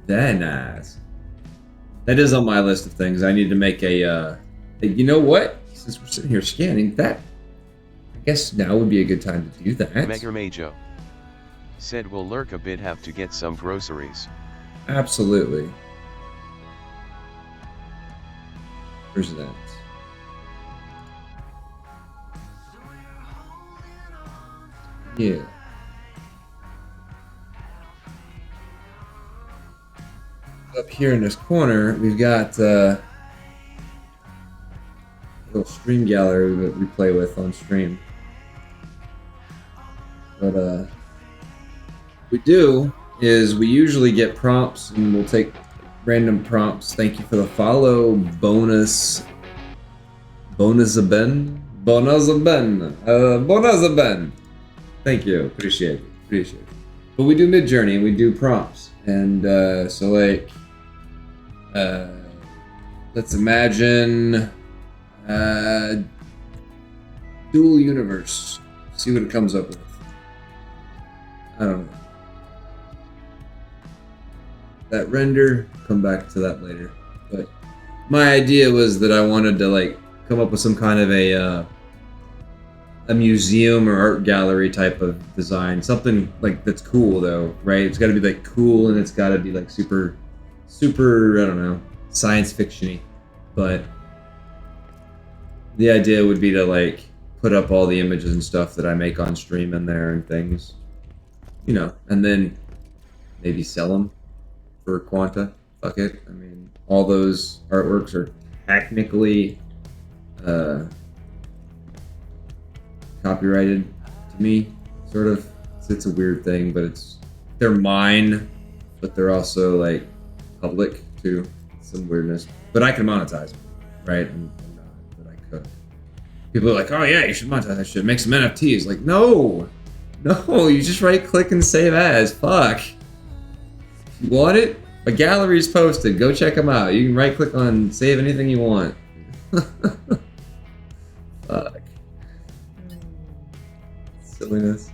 Very nice. That is on my list of things. I need to make a you know what? Since we're sitting here scanning, that I guess now would be a good time to do that. Megamejo said we'll lurk a bit, have to get some groceries. Absolutely. Where's that? Yeah. Up here in this corner, we've got a little stream gallery that we play with on stream. But what we do is we usually get prompts, and we'll take random prompts. Thank you for the follow, Bonazaben. Thank you, appreciate it. But we do Midjourney and we do prompts, and so like. Let's imagine dual universe. See what it comes up with. I don't know. That render, come back to that later. But my idea was that I wanted to like come up with some kind of a museum or art gallery type of design. Something like that's cool though, right? It's got to be like cool, and it's got to be like super, I don't know, science fiction-y. But the idea would be to like put up all the images and stuff that I make on stream in there and things, you know, and then maybe sell them for Quanta. Fuck it. I mean, all those artworks are technically copyrighted to me, sort of. It's a weird thing, but they're mine, but they're also like public too. Some weirdness, but I can monetize them, right? And but I could. People are like, "Oh yeah, you should monetize that shit. Make some NFTs." Like, no, you just right click and save as. Fuck. You want it? A gallery's posted. Go check them out. You can right click on save anything you want. Fuck. Silliness.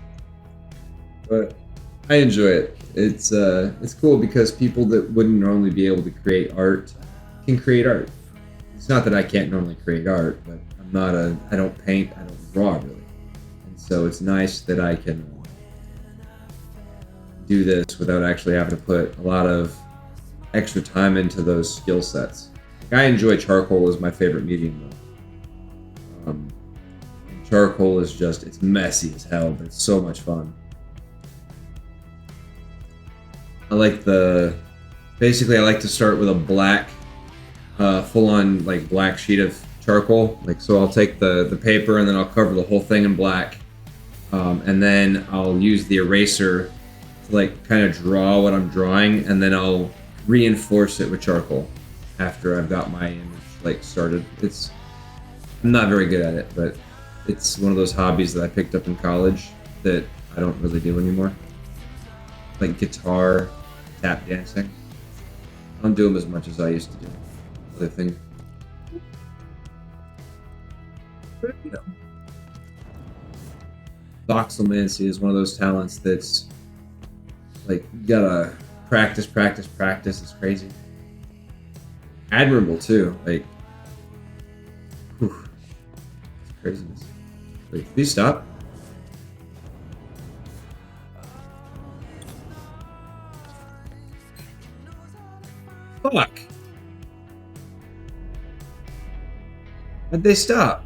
But I enjoy it. It's cool because people that wouldn't normally be able to create art can create art. It's not that I can't normally create art, but I don't paint, I don't draw really. And so it's nice that I can do this without actually having to put a lot of extra time into those skill sets. Like, I enjoy charcoal as my favorite medium though. Charcoal is just, it's messy as hell, but it's so much fun. I like to start with a black, full-on like black sheet of charcoal. Like, so I'll take the paper and then I'll cover the whole thing in black, and then I'll use the eraser to like kind of draw what I'm drawing, and then I'll reinforce it with charcoal after I've got my image like started. I'm not very good at it, but it's one of those hobbies that I picked up in college that I don't really do anymore. Like guitar, tap dancing. I don't do them as much as I used to do. Other things. But, you know. Voxelmancy is one of those talents that's like, you gotta practice. It's crazy. Admirable too. Like, whew. Craziness. Wait, please stop. Fuck. How'd they stop?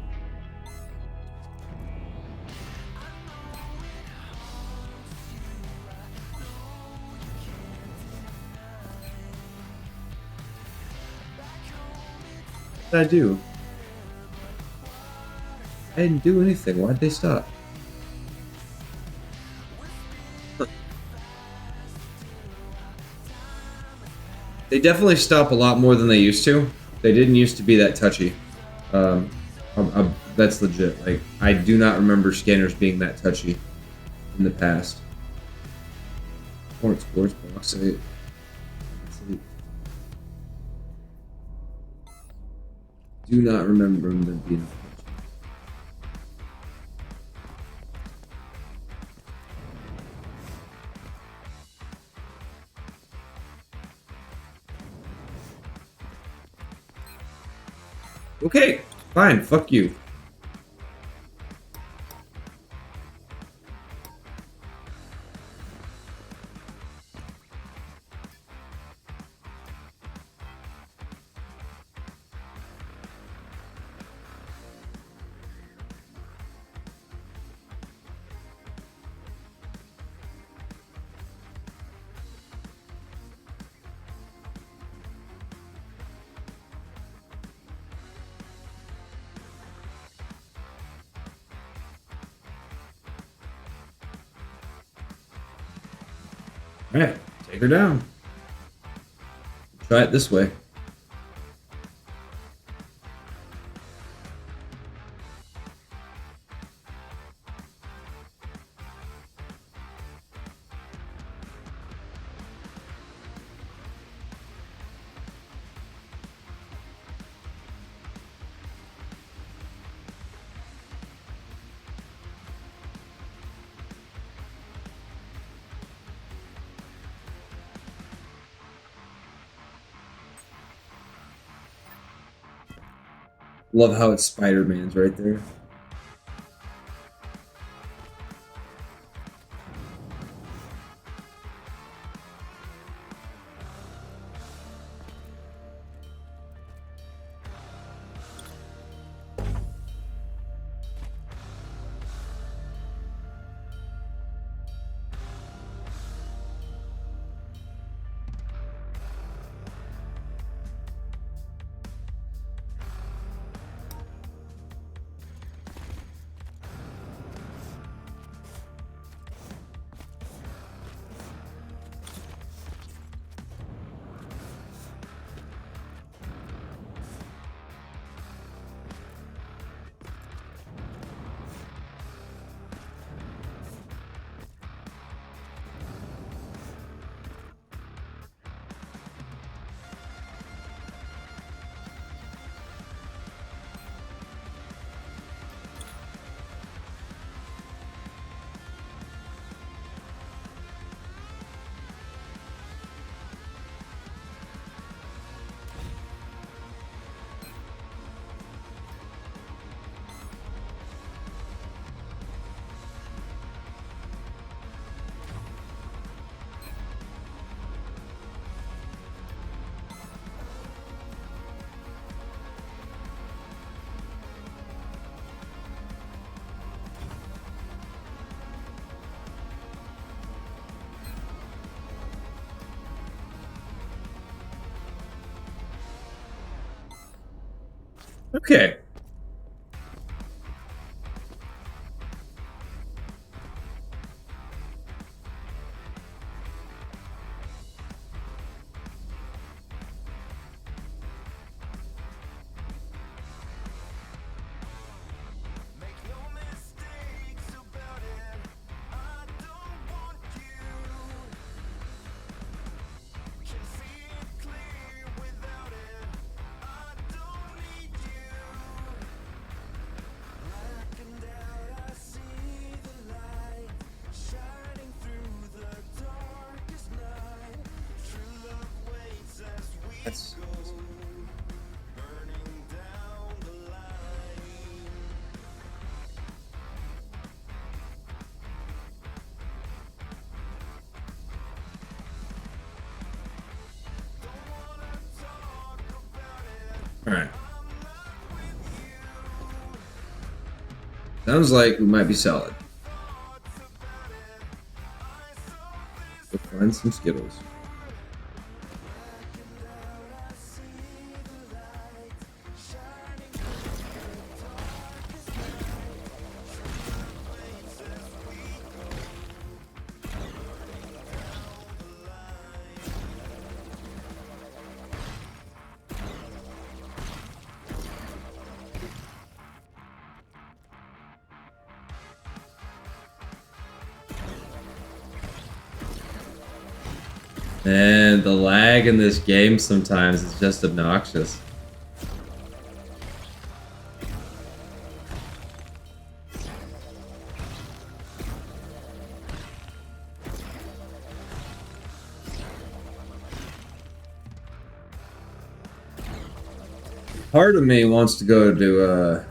What did I do? I didn't do anything. Why'd they stop? Huh. They definitely stop a lot more than they used to. They didn't used to be that touchy. That's legit. Like, I do not remember scanners being that touchy in the past. More explores bauxite. Do not remember them being touchy. Okay, fine, fuck you. Alright, take her down. Try it this way. Love how it's Spider-Man's right there. Okay. Alright. Sounds like we might be solid. Let's find some Skittles. And the lag in this game sometimes is just obnoxious. Part of me wants to go to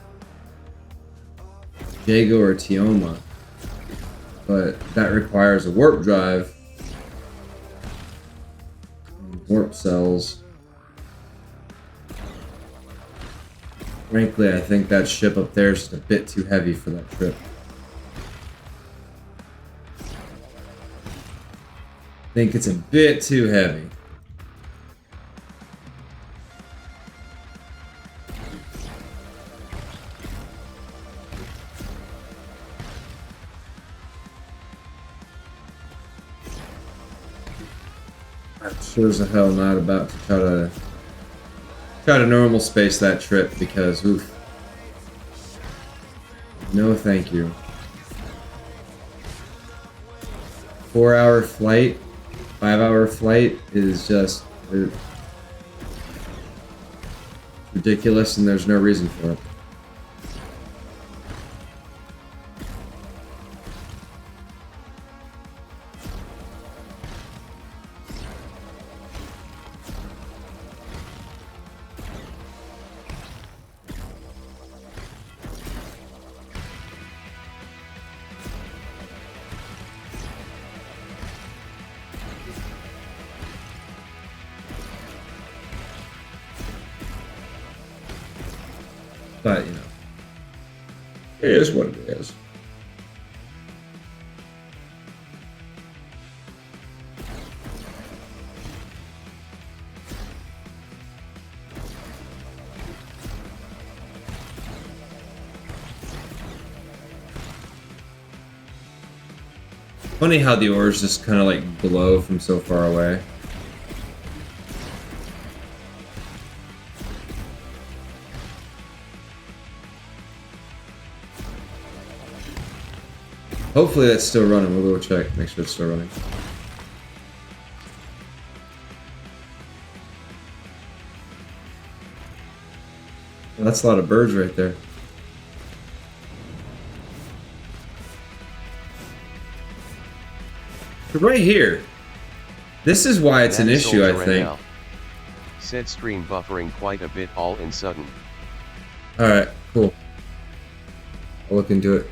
Jago or Tioma, but that requires a warp drive. Warp cells. Frankly, I think that ship up there is just a bit too heavy for that trip. I think it's a bit too heavy. I'm sure as hell not about to try to normal space that trip because oof. No thank you. 4-hour flight, 5-hour flight is just ridiculous and there's no reason for it. But, you know, it is what it is. Funny how the ores just kind of like glow from so far away. Hopefully that's still running. We'll go check, make sure it's still running. Well, that's a lot of birds right there. But right here, this is why it's an issue, I think. Said stream buffering quite a bit all in sudden. Alright, cool. I'll look into it.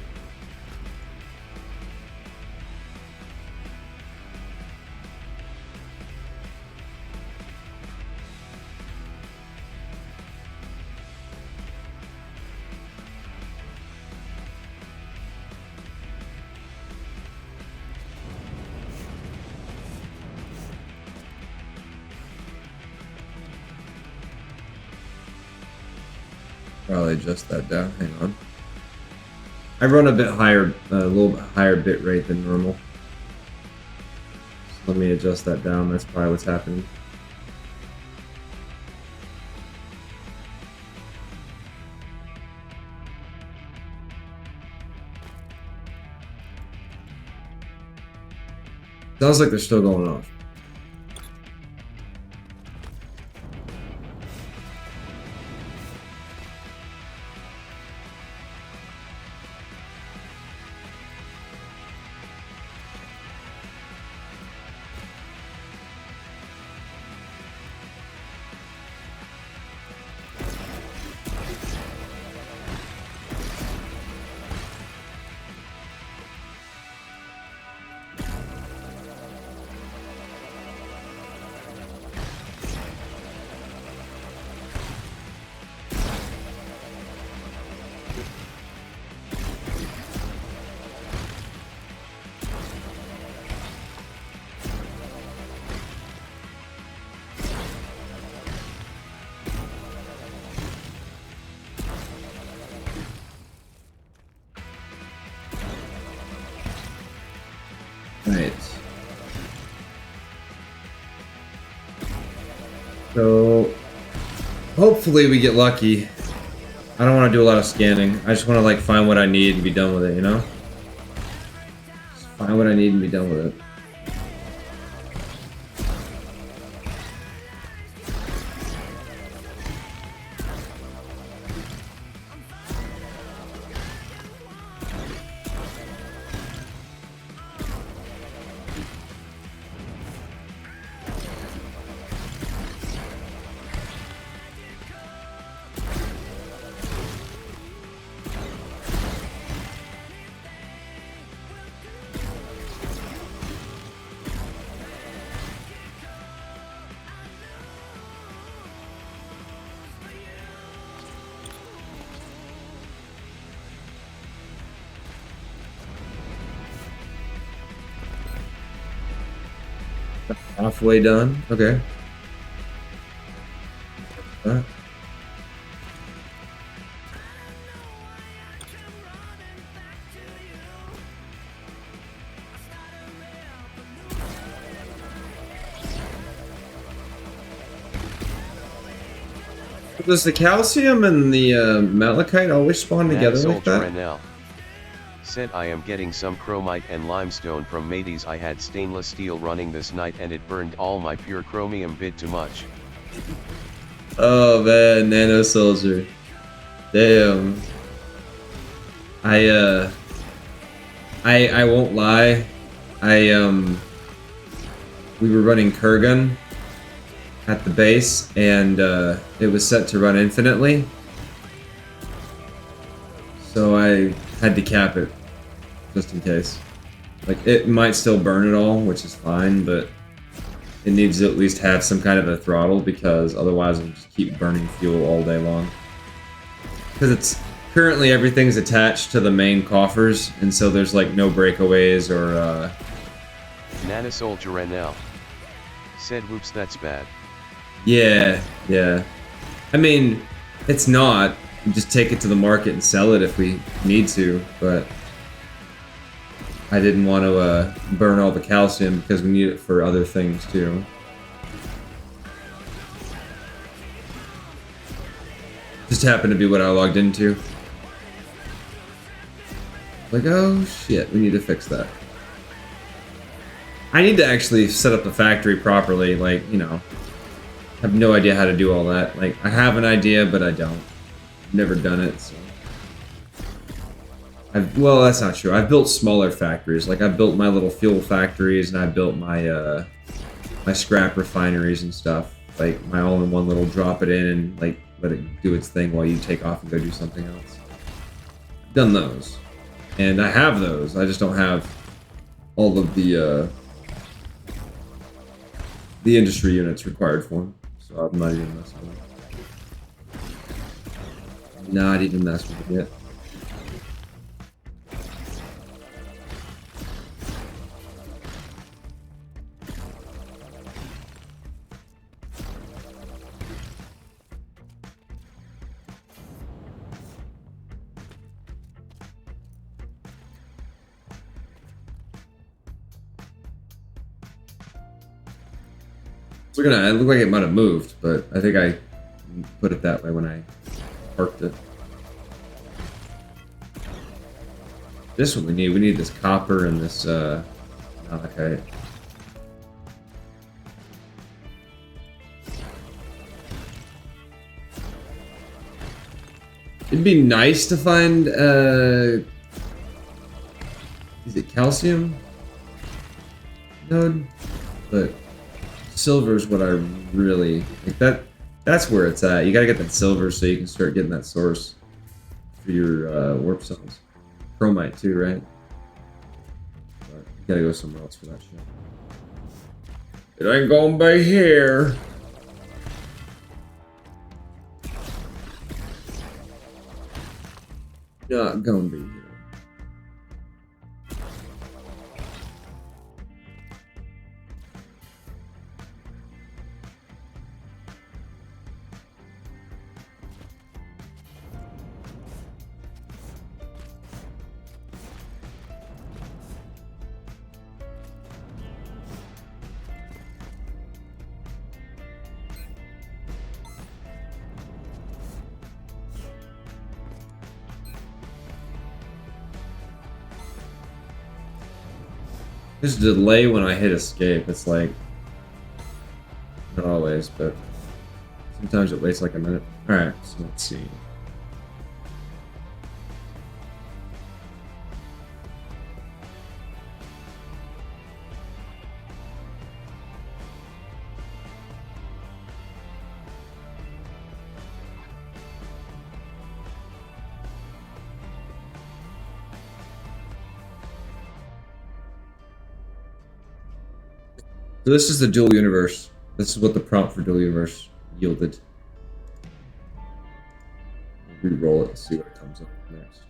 Probably adjust that down. Hang on. I run a bit higher, a little bit higher bit rate than normal. So let me adjust that down. That's probably what's happening. Sounds like they're still going off. So hopefully we get lucky. I don't want to do a lot of scanning. I just want to like find what I need and be done with it, you know? Just find what I need and be done with it. Halfway done. Okay. Alright. Does the calcium and the malachite always spawn together like that? Said I am getting some chromite and limestone from mateys. I had stainless steel running this night and it burned all my pure chromium bit too much. Oh man, Nano Soldier. Damn. I won't lie. We were running Kurgan at the base and it was set to run infinitely. So I had to cap it. Just in case. Like, it might still burn it all, which is fine, but it needs to at least have some kind of a throttle, because otherwise it'll just keep burning fuel all day long. Because it's... currently everything's attached to the main coffers, and so there's like no breakaways or Nanosoldier NL said whoops, that's bad. Yeah. I mean, it's not. You just take it to the market and sell it if we need to, but I didn't want to burn all the calcium because we need it for other things too. Just happened to be what I logged into. Like, oh shit, we need to fix that. I need to actually set up the factory properly, like, you know. I have no idea how to do all that. Like, I have an idea, but I don't. I've never done it, so. Well, that's not true. I've built smaller factories. Like, I've built my little fuel factories, and I built my, my scrap refineries and stuff. Like, my all-in-one little drop it in and, like, let it do its thing while you take off and go do something else. I've done those. And I have those. I just don't have all of the industry units required for them. So I'm not even messing with it. Not even messing with it yet. It looked like it might have moved, but I think I put it that way when I parked it. This one we need this copper and this malachite. It'd be nice to find is it calcium node? But silver is what I really like. That's where it's at. You gotta get that silver so you can start getting that source for your warp cells. Chromite too, right? But you gotta go somewhere else for that shit. It ain't gonna be here. Not gonna be here. There's a delay when I hit escape. It's like, not always, but sometimes it waits like a minute. Alright, so let's see. So this is the dual universe. This is what the prompt for dual universe yielded. Re-roll it and see what it comes up with next.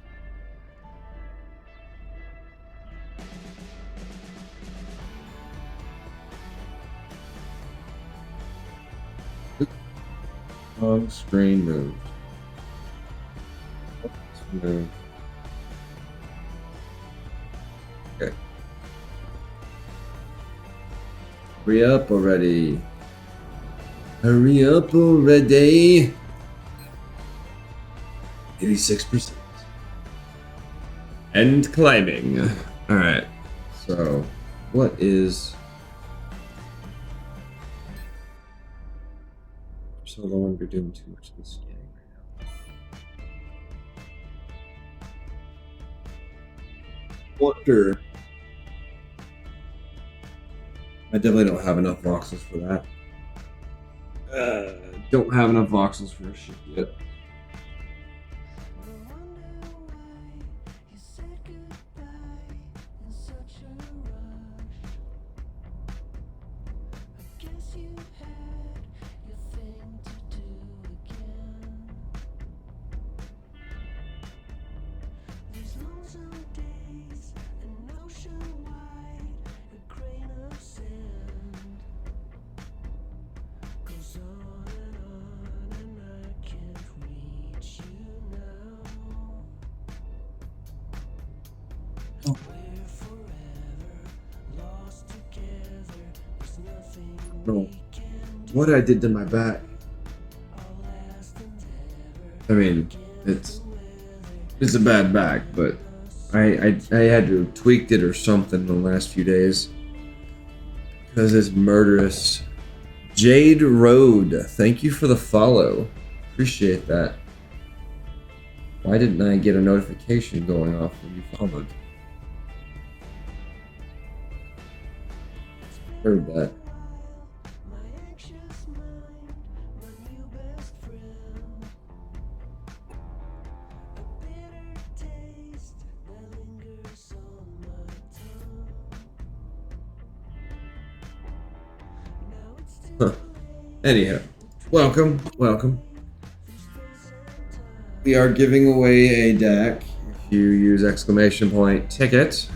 Home screen moved. Moved. Okay. Hurry up already. Hurry up already. 86%. And climbing. Alright. So, what is... So long we're doing too much of this scanning right now. Wonder... I definitely don't have enough voxels for that. Don't have enough voxels for a ship yet. No. What I did to my back. I mean, it's a bad back, but I had to have tweaked it or something in the last few days. Because it's murderous. Jade Road, thank you for the follow. Appreciate that. Why didn't I get a notification going off when you followed? Heard that. Huh. Anyhow, welcome. We are giving away a DAC. If you use exclamation point ticket,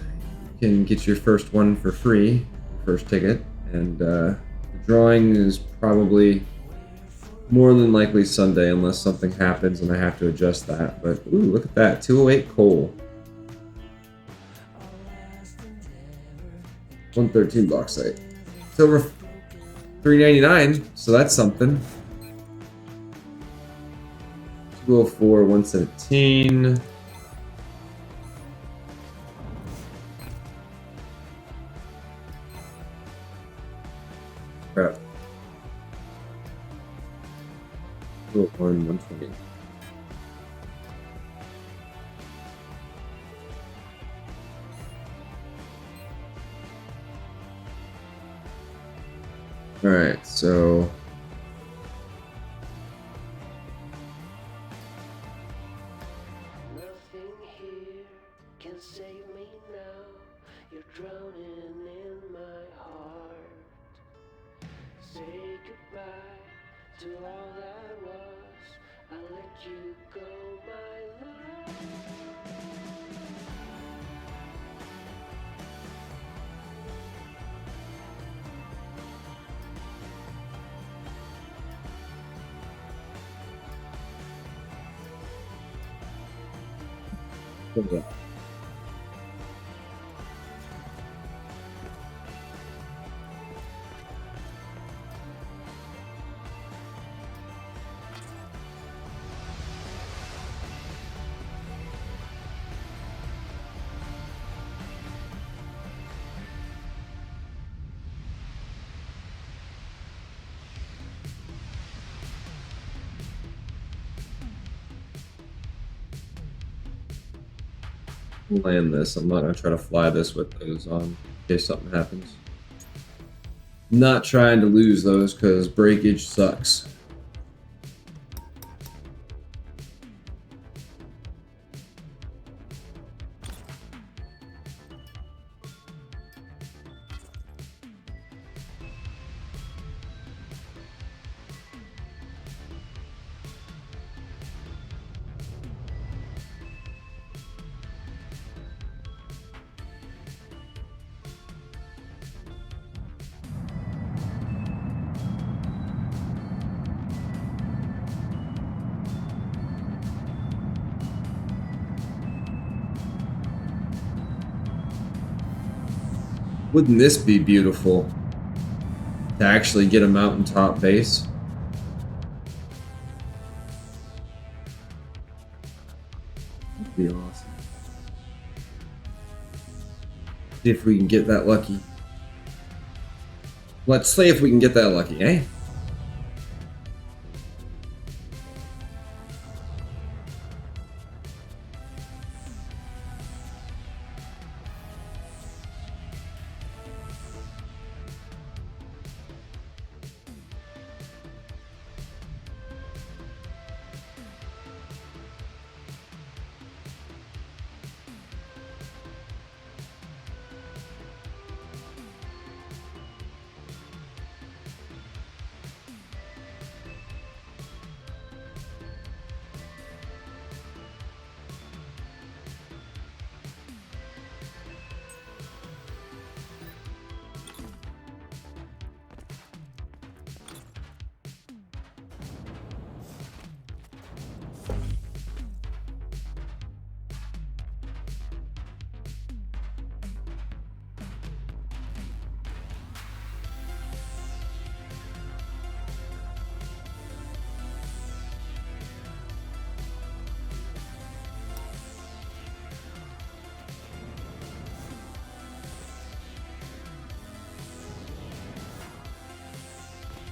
you can get your first one for free, first ticket. And the drawing is probably more than likely Sunday unless something happens and I have to adjust that. But ooh, look at that, 208 coal. 113 bauxite. It's over $3.99, so that's something. 204, 117. Crap. 201, 120. Alright, so... Nothing here can save me now. You're drowning in my heart. Say goodbye to all that was. I let you go, my love. Look at that. land this. I'm not gonna try to fly this with those on in case something happens. Not trying to lose those because breakage sucks. Wouldn't this be beautiful? To actually get a mountaintop base? That'd be awesome. See if we can get that lucky. Let's see if we can get that lucky, eh?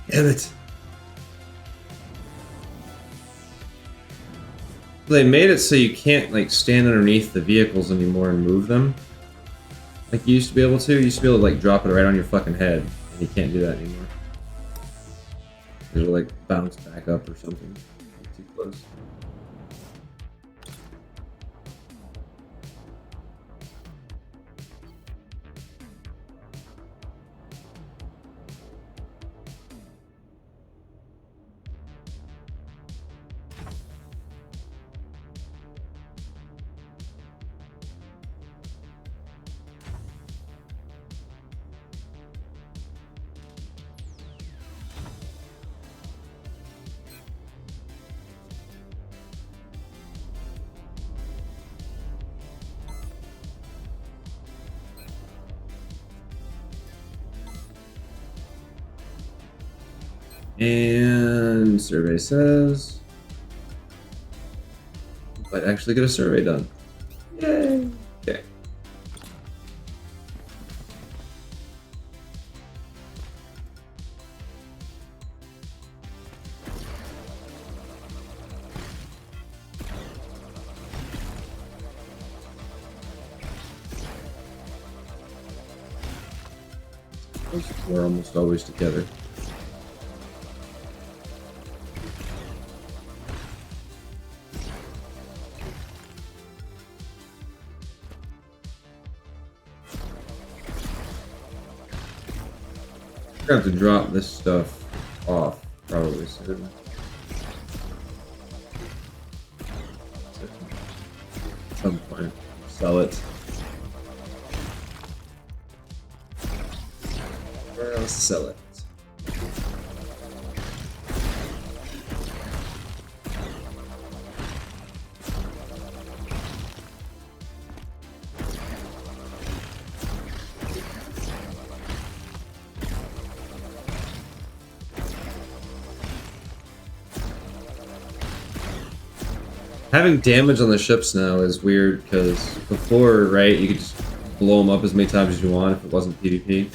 Damn it. They made it so you can't like stand underneath the vehicles anymore and move them. Like you used to be able to. You used to be able to like drop it right on your fucking head. And you can't do that anymore. It'll like bounce back up or something. Too close. And survey says might actually get a survey done. Yay! Okay. We're almost always together. I'm gonna have to drop this stuff off probably soon. At some point, sell it. Or else sell it. Having damage on the ships now is weird because before, right, you could just blow them up as many times as you want if it wasn't PvP.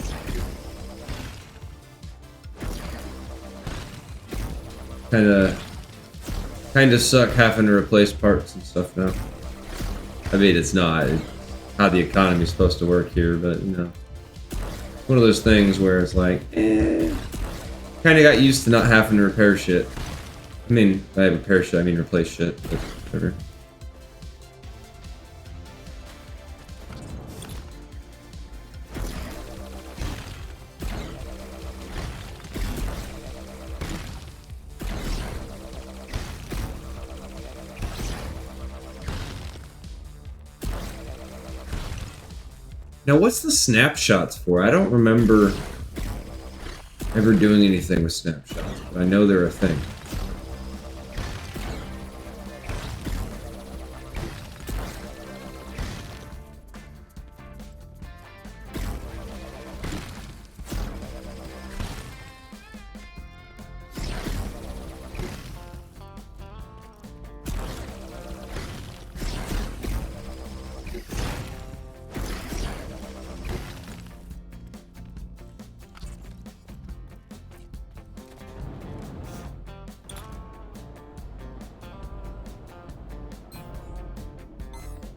Kinda suck having to replace parts and stuff now. I mean, it's not how the economy's supposed to work here, but you know, one of those things where it's like, kind of got used to not having to repair shit. I mean, by repair shit, I mean replace shit, but whatever. Now, what's the snapshots for? I don't remember ever doing anything with snapshots, but I know they're a thing.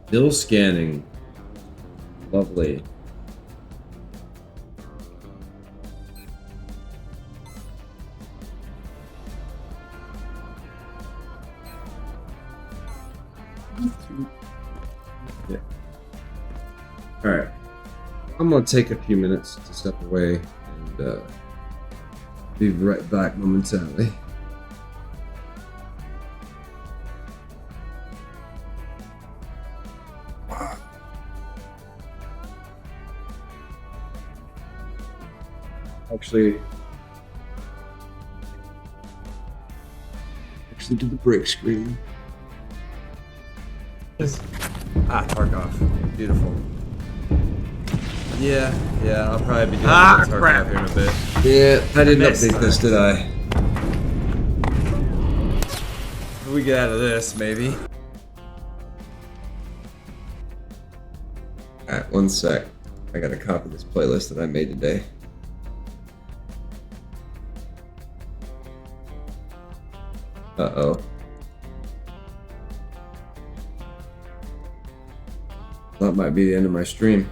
Still scanning. Lovely. Yeah. Alright. I'm gonna take a few minutes to step away and be right back momentarily. Actually do the break screen. Tarkov. Beautiful. Yeah, I'll probably be doing Tarkov here in a bit. Yeah, I didn't update this, did I? If we get out of this, maybe. Alright, one sec. I gotta copy this playlist that I made today. Uh-oh. That might be the end of my stream.